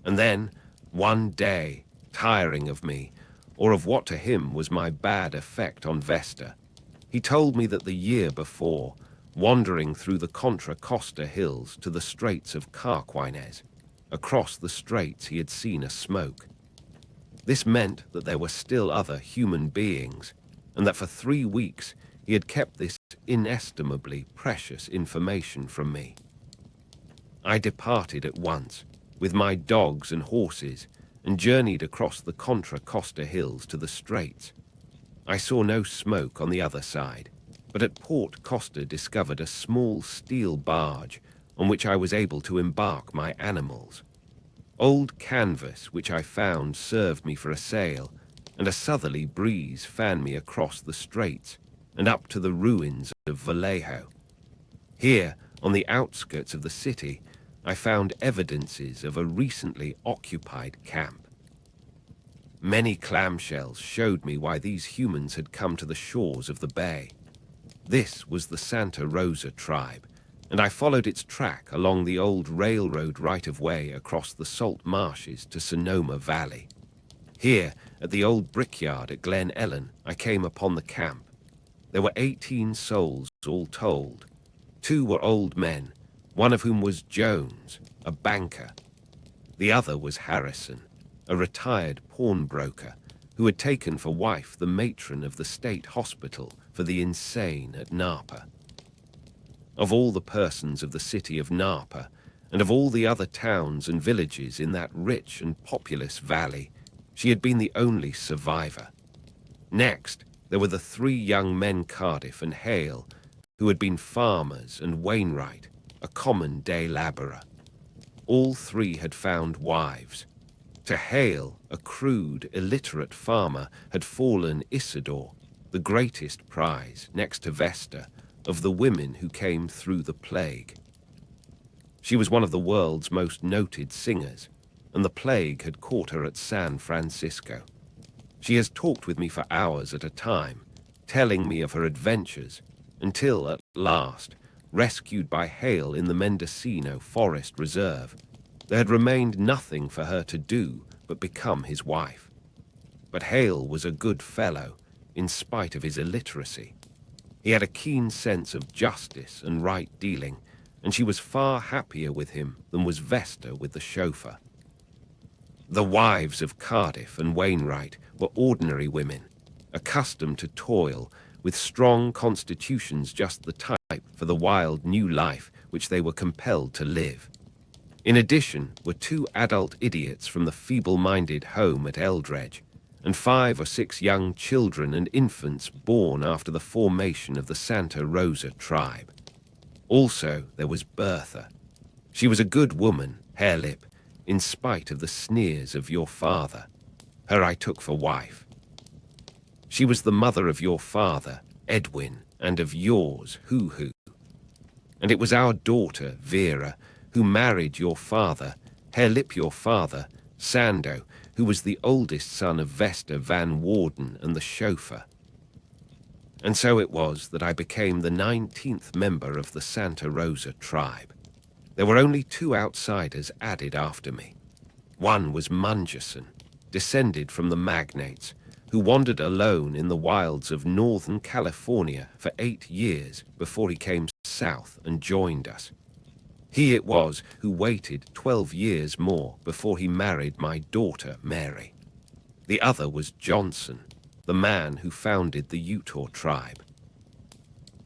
Speaker 1: And then, one day, tiring of me, or of what to him was my bad effect on Vesta, he told me that the year before, wandering through the Contra Costa Hills to the Straits of Carquinez, across the straits he had seen a smoke. This meant that there were still other human beings, and that for 3 weeks he had kept this inestimably precious information from me. I departed at once, with my dogs and horses, and journeyed across the Contra Costa Hills to the Straits. I saw no smoke on the other side, but at Port Costa discovered a small steel barge on which I was able to embark my animals. Old canvas which I found served me for a sail, and a southerly breeze fanned me across the straits and up to the ruins of Vallejo. Here, on the outskirts of the city, I found evidences of a recently occupied camp. Many clamshells showed me why these humans had come to the shores of the bay. This was the Santa Rosa tribe, and I followed its track along the old railroad right-of-way across the salt marshes to Sonoma Valley. Here, at the old brickyard at Glen Ellen, I came upon the camp. There were 18 souls all told. 2 were old men, one of whom was Jones, a banker. The other was Harrison, a retired pawnbroker, who had taken for wife the matron of the state hospital for the insane at Napa. Of all the persons of the city of Napa, and of all the other towns and villages in that rich and populous valley, she had been the only survivor. Next, there were the 3 young men Cardiff and Hale, who had been farmers, and Wainwright, a common day laborer. All 3 had found wives. To Hale, a crude, illiterate farmer, had fallen Isidore, the greatest prize, next to Vesta, of the women who came through the plague. She was one of the world's most noted singers, and the plague had caught her at San Francisco. She has talked with me for hours at a time, telling me of her adventures, until at last, rescued by Hale in the Mendocino Forest Reserve, there had remained nothing for her to do but become his wife. But Hale was a good fellow, in spite of his illiteracy. He had a keen sense of justice and right dealing, and she was far happier with him than was Vesta with the chauffeur. The wives of Cardiff and Wainwright were ordinary women, accustomed to toil, with strong constitutions just the type for the wild new life which they were compelled to live. In addition were 2 adult idiots from the feeble-minded home at Eldredge, and 5 or 6 young children and infants born after the formation of the Santa Rosa tribe. Also there was Bertha. She was a good woman, Harelip, in spite of the sneers of your father. Her I took for wife. She was the mother of your father, Edwin, and of yours, Hoo-Hoo. And it was our daughter, Vera, who married your father, Harelip your father, Sando, who was the oldest son of Vesta Van Warden and the chauffeur. And so it was that I became the 19th member of the Santa Rosa tribe. There were only 2 outsiders added after me. One was Mungerson, descended from the magnates, who wandered alone in the wilds of northern California for 8 years before he came south and joined us. He it was who waited 12 years more before he married my daughter, Mary. The other was Johnson, the man who founded the Utah tribe.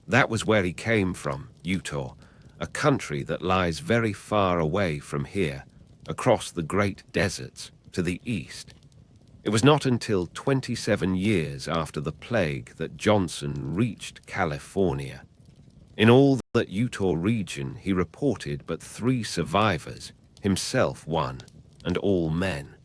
Speaker 1: That was where he came from, Utah, a country that lies very far away from here, across the great deserts to the east. It was not until 27 years after the plague that Johnson reached California. In all that Utah region, he reported but 3 survivors, himself one, and all men.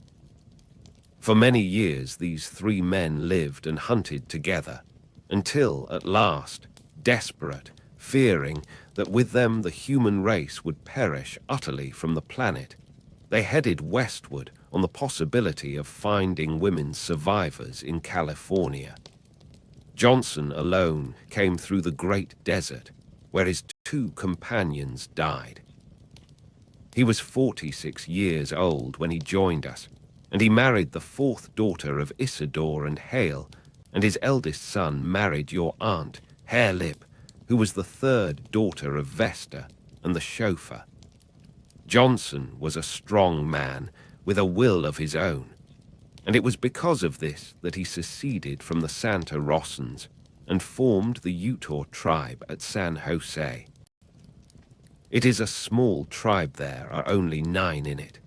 Speaker 1: For many years these 3 men lived and hunted together, until at last, desperate, fearing that with them the human race would perish utterly from the planet, they headed westward on the possibility of finding women survivors in California. Johnson alone came through the great desert, where his 2 companions died. He was 46 years old when he joined us, and he married the 4th daughter of Isidore and Hale, and his eldest son married your aunt, Harelip, who was the 3rd daughter of Vesta and the chauffeur. Johnson was a strong man with a will of his own, and it was because of this that he seceded from the Santa Rossans and formed the Utah tribe at San Jose. It is a small tribe, there are only 9 in it.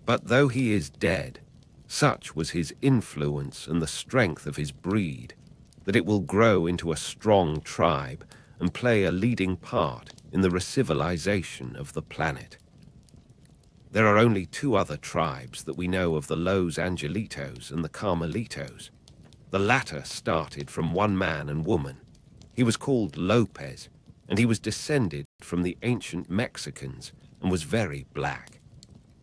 Speaker 1: But though he is dead, such was his influence and the strength of his breed, that it will grow into a strong tribe and play a leading part in the recivilization of the planet. There are only 2 other tribes that we know of, the Los Angelitos and the Carmelitos. The latter started from one man and woman. He was called Lopez, and he was descended from the ancient Mexicans and was very black.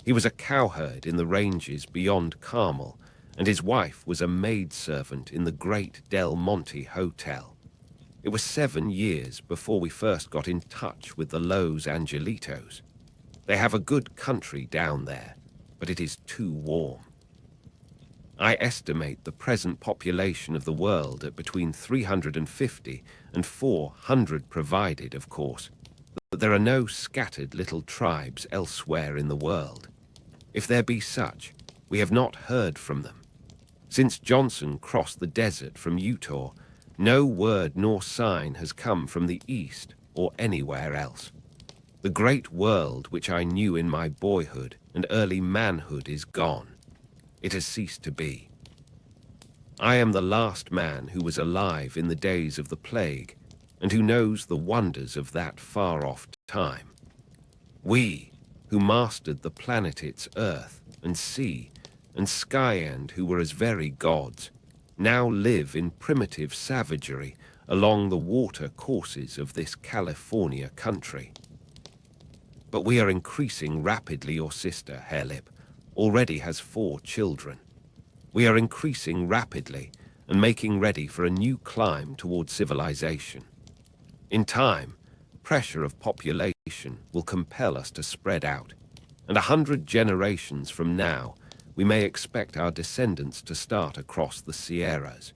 Speaker 1: He was a cowherd in the ranges beyond Carmel, and his wife was a maidservant in the great Del Monte Hotel. It was 7 years before we first got in touch with the Los Angelitos. They have a good country down there, but it is too warm. I estimate the present population of the world at between 350 and 400, provided, of course, that there are no scattered little tribes elsewhere in the world. If there be such, we have not heard from them. Since Johnson crossed the desert from Utah, no word nor sign has come from the east or anywhere else. The great world which I knew in my boyhood and early manhood is gone. It has ceased to be. I am the last man who was alive in the days of the plague, and who knows the wonders of that far-off time. We, who mastered the planet its earth and sea and sky, and who were as very gods, now live in primitive savagery along the water courses of this California country. But we are increasing rapidly. Your sister, Harelip, already has 4 children. We are increasing rapidly and making ready for a new climb toward civilization. In time, pressure of population will compel us to spread out, and 100 generations from now, we may expect our descendants to start across the Sierras,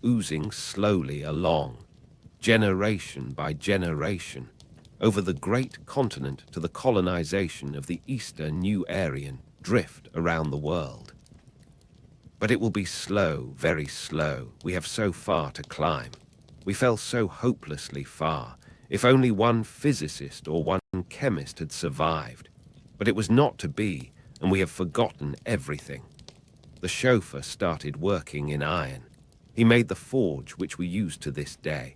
Speaker 1: oozing slowly along, generation by generation, over the great continent to the colonization of the Eastern New Aryan drift around the world. But it will be slow, very slow. We have so far to climb. We fell so hopelessly far. If only one physicist or one chemist had survived. But it was not to be, and we have forgotten everything. The chauffeur started working in iron. He made the forge which we use to this day.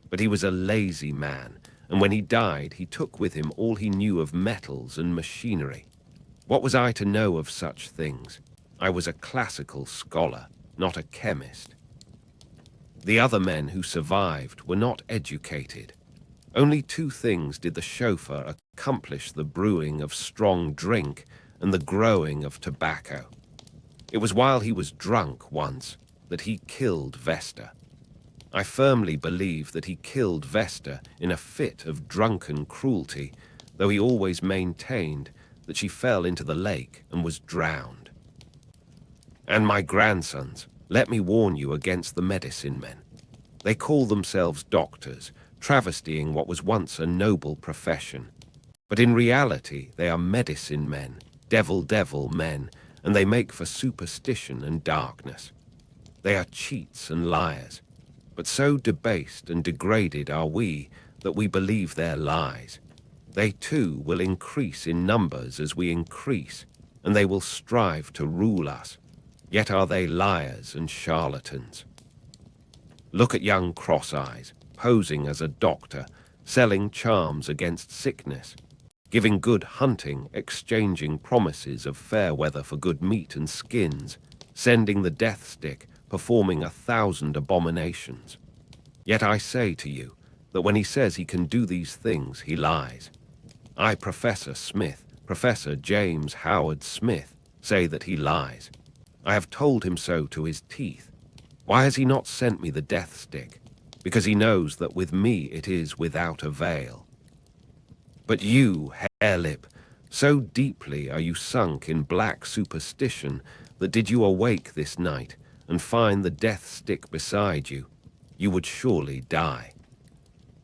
Speaker 1: But he was a lazy man, and when he died, he took with him all he knew of metals and machinery. What was I to know of such things? I was a classical scholar, not a chemist. The other men who survived were not educated. Only 2 things did the chauffeur accomplish: the brewing of strong drink and the growing of tobacco. It was while he was drunk once that he killed Vesta. I firmly believe that he killed Vesta in a fit of drunken cruelty, though he always maintained that she fell into the lake and was drowned. And my grandsons, let me warn you against the medicine men. They call themselves doctors, travestying what was once a noble profession. But in reality, they are medicine men, devil men, and they make for superstition and darkness. They are cheats and liars, but so debased and degraded are we that we believe their lies. They too will increase in numbers as we increase, and they will strive to rule us. Yet are they liars and charlatans. Look at young Cross-Eyes, posing as a doctor, selling charms against sickness, giving good hunting, exchanging promises of fair weather for good meat and skins, sending the death stick, performing 1,000 abominations. Yet I say to you that when he says he can do these things, he lies. I, Professor Smith, Professor James Howard Smith, say that he lies. I have told him so to his teeth. Why has he not sent me the death stick? Because he knows that with me it is without avail. But you, Harelip, so deeply are you sunk in black superstition that did you awake this night and find the death stick beside you, you would surely die.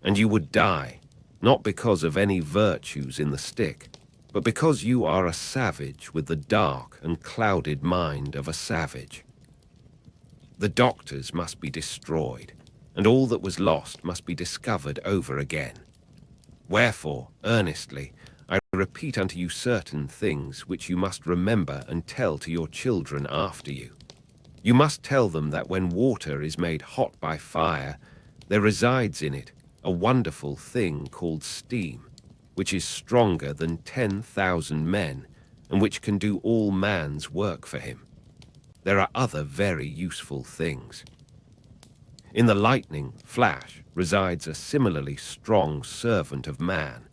Speaker 1: And you would die, not because of any virtues in the stick, but because you are a savage with the dark and clouded mind of a savage. The doctors must be destroyed, and all that was lost must be discovered over again. Wherefore, earnestly, I repeat unto you certain things which you must remember and tell to your children after you. You must tell them that when water is made hot by fire, there resides in it a wonderful thing called steam, which is stronger than 10,000 men, and which can do all man's work for him. There are other very useful things. In the lightning flash resides a similarly strong servant of man,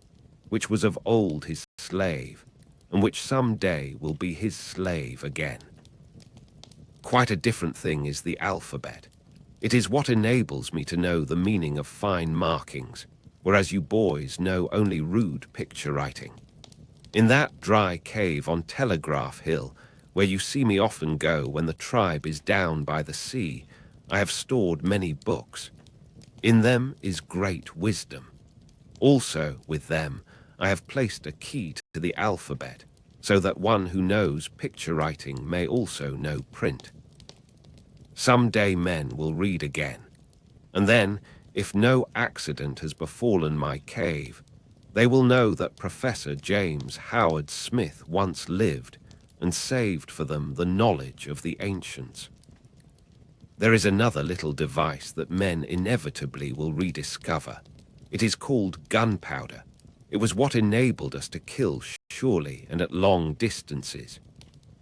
Speaker 1: which was of old his slave, and which some day will be his slave again. Quite a different thing is the alphabet. It is what enables me to know the meaning of fine markings, whereas you boys know only rude picture writing. In that dry cave on Telegraph Hill, where you see me often go when the tribe is down by the sea, I have stored many books. In them is great wisdom. Also, with them, I have placed a key to the alphabet, so that one who knows picture writing may also know print. Some day men will read again, and then, if no accident has befallen my cave, they will know that Professor James Howard Smith once lived and saved for them the knowledge of the ancients. There is another little device that men inevitably will rediscover. It is called gunpowder. It was what enabled us to kill surely and at long distances.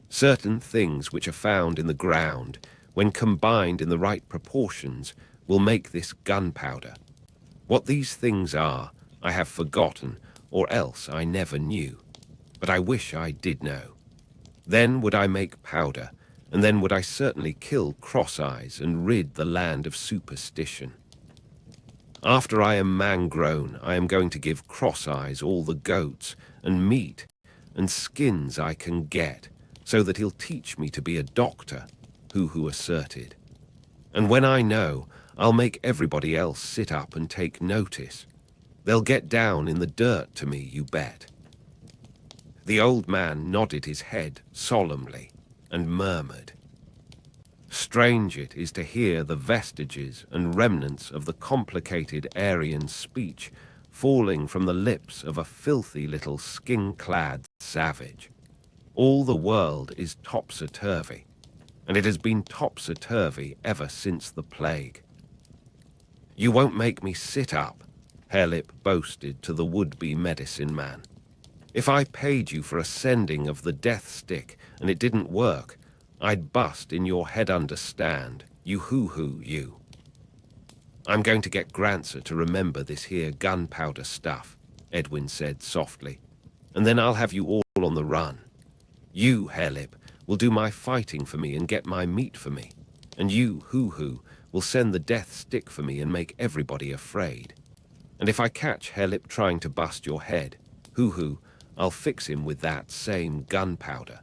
Speaker 1: Certain things which are found in the ground, when combined in the right proportions, will make this gunpowder. What these things are, I have forgotten, or else I never knew. But I wish I did know. Then would I make powder, and then would I certainly kill Cross-Eyes and rid the land of superstition. After I am man-grown, I am going to give Cross-Eyes all the goats and meat and skins I can get, so that he'll teach me to be a doctor, who asserted. And when I know, I'll make everybody else sit up and take notice. They'll get down in the dirt to me, you bet. The old man nodded his head solemnly and murmured, "Strange it is to hear the vestiges and remnants of the complicated Aryan speech falling from the lips of a filthy little skin-clad savage. All the world is topsy-turvy, and it has been topsy-turvy ever since the plague." "You won't make me sit up," Harelip boasted to the would-be medicine man. "If I paid you for a sending of the death stick and it didn't work, I'd bust in your head, understand, you hoo-hoo, you." "I'm going to get Grancer to remember this here gunpowder stuff," Edwin said softly, "and then I'll have you all on the run. You, Harelip, will do my fighting for me and get my meat for me, and you, hoo-hoo, will send the death stick for me and make everybody afraid. And if I catch Harelip trying to bust your head, hoo-hoo, I'll fix him with that same gunpowder.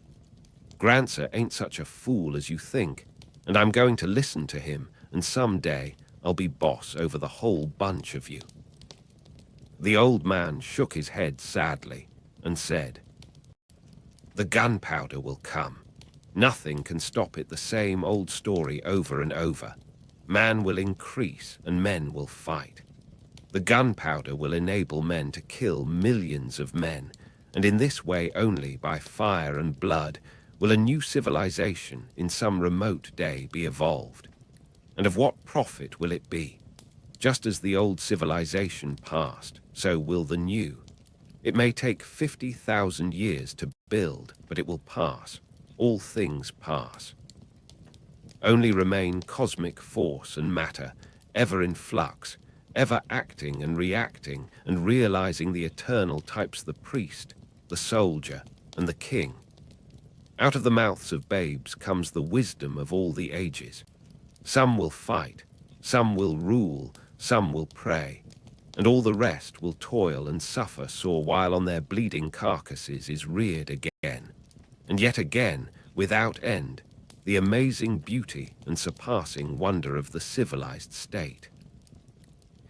Speaker 1: Grancer ain't such a fool as you think, and I'm going to listen to him, and some day I'll be boss over the whole bunch of you." The old man shook his head sadly and said, "The gunpowder will come. Nothing can stop it, the same old story over and over. Man will increase and men will fight. The gunpowder will enable men to kill millions of men, and in this way only, by fire and blood, will a new civilization in some remote day be evolved. And of what profit will it be? Just as the old civilization passed, so will the new. It may take 50,000 years to build, but it will pass. All things pass. Only remain cosmic force and matter, ever in flux, ever acting and reacting and realizing the eternal types: the priest, the soldier, and the king. Out of the mouths of babes comes the wisdom of all the ages. Some will fight, some will rule, some will pray, and all the rest will toil and suffer sore while on their bleeding carcasses is reared again, and yet again, without end, the amazing beauty and surpassing wonder of the civilized state.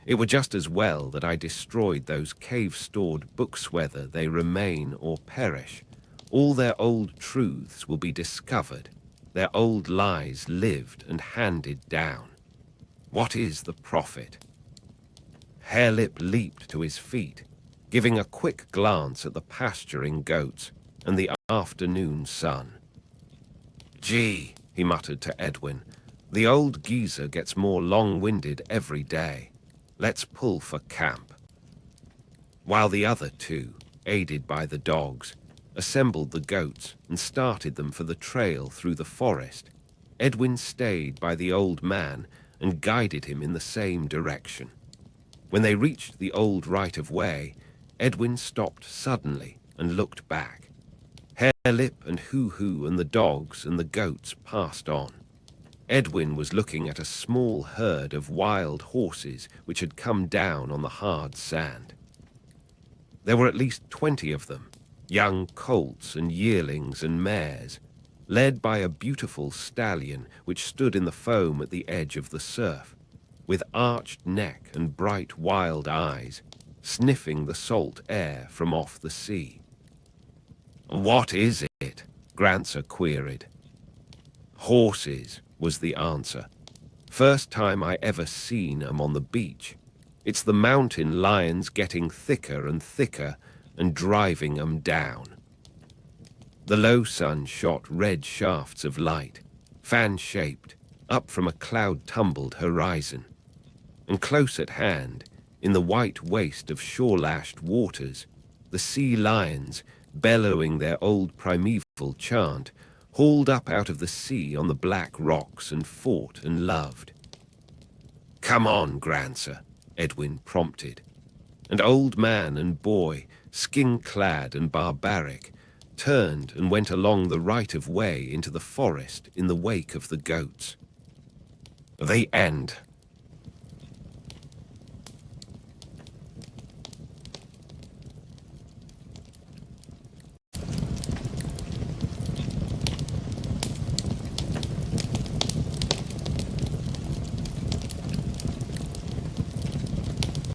Speaker 1: It were just as well that I destroyed those cave-stored books, whether they remain or perish. All their old truths will be discovered, their old lies lived and handed down. What is the profit?" Harelip leaped to his feet, giving a quick glance at the pasturing goats and the afternoon sun. "Gee," he muttered to Edwin, "the old geezer gets more long-winded every day. Let's pull for camp." While the other two, aided by the dogs, assembled the goats and started them for the trail through the forest, Edwin stayed by the old man and guided him in the same direction. When they reached the old right-of-way, Edwin stopped suddenly and looked back. Harelip and Hoo-Hoo and the dogs and the goats passed on. Edwin was looking at a small herd of wild horses which had come down on the hard sand. There were at least 20 of them, young colts and yearlings and mares, led by a beautiful stallion which stood in the foam at the edge of the surf, with arched neck and bright wild eyes, sniffing the salt air from off the sea. "What is it?" Grancer queried. "Horses," was the answer. "First time I ever seen 'em on the beach. It's the mountain lions getting thicker and thicker and driving 'em down." The low sun shot red shafts of light, fan-shaped, up from a cloud-tumbled horizon. And close at hand, in the white waste of shore-lashed waters, the sea lions, bellowing their old primeval chant, hauled up out of the sea on the black rocks and fought and loved. "Come on, Grancer," Edwin prompted, and old man and boy, skin-clad and barbaric, turned and went along the right-of-way into the forest in the wake of the goats. "The end,"